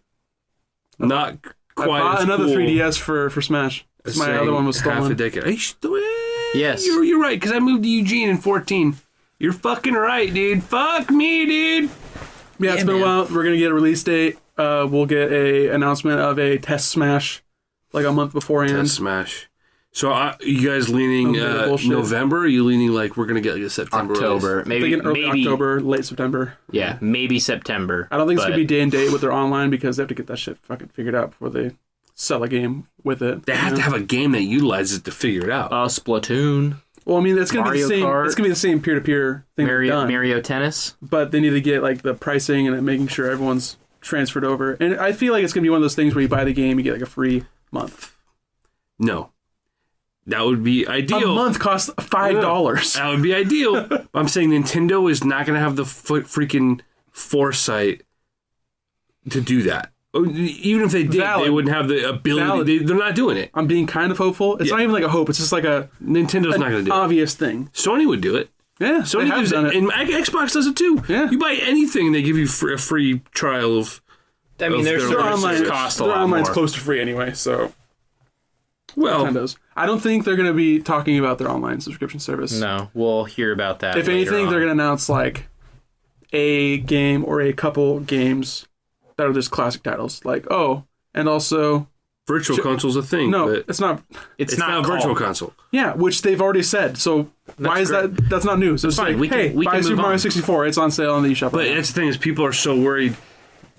Not I quite bought as another cool 3DS for Smash. as My saying other one was half a stolen. decade. Are you Yes. You're right, because I moved to Eugene in 14. You're fucking right, dude. Fuck me, dude. Yeah, it's been a man. while. We're gonna get a release date. We'll get a announcement of a test Smash like a month beforehand. Test Smash. So you guys leaning bullshit. November? Or are you leaning like we're going to get like a September October. release? Maybe Thinking early maybe October, late September. Yeah, maybe September. I don't think it's but- gonna be day and date with their online because they have to get that shit fucking figured out before they sell a game with it. They have to have a game that utilizes it to figure it out. Splatoon, Well, I mean, it's gonna be the Mario same. Kart. It's gonna be the same peer-to-peer thing they've done. Mario Tennis. But they need to get like the pricing and making sure everyone's transferred over. And I feel like it's gonna be one of those things where you buy the game, you get like a free month. No. That would be ideal. A month costs $5. That would be ideal. But I'm saying Nintendo is not going to have the freaking foresight to do that. Even if they did, Valid. they wouldn't have the ability. Valid. They're not doing it. I'm being kind of hopeful. It's not even like a hope. It's just like Nintendo's not going to do it. obvious thing. Sony would do it. Yeah, Sony they have gives done it. and Xbox does it too. Yeah. You buy anything, and they give you a free trial of. I mean, their Their services online cost a their lot online's more. close to free anyway, so Well, Nintendo's. I don't think they're going to be talking about their online subscription service. No, we'll hear about that. If later anything, on. they're going to announce like a game or a couple games that are just classic titles. Like, oh, and also Virtual console's a thing. No, but it's not. it's not a virtual console. Yeah, which they've already said. So why is great. that? That's not news. It's fine. like, We can- hey, we buy can Super move Mario on. 64. It's on sale on the eShop. But right now. that's the thing is people are so worried.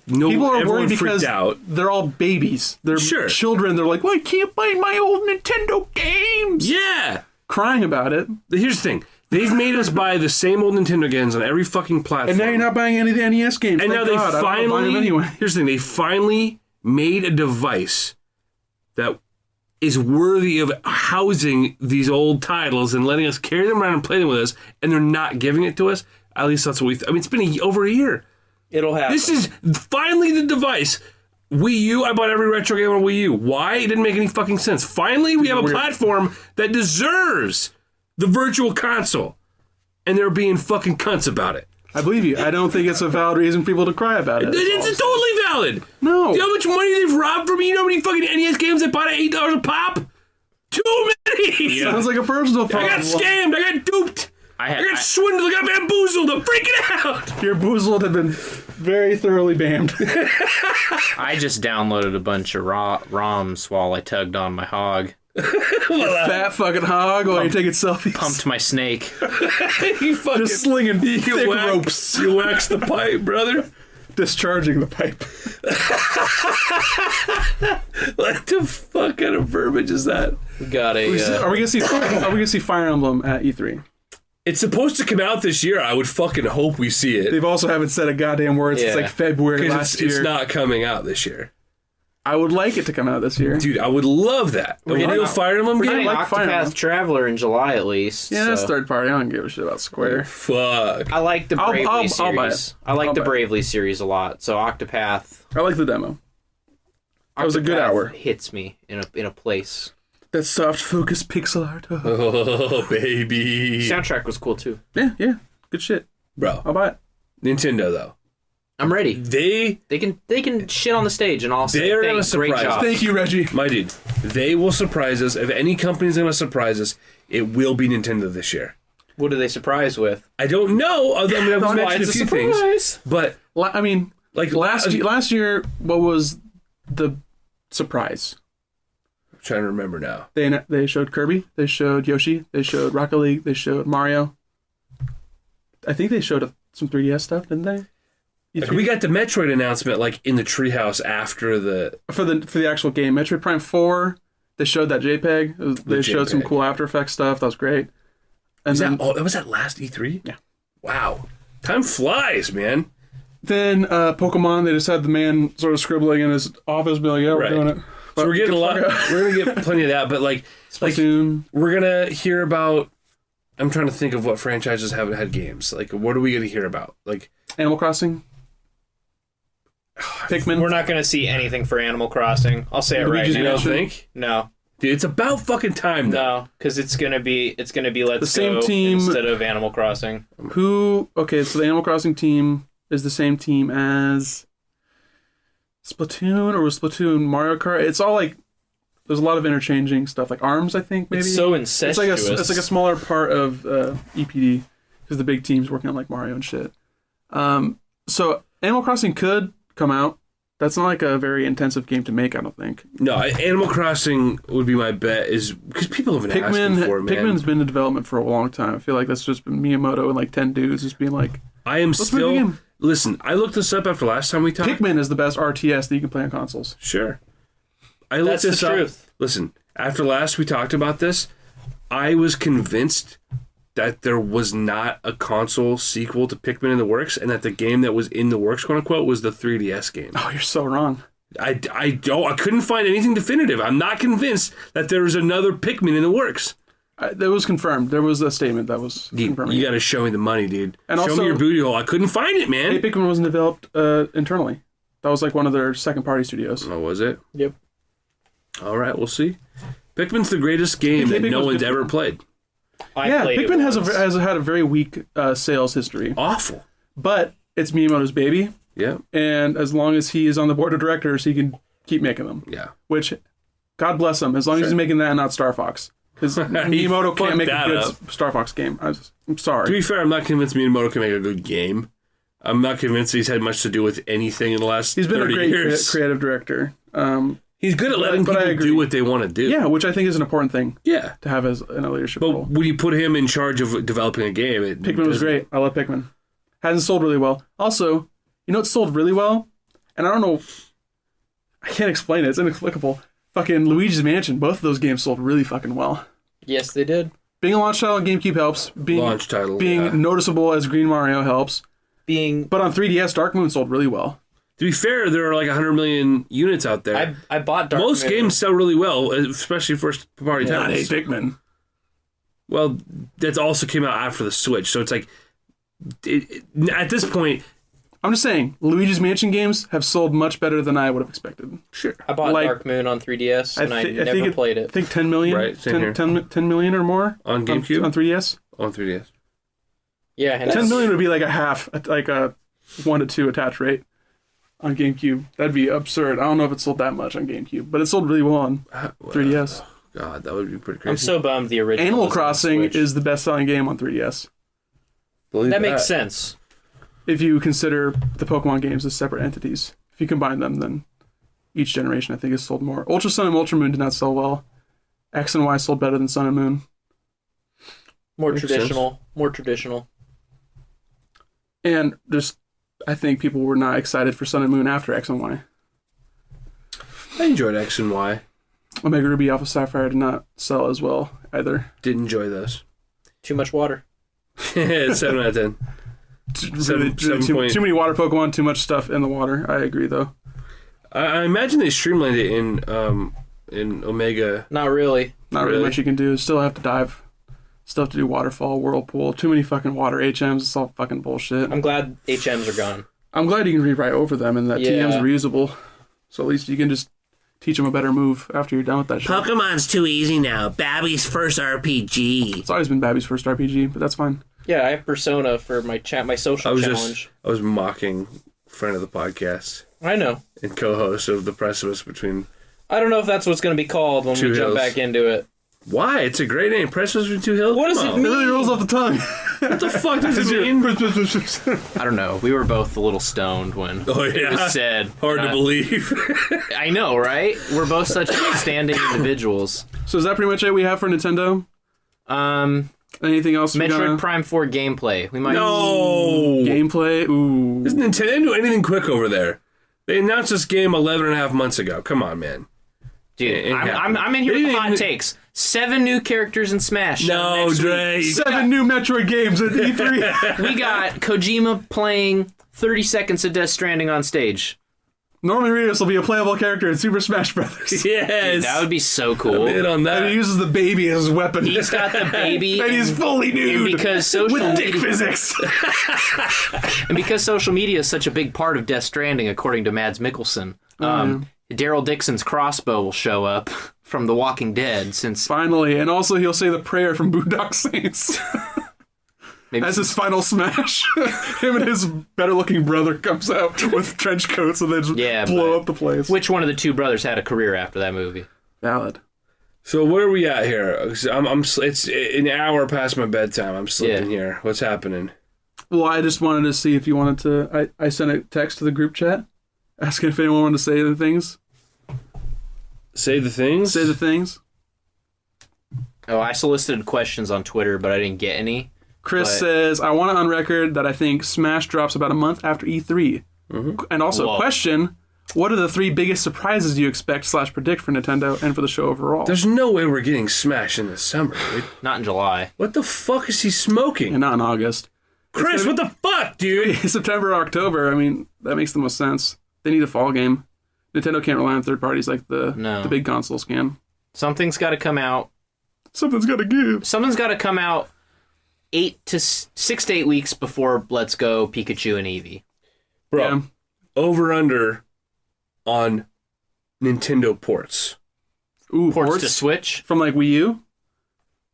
No, People are everyone worried because freaked out. they're all babies. They're Sure. children. They're like, well, I can't play my old Nintendo games. Yeah. Crying about it. Here's the thing. They've made us buy the same old Nintendo games on every fucking platform. And now you're not buying any of the NES games. And Thank now God. they I don't wanna buy them finally. anyway. Here's the thing. They finally made a device that is worthy of housing these old titles and letting us carry them around and play them with us, and they're not giving it to us. At least that's what we. I mean, it's been over a year. It'll happen. This is finally the device. Wii U, I bought every retro game on Wii U. Why? It didn't make any fucking sense. Finally, we have a platform that deserves the virtual console. And they're being fucking cunts about it. I believe you. I don't think it's a valid reason for people to cry about it. It's totally valid. No. Do you know how much money they've robbed from me? You know how many fucking NES games they bought at $8 a pop? Too many! Sounds like a personal I problem. got scammed. I got duped. I got swindled. I got bamboozled. I'm freaking out. Your boozled have been very thoroughly banned. I just downloaded a bunch of ROMs while I tugged on my hog. Fat fucking hog while you're taking selfies. Pumped my snake. You fucking Just slinging thick ropes. You wax the pipe, brother. Discharging the pipe. What the fuck kind of verbiage is that? We got Are we gonna see Fire Emblem at E3? It's supposed to come out this year. I would fucking hope we see it. They've also haven't said a goddamn word since Yeah. like February Because last it's year. not coming out this year. I would like it to come out this year. Dude, I would love that. A real Fire Emblem gonna game? like Fire Emblem. Octopath Traveler in July at least. Yeah, that's so. third party. I don't give a shit about Square. Fuck. I like the Bravely I'll buy series. it. I like I'll the buy it. Bravely series a lot. So Octopath. I like the demo. That was a good Octopath hour. Hits me in a place. That soft focus pixel art. Oh. Oh, baby. Soundtrack was cool too. Yeah. Good shit. Bro, I'll buy it. Nintendo, though. I'm ready. They can shit on the stage and all say They are gonna thanks, great surprise job. us. Thank you, Reggie. My dude, they will surprise us. If any company's going to surprise us, it will be Nintendo this year. What do they surprise with? I don't know. I mean, I've mentioned a few things. But, I mean, like, last year, what was the surprise? I'm trying to remember now. They showed Kirby. They showed Yoshi. They showed Rocket League. They showed Mario. I think they showed some 3DS stuff, didn't they? Like, we got the Metroid announcement, like, in the treehouse after the... For the actual game, Metroid Prime 4. They showed that JPEG. They showed some JPEG. cool After Effects stuff. That was great. And Was that last E3? Yeah. Wow. Time flies, man. then Pokemon. They just had the man sort of scribbling in his office, being like, "Yeah, we're Right. doing it." So we're getting a lot. We're gonna get plenty of that, but like Splatoon. we're gonna hear about. I'm trying to think of what franchises haven't had games. Like, what are we gonna hear about? Like, Animal Crossing. Pikmin. We're not going to see anything for Animal Crossing. I'll say it right Luigi's you now. don't think? No, Dude, it's about fucking time, though. no, because it's gonna be Let's The same Go team- instead of Animal Crossing. Okay, so the Animal Crossing team is the same team as Splatoon, or was Splatoon Mario Kart? It's all like there's a lot of interchanging stuff, like ARMS, I think maybe. It's so It's like incestuous. it's like a smaller part of EPD because the big team's working on like Mario and shit. So Animal Crossing could come out. That's not like a very intensive game to make, I don't think. No, Animal Crossing would be my bet, is because people have been asking for it, man. Pikmin's been in development for a long time. I feel like that's just been Miyamoto and like 10 dudes just being like, I am make a still. game. Listen, I looked this up after last time we talked. Pikmin is the best RTS that you can play on consoles. Sure. I looked That's the this up. truth. Listen, after last we talked about this, I was convinced that there was not a console sequel to Pikmin in the works, and that the game that was in the works, quote unquote, was the 3DS game. Oh, you're so wrong. I couldn't find anything definitive. I'm not convinced that there is another Pikmin in the works. That was confirmed. There was a statement that was confirmed. You got to show me the money, dude. And show also- me your booty hole. I couldn't find it, man. Hey, Pikmin wasn't developed internally. That was like one of their second-party studios. Oh, was it? Yep. All right, we'll see. Pikmin's the greatest game Hey, that no Pikmin's one's good ever fun. played. I played Pikmin it has once. had a very weak sales history, Awful. but it's Miyamoto's baby, Yeah. and as long as he is on the board of directors, he can keep making them. Yeah. Which, God bless him, as long as he's making that and not Star Fox. Because Miyamoto fucked can't make a that good up. Star Fox game. I'm To sorry. be fair, I'm not convinced Miyamoto can make a good game. I'm not convinced he's had much to do with anything in the last He's been 30 a great years. creative director. He's good at letting but I people agree. do what they want to do. Yeah, which I think is an important thing Yeah. to have as in a leadership But role. when you put him in charge of developing a game, Pikmin was great. I love Pikmin. Hasn't sold really well. Also, you know what sold really well? And I don't know. I can't explain it. It's inexplicable. Fucking Luigi's Mansion. Both of those games sold really fucking well. Yes, they did. Being a launch title on GameCube helps. Being Launch title, Being yeah. noticeable as Green Mario helps. Being But on 3DS, Dark Moon sold really well. To be fair, there are like 100 million units out there. I bought Dark Most Moon. games sell really well, especially first-party Not titles. Pikmin. Well, that also came out after the Switch, so it's like at this point, I'm just saying, Luigi's Mansion games have sold much better than I would have expected. sure. I bought like- Dark Moon on 3DS, and I think never played I it. think 10 million. Right, same 10, here. 10 million or more On GameCube? on 3DS. On 3DS. Yeah, and 10 million would be like a half, like a 1 to 2 attach rate on GameCube. That'd be absurd. I don't know if it sold that much on GameCube, but it sold really well on 3DS. God, that would be pretty crazy. I'm so bummed the original. Animal was on Crossing Switch. is the best-selling game on 3DS. Believe That makes sense. If you consider the Pokemon games as separate entities. If you combine them, then each generation, I think, has sold more. Ultra Sun and Ultra Moon did not sell well. X and Y sold better than Sun and Moon. More Makes traditional. More traditional. And just, I think people were not excited for Sun and Moon after X and Y. I enjoyed X and Y. Omega Ruby Alpha Sapphire did not sell as well either. Did enjoy those. Too much water. 7 out of 10. Really, Seven too point- many water Pokemon, too much stuff in the water. I agree, though. I imagine they streamlined it in Omega. Not really. Not really Really? much you can do. Still have to dive. Still have to do Waterfall, Whirlpool. Too many fucking water HMs. It's all fucking bullshit. I'm glad HMs are gone. I'm glad you can rewrite over them and that Yeah. TMs are reusable. So at least you can just teach them a better move after you're done with that shit. Pokemon's too easy now. Babby's first RPG. It's always been Babby's first RPG, but that's fine. Yeah, I have Persona for my social challenge. I was mocking friend of the podcast I know. and co-host of the Precipice between. I don't know if that's what's going to be called when Two we jump Hills. back into it. Why? It's a great name. Precipice between two hills. What does Come it on. It mean? really rolls off the tongue. What the fuck does it mean? I don't know. We were both a little stoned when Oh it yeah. was said. Hard to believe. I know, right? We're both such outstanding individuals. So is that pretty much it we have for Nintendo? Anything else? we Metroid gotta- Prime 4 gameplay. We might. No. Gameplay? Ooh. Does Nintendo do anything quick over there? They announced this game 11 and a half months ago. Come on, man. Dude, It I'm in here They with didn't hot even- takes. 7 new characters in Smash. No, next week. Dre. 7 new Metroid games at E3. We got Kojima playing 30 seconds of Death Stranding on stage. Norman Reedus will be a playable character in Super Smash Brothers. Yes. That would be so cool. Hit on And he that. uses the baby as his weapon. He's got the baby. and he's fully nude. because social with dick media, physics. and because social media is such a big part of Death Stranding, according to Mads Mikkelsen, Daryl Dixon's crossbow will show up from The Walking Dead. Since Finally. And also he'll say the prayer from Boondock Saints. maybe As his final smash. Him and his better-looking brother comes out with trench coats and they just Yeah, blow but- up the place. which one of the two brothers had a career after that movie? Valid. So where are we at here? 'Cause it's an hour past my bedtime. I'm sleeping Yeah. here. What's happening? Well, I just wanted to see if you wanted to... I sent a text to the group chat asking if anyone wanted to say the things. Say the things? Say the things. Oh, I solicited questions on Twitter, but I didn't get any. Chris But- says, I want it on record that I think Smash drops about a month after E3. And also, Whoa. question, what are the 3 biggest surprises you expect / predict for Nintendo and for the show overall? There's no way we're getting Smash in the summer, dude. Not in July. What the fuck is he smoking? And not in August. Chris, what the fuck, dude? September or October, I mean, that makes the most sense. They need a fall game. Nintendo can't rely on third parties like the big consoles can. Something's got to come out. Something's got to give. Something's got to come out 6 to 8 weeks before Let's Go Pikachu and Eevee. Bro, Yeah. over under on Nintendo ports. Ooh, Ports to Switch. from like Wii U?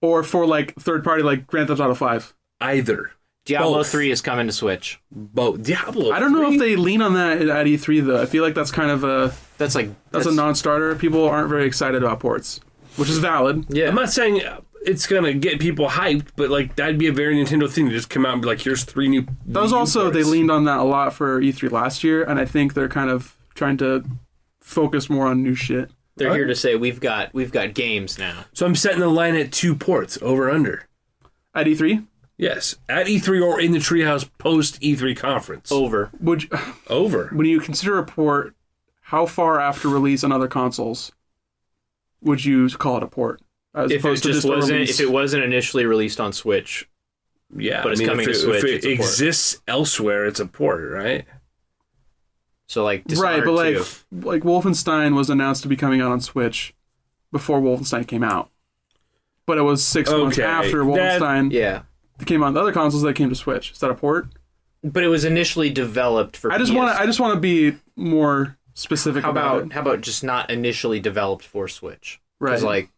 Or for like third party like Grand Theft Auto 5? Either. Diablo Both. 3 is coming to Switch. Both. Diablo. I don't know 3? if they lean on that at E3 though. I feel like that's kind of That's a non-starter. People aren't very excited about ports, which is valid. yeah. I'm not saying it's gonna get people hyped, but like that'd be a very Nintendo thing to just come out and be like, "Here's 3 new." That was Wii U also they ports. leaned on that a lot for E3 last year, and I think they're kind of trying to focus more on new shit. They're here to say we've got games now. So I'm setting the line at 2 ports, over under. At E3, Yes, at E3 or in the Treehouse post E3 conference. Over. Over. when you consider a port, how far after release on other consoles would you call it a port? As If opposed to just a release? if it wasn't initially released on Switch, Yeah, But it's coming to Switch, If it it's a port. exists elsewhere, it's a port, right? so like Right, Dishonored but 2. like Wolfenstein was announced to be coming out on Switch before Wolfenstein came out, but it was 6 months Okay, after that- Wolfenstein Yeah, came out on the other consoles that came to Switch. Is that a port? but it was initially developed for. I just want to be more specific How about about it. how about just not initially developed for Switch? Right. Because like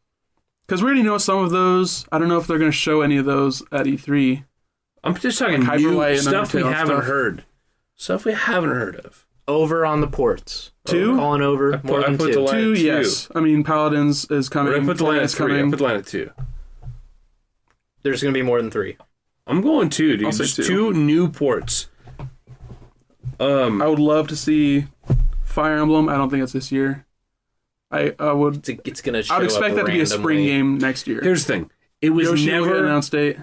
Because we already know some of those. I don't know if they're going to show any of those at E3. I'm just talking Like new Hyperlight and stuff we Undertale haven't stuff. heard. Stuff we haven't heard of. over on the ports. 2? Calling over more I than put 2. the line 2, at 2. yes. I mean, Paladins is coming. I put the line at Planet's 3. I coming. put the line at 2. There's going to be more than 3. I'm going 2, dude. I'll say Just 2. 2 new ports. I would love to see Fire Emblem. I don't think it's this year. I would. It's going to show I would expect up that to be a spring randomly. game next year. Here's the thing. It was Yoshi will get never... announced date.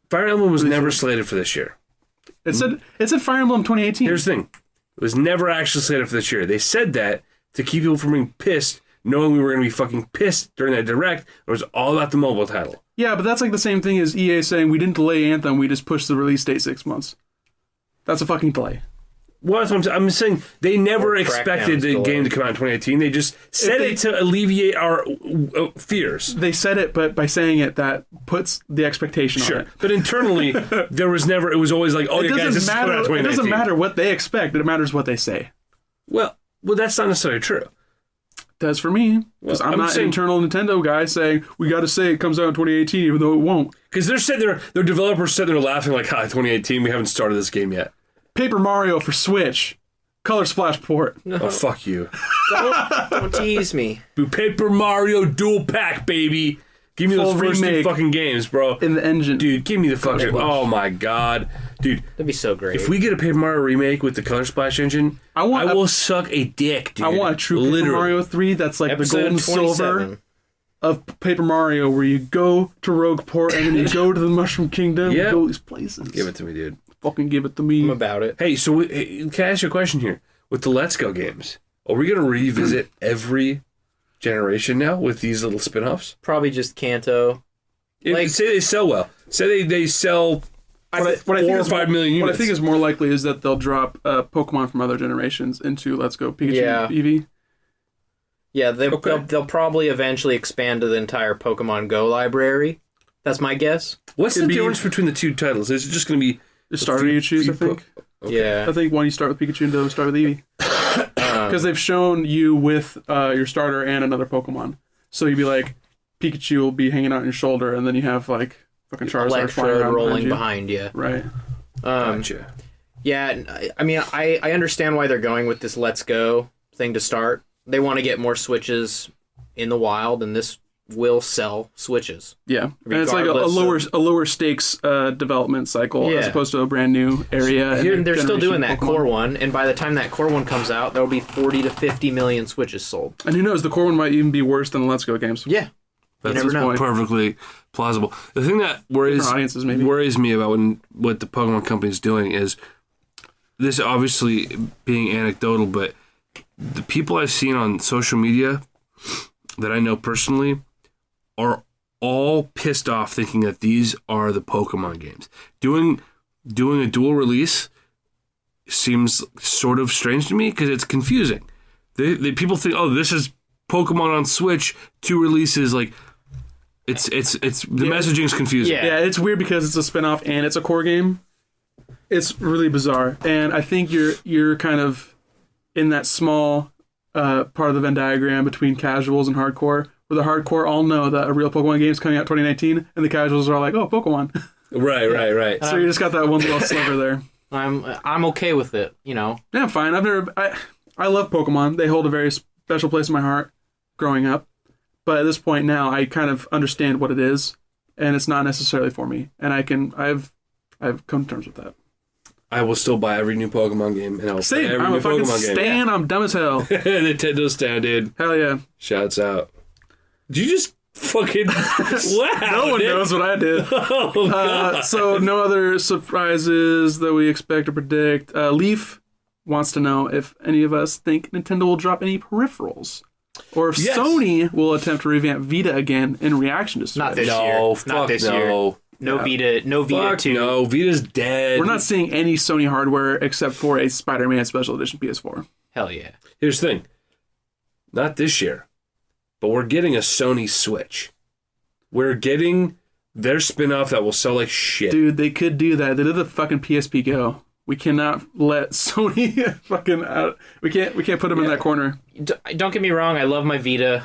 Fire Emblem was never slated for this year. It said Fire Emblem 2018. Here's the thing. It was never actually slated for this year. They said that to keep people from being pissed, knowing we were going to be fucking pissed during that direct. It was all about the mobile title. Yeah, but that's like the same thing as EA saying we didn't delay Anthem, we just pushed the release date 6 months. That's a fucking delay. Well, that's what I'm saying. They never Or expected Crackdown's the delayed. game to come out in 2018. They just said they- it to alleviate our fears. They said it, but by saying it, that puts the expectation on Sure. it. But internally, there was never, it was always like, oh, It yeah, guys, this is coming out in matter. It 2019. doesn't matter what they expect. It matters what they say. Well, that's not necessarily true. Does for me, because Well, I'm I'm not saying- an internal Nintendo guy saying we got to say it comes out in 2018, even though it won't. Because they're sitting there, their developers sitting there laughing like, hi, 2018, we haven't started this game yet. Paper Mario for Switch, Color Splash port. Oh, fuck you. Don't tease me. Do Paper Mario Dual Pack, baby. Give me Full those first 2 remake. fucking games, bro. In the engine. Dude, give me the fucking... Oh, my God. Dude, That'd be so great. if we get a Paper Mario remake with the Color Splash engine, I I want a- will suck a dick, dude. I want a true Paper Literally. Mario 3 that's like Episode the gold and 27. silver of Paper Mario, where you go to Rogueport and then you go to the Mushroom Kingdom. Yeah. You go these places. Give it to me, dude. Fucking give it to me. I'm about it. Hey, so can I ask you a question here? With the Let's Go games, are we going to revisit every generation now with these little spin-offs? Probably just Kanto. Like- Say they sell well. Say they sell What I 4 think or is 5 million units. What I think is more likely is that they'll drop Pokemon from other generations into Let's Go Pikachu Yeah. Eevee. Yeah, Okay. they'll probably eventually expand to the entire Pokemon Go library. That's my guess. What's the Could be- difference between the 2 titles? Is it just going to be The starter you choose, I think. Yeah. I think one you start with Pikachu and the other start with Eevee. Because they've shown you with your starter and another Pokemon. So you'd be like, Pikachu will be hanging out on your shoulder, and then you have like fucking Charizard flying Electrode around rolling behind behind you. you. Right. Gotcha. Yeah, I mean, I understand why they're going with this Let's Go thing to start. They want to get more Switches in the wild, and this will sell Switches. Yeah, and it's like Regardless a lower stakes development cycle as Yeah. opposed to a brand new area. And they're still generation doing that Pokemon. core one, and by the time that core one comes out, there will be 40 to 50 million Switches sold. And who knows, the core one might even be worse than the Let's Go games. Yeah. That's never know. perfectly plausible. The thing that Different audiences, maybe. worries me about what the Pokemon company's doing is this obviously being anecdotal, but the people I've seen on social media that I know personally are all pissed off thinking that these are the Pokemon games. Doing a dual release seems sort of strange to me because it's confusing. People think, oh, this is Pokemon on Switch, 2 releases, like it's the messaging is confusing. Yeah. Yeah, it's weird because it's a spin-off and it's a core game. It's really bizarre. And I think you're kind of in that small part of the Venn diagram between casuals and hardcore, where the hardcore all know that a real Pokemon game is coming out 2019, and the casuals are like, oh, Pokemon. Right. So you just got that one little sliver there. I'm okay with it, you know. Yeah, I'm fine. I love Pokemon. They hold a very special place in my heart growing up. But at this point now, I kind of understand what it is, and it's not necessarily for me. And I've come to terms with that. I will still buy every new Pokemon game, and I'll play Same. every I'm new a fucking Pokemon game. stan. I'm dumb as hell. Nintendo stand, dude. Hell yeah. Shouts out. Did you just fucking... wow, No one Nick. knows what I did. Oh, God. So no other surprises that we expect or predict. Leaf wants to know if any of us think Nintendo will drop any peripherals, or if Yes. Sony will attempt to revamp Vita again in reaction to Switch. Not this year. No, fuck Not this no. year. No Vita. No Vita Fuck 2. no. Vita's dead. We're not seeing any Sony hardware except for a Spider-Man Special Edition PS4. Hell yeah. Here's the thing. Not this year, but we're getting a Sony Switch. We're getting their spin-off that will sell like shit. Dude, they could do that. They did the fucking PSP Go. We cannot let Sony fucking out. We can't put them in that corner. Don't get me wrong. I love my Vita,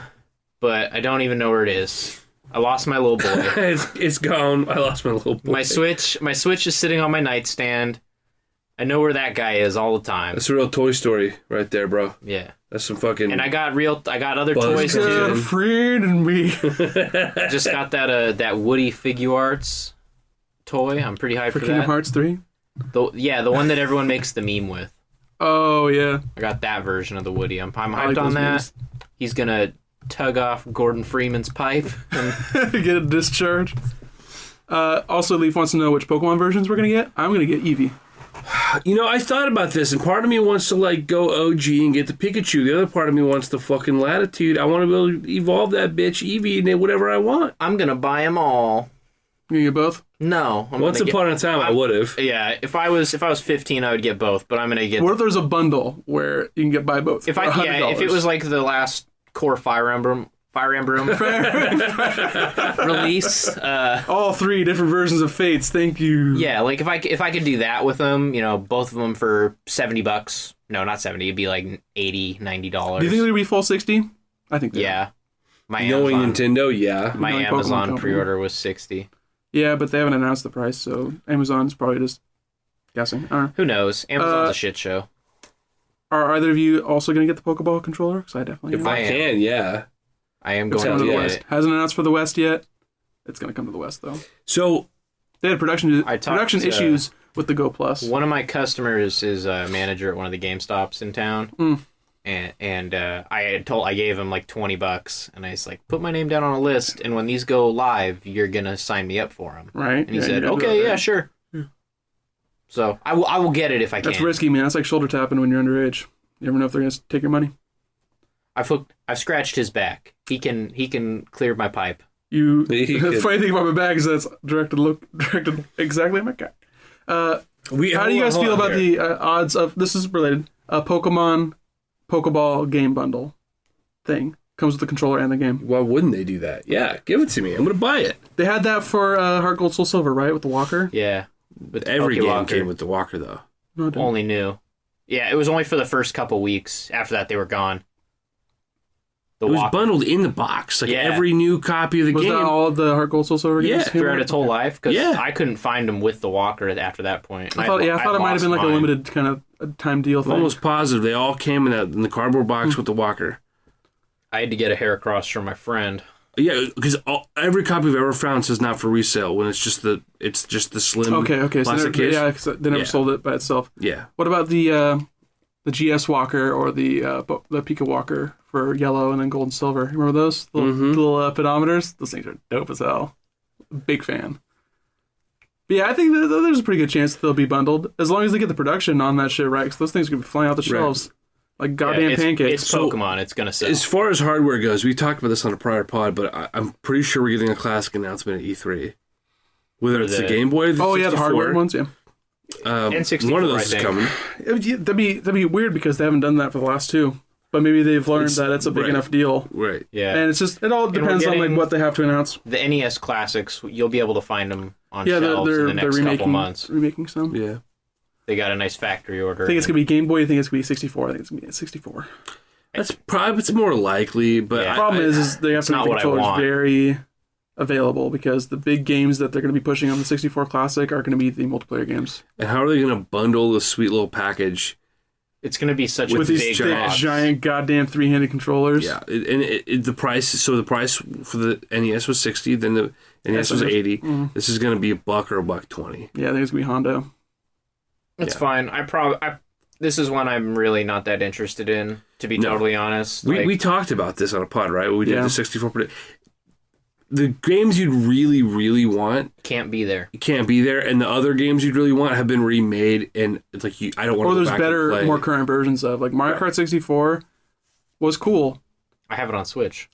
but I don't even know where it is. I lost my little boy. It's gone. I lost my little boy. My Switch is sitting on my nightstand. I know where that guy is all the time. That's a real Toy Story right there, bro. Yeah. That's some fucking... And I got other Buzz toys cut. too. Got a friend in me. I just got that Woody Figure Arts toy. I'm pretty hyped For for Kingdom that. Hearts 3? The one that everyone makes the meme with. Oh, yeah. I got that version of the Woody. I'm I hyped like on those that. memes. He's gonna tug off Gordon Freeman's pipe. And Get a discharge. Also, Leaf wants to know which Pokemon versions we're going to get. I'm going to get Eevee. You know, I thought about this, and part of me wants to, like, go OG and get the Pikachu. The other part of me wants the fucking Latitude. I want to be able to evolve that bitch, Eevee, and whatever I want. I'm gonna buy them all. You going to get both? No. Once upon a time, I would have. Yeah, if I was 15, I would get both, but I'm gonna get. What if there's a bundle where you can buy both? If for $100? if it was like the last core Fire Emblem release, all 3 different versions of Fates. Thank you. yeah, like if I could do that with them, you know, both of them for $70. No, not 70. It'd be like $80, $90. Do you think it'll be full 60? I think. They are. Yeah, my Knowing Amazon, Nintendo, yeah. my Knowing Pokemon Amazon Company. pre-order was 60. Yeah, but they haven't announced the price, so Amazon's probably just guessing. I don't know. Who knows? Amazon's a shit show. Are either of you also going to get the Pokeball controller? Because I definitely If am. I can, yeah. I am It's going coming to to the get West. it. Hasn't announced for the West yet. It's going to come to the West, though. So, They had production I talked to- issues with the Go Plus. One of my customers is a manager at one of the GameStops in town, and I gave him like $20, and I was like, put my name down on a list, and when these go live, you're gonna sign me up for them. Right? And he Yeah, said, you're gonna do okay, it, yeah, right? sure. So I will get it if I can. That's risky, man. That's like shoulder tapping when you're underage. You never know if they're going to take your money. I've scratched his back. He can clear my pipe. The could- funny thing about my bag is that's directed exactly at my guy. How do you guys feel about the odds of, this is related, a Pokeball game bundle thing? Comes with the controller and the game. Why wouldn't they do that? Yeah, give it to me. I'm going to buy it. They had that for Heart Gold Soul Silver, right? With the walker? Yeah, with Every Poké game Walker. came with the walker, though. No, it didn't. Only new. Yeah, it was only for the first couple weeks. After that, they were gone. The It was Walker. bundled in the box. Like Yeah. every new copy of the Was game. that all the Heart Gold Soul Silver games? Yeah, came throughout out? its whole life, because Yeah. I couldn't find them with the Walker after that point. I thought it might have been like a limited kind of a time deal I'm thing. almost positive they all came in the cardboard box with the walker. I had to get a hair cross from my friend. Yeah, because every copy I've ever found says not for resale when it's just the slim Okay. So they plastic never, case. yeah, 'cause they never Yeah. sold it by itself. Yeah. What about the GS Walker or the Pika Walker for yellow and then gold and silver? Remember those little pedometers? Those things are dope as hell. Big fan. But yeah, I think that there's a pretty good chance that they'll be bundled as long as they get the production on that shit right. Because those things are gonna be flying out the shelves like goddamn pancakes. It's Pokemon. It's gonna sell. As far as hardware goes, we talked about this on a prior pod, but I'm pretty sure we're getting a classic announcement at E3. Whether For it's the the- Game Boy, the Oh yeah, the 64, hardware ones. Yeah, N64, one of I those is think. coming. that'd be weird because they haven't done that for the last two. But maybe they've learned that it's a big right. enough deal. Right. Yeah. And it all depends on like getting- what they have to announce. The NES classics, you'll be able to find them on Yeah, shelves in the next couple months. remaking some. Yeah. They got a nice factory order. I think it's gonna be Game Boy. I think it's gonna be 64. I think it's gonna be 64. That's probably it's more likely, but Yeah. The problem is they have to not make the what I controllers want. very available because the big games that they're gonna be pushing on the 64 Classic are gonna be the multiplayer games and how are they going to bundle the sweet little package? It's going to be such with a these big thick, box. giant, goddamn three-handed controllers. Yeah, the price. So the price for the NES was $60. Then the NES was $80. This is going to be $1 or $1.20. Yeah, I think it's gonna be Hondo. That's fine. This is one I'm really not that interested in, to be totally honest. We talked about this on a pod, right? We did the 64. The games you'd really, really want can't be there. Can't be there, and the other games you'd really want have been remade, and it's like I don't want to. Or go there's back better, and play. more current versions of Mario Kart 64 was cool. I have it on Switch.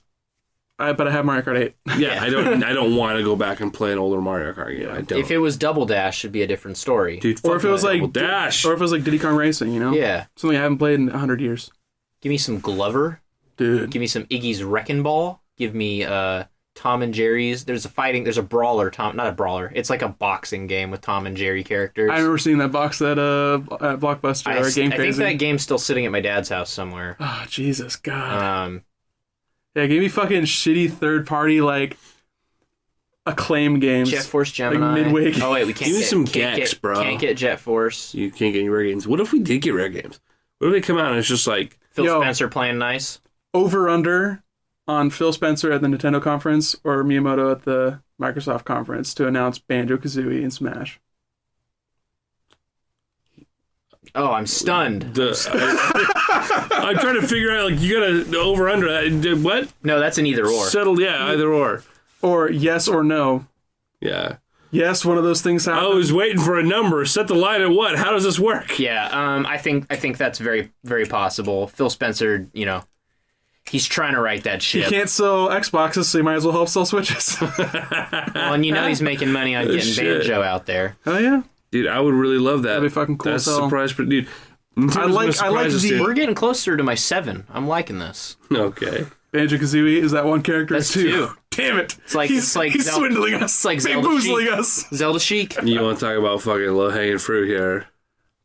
But I have Mario Kart 8. Yeah, I don't want to go back and play an older Mario Kart game. I don't. If it was Double Dash, it'd be a different story. Dude, Or if it was like Double Dash, or if it was like Diddy Kong Racing, Yeah. something I haven't played in 100 years. Give me some Glover. Dude, Give me some Iggy's Wrecking Ball. Give me Tom and Jerry's. There's a brawler. Not a brawler. It's like a boxing game with Tom and Jerry characters. I remember seeing that box at Blockbuster or Game I think Crazy. that game's still sitting at my dad's house somewhere. Oh, Jesus, God. Um, Yeah, give me fucking shitty third-party, acclaim games. Jet Force Gemini. Midway. Oh wait, we can't Give me get some can't Gex, get, bro. Can't get Jet Force. you can't get any rare games. What if we did get rare games? What if they come out and it's just like Phil Yo. Spencer playing nice. Over-under on Phil Spencer at the Nintendo conference or Miyamoto at the Microsoft conference to announce Banjo-Kazooie in Smash. Oh, I'm stunned. I'm trying to figure out you gotta over under that. What? No, that's an either or. Settled? Yeah, either or. Or yes or no. Yeah. Yes, one of those things happen. I was waiting for a number. Set the line at what? How does this work? Yeah, I think that's very, very possible. Phil Spencer, he's trying to write that He ship. can't sell Xboxes, so he might as well help sell Switches. Well, and he's making money on getting Shit. Banjo out there. Oh yeah. Dude, I would really love that. That'd be fucking cool That's as a hell. surprise. Dude, I like surprise the- We're getting closer to my 7. I'm liking this. Okay. Banjo-Kazooie is that one character That's too. 2. Damn it. It's like he's Zel- swindling us. It's like Big Zelda boozling Chic. us. Zelda Chic. You want to talk about fucking low hanging fruit here?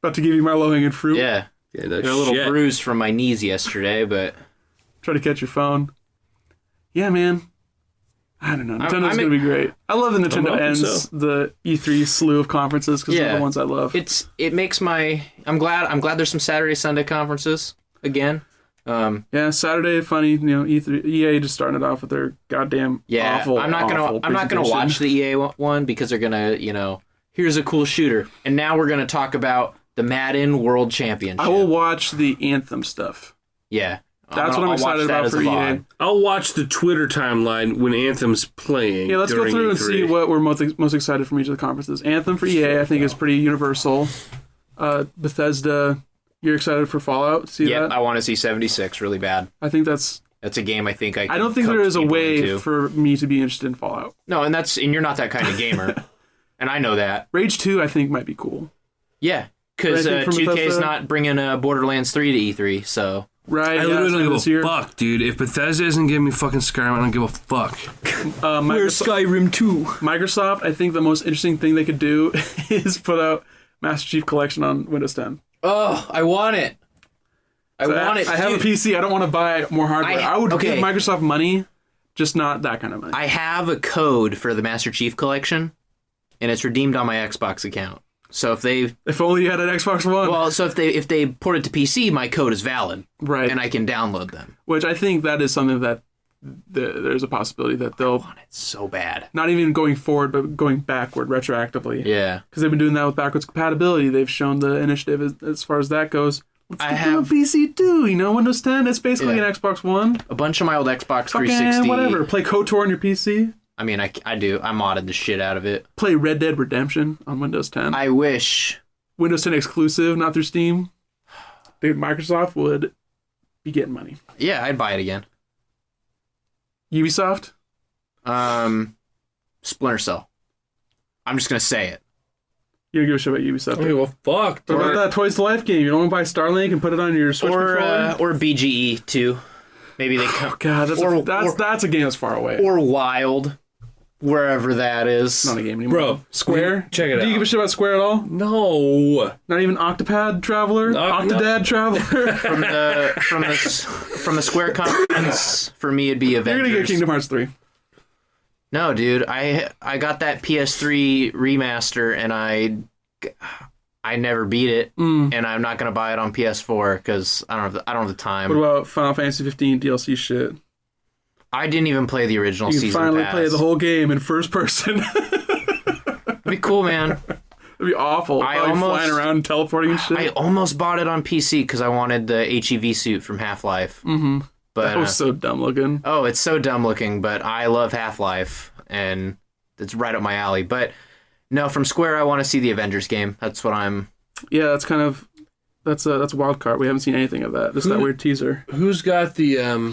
About to give you my low-hanging fruit. Yeah. Yeah, no Got a little shit. bruise from my knees yesterday, but Try to catch your phone. Yeah, man. I don't know. Nintendo's I'm- going to be great. I love the Nintendo hoping ends so. the E3 slew of conferences because they're Yeah. the ones I love. it makes my I'm glad there's some Saturday Sunday conferences again. Yeah, Saturday, funny. E3, EA just starting it off with their goddamn Yeah, awful. I'm not gonna presentation. watch the EA one because they're gonna here's a cool shooter, and now we're gonna talk about the Madden World Championship. I will watch the Anthem stuff. Yeah, That's what I'm I'll watch excited that about as a for EA. VOD. I'll watch the Twitter timeline when Anthem's playing. Yeah, let's go during through and E3. see what we're most excited from each of the conferences. Anthem for EA, I think, is pretty universal. Bethesda, you're excited for Fallout? See Yep, that? I want to see 76 really bad. I think that's. That's a game I think I. I don't think could there is a people way into. for me to be interested in Fallout. No, and you're not that kind of gamer, and I know that. Rage 2, I think, might be cool. Yeah, because Anything from 2K's Bethesda? not bringing Borderlands 3 to E3, so. Right? I yeah, literally it's don't this give year. a fuck, dude. If Bethesda isn't giving me fucking Skyrim, I don't give a fuck. Skyrim 2? Microsoft, I think the most interesting thing they could do is put out Master Chief Collection on Windows 10. Oh, I want it. I want it. I have a dude. PC. I don't want to buy more hardware. I would okay. give Microsoft money, just not that kind of money. I have a code for the Master Chief Collection, and it's redeemed on my Xbox account. So If only you had an Xbox One. if they port it to PC, my code is valid, right. and I can download them. Which I think that is something that there's a possibility that they'll, I want it so bad. not even going forward, but going backward retroactively. Yeah. Because they've been doing that with backwards compatibility. They've shown the initiative as far as that goes. Let's I get them have- a PC too. Windows 10. It's basically Yeah. an Xbox One. A bunch of my old Xbox Fucking 360. whatever. Play KOTOR on your PC. I mean, I do. I modded the shit out of it. Play Red Dead Redemption on Windows 10. I wish. Windows 10 exclusive, not through Steam. Dude, Microsoft would be getting money. Yeah, I'd buy it again. Ubisoft? Splinter Cell. I'm just gonna say it. You don't give a shit about Ubisoft. I don't give a fuck. What about that Toys to Life game? You don't want to buy Starlink and put it on your Switch controller? Or BGE too. Maybe they come. God, or- that's a game that's far away. Or Wild, wherever that is. Not a game anymore. Bro, Square? check it Do you out. give a shit about Square at all? No. Not even Octopad Traveler? No. Octodad Traveler? From the Square conference, for me it'd be You're Avengers. gonna get Kingdom Hearts 3. No, dude, I got that PS3 remaster and I never beat it, and I'm not gonna buy it on PS4 because I don't have the time. What about Final Fantasy 15 DLC shit? I didn't even play the original You can season finally pass. play the whole game in first person. It'd be cool, man. be awful. Flying around and teleporting and shit. I almost bought it on PC because I wanted the HEV suit from Half-Life. Mm-hmm. But that was so dumb looking. Oh, it's so dumb looking, but I love Half-Life, and it's right up my alley. But no, from Square, I want to see the Avengers game. That's what I'm... Yeah, that's kind of... That's a wild card. We haven't seen anything of that. Just that weird teaser. Who's got the...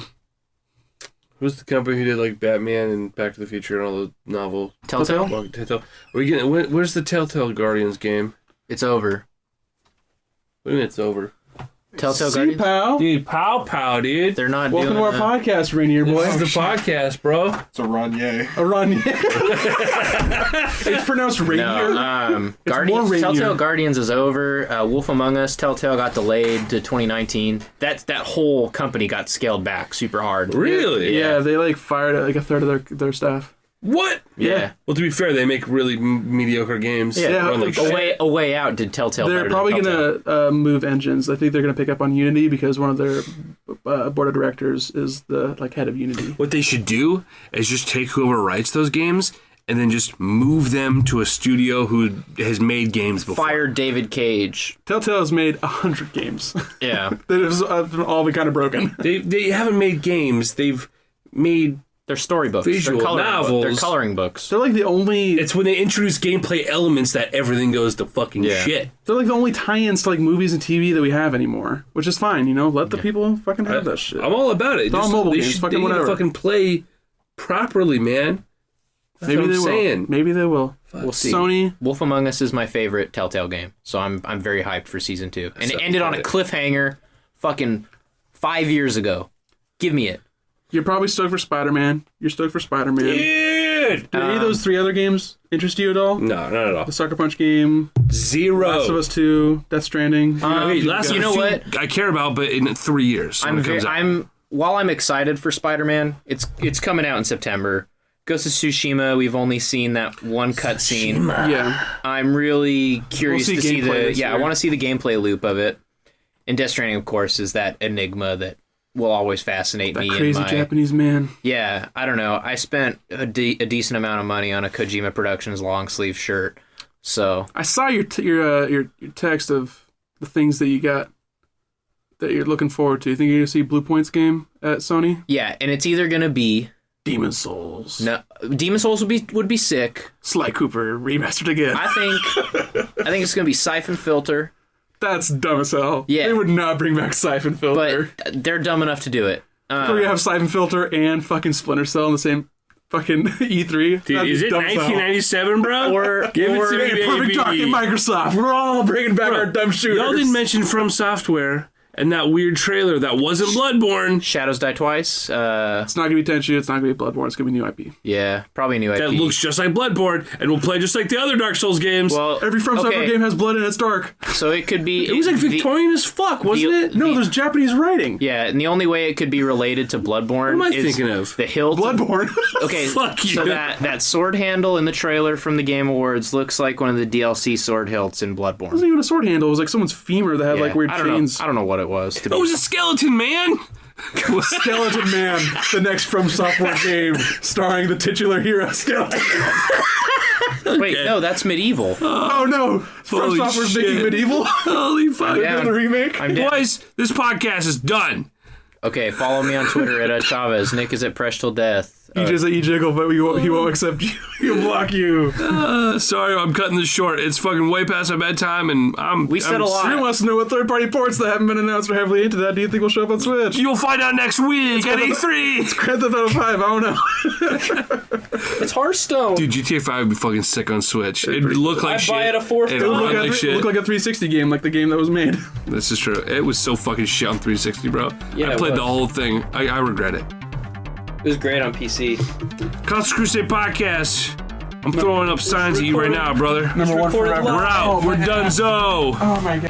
Who's the company who did like Batman and Back to the Future and all the novel? Telltale? Telltale. Are we getting? Where's the Telltale Guardians game? It's over. What do you mean it's over? Telltale See, Guardians? pal? Dude, pow, dude. They're not Welcome doing to our podcast, Rainier boy. This is the podcast, bro. It's a Ranye. A run. It's pronounced Rainier. No, more Guardians. Rainier. Telltale Guardians is over. Wolf Among Us, Telltale got delayed to 2019. That whole company got scaled back super hard. Really? Yeah, they like fired like a third of their staff. What? Yeah. Well, to be fair, they make really mediocre games. Yeah, Run like shit. A way out did Telltale. They're better probably than Telltale. gonna move engines. I think they're gonna pick up on Unity because one of their board of directors is the head of Unity. What they should do is just take whoever writes those games and then just move them to a studio who has made games before. Fired David Cage. Telltale has made 100 games. Yeah. That have all been kind of broken. They haven't made games. They've made... They're storybooks. Visual They're coloring novels. books. They're coloring books. They're like the only. It's when they introduce gameplay elements that everything goes to fucking shit. They're like the only tie-ins to like movies and TV that we have anymore, which is fine. You know, let the people fucking have that shit. I'm all about it. It's all mobile games, They fucking need whatever. to fucking play properly, man. That's Maybe what they I'm will. saying. Maybe they will. We'll see. Sony. Wolf Among Us is my favorite Telltale game, so I'm very hyped for season 2. And it ended on a cliffhanger, fucking 5 years ago. Give me it. You're probably stoked for Spider-Man. You're stoked for Spider-Man. Dude! Do any of those 3 other games interest you at all? No, not at all. The Sucker Punch game, Zero. Last of Us 2, Death Stranding. Wait, Last of you Us know 2, what? I care about, but in 3 years. when it comes out. While I'm excited for Spider-Man, it's coming out in September. Ghost of Tsushima, we've only seen that one cutscene. Yeah. I'm really curious We'll to see see gameplay the this I year. want to see the gameplay loop of it. And Death Stranding, of course, is that enigma that will always fascinate That me. crazy Japanese man. Yeah, I don't know. I spent a decent amount of money on a Kojima Productions long sleeve shirt, so I saw your text of the things that you got that you're looking forward to. You think you're going to see Blue Point's game at Sony? yeah. And it's either gonna be Demon Souls. no Demon Souls would be sick. Sly Cooper remastered again. I think it's gonna be Siphon Filter. That's dumb as hell. Yeah. They would not bring back Siphon Filter. But they're dumb enough to do it. We're going to have Siphon Filter and fucking Splinter Cell in the same fucking E3. Dude, is it 1997, bro? Give it to me, baby. Perfect Dark in Microsoft. We're all bringing back our dumb shooters. Y'all didn't mention From Software and that weird trailer that wasn't Bloodborne. Shadows Die Twice. It's not going to be Tenchu. It's not going to be Bloodborne. It's going to be new IP. Yeah, probably new IP. That looks just like Bloodborne and will play just like the other Dark Souls games. well. Every From Software game has blood and it's dark. So it could be. it was like Victorian as fuck, wasn't it? No, there's Japanese writing. Yeah, and the only way it could be related to Bloodborne What am I is thinking of? the hilt. Bloodborne. Okay, Fuck you. so that sword handle in the trailer from the Game Awards looks like one of the DLC sword hilts in It Bloodborne. wasn't even a sword handle. It was like someone's femur that had like weird I don't chains. know. I don't know what it was. To be It was a skeleton, man. Skeleton Man, the next From Software game, starring the titular hero Skeleton. Wait, no, that's medieval. Oh no! From Holy Software's shit. making medieval. Holy fuck. They're down. doing the remake. I'm down. Boys, this podcast is done. Okay, follow me on Twitter at Chavez. Nick is at Presh till death. EJ's at E-Jiggle, but he won't accept you. He'll block you. Sorry, I'm cutting this short. It's fucking way past my bedtime, and We said a lot. Drew wants to know what third-party ports that haven't been announced or heavily into that do you think will show up on Switch? You'll find out next week at E3. Grand Theft Auto 5, I don't know. It's Hearthstone. Dude, GTA 5 would be fucking sick on Switch. It'd look like shit. buy it a fourth It'd time. run like It shit. looked like a 360 game, like the game that was made. This is true. It was so fucking shit on 360, bro. Yeah, I it played was. the whole thing. I regret it. It was great on PC. Constant Crusade Podcast. I'm throwing up signs at you right now, brother. Number one recorded forever. We're out. We're donezo. Oh my god.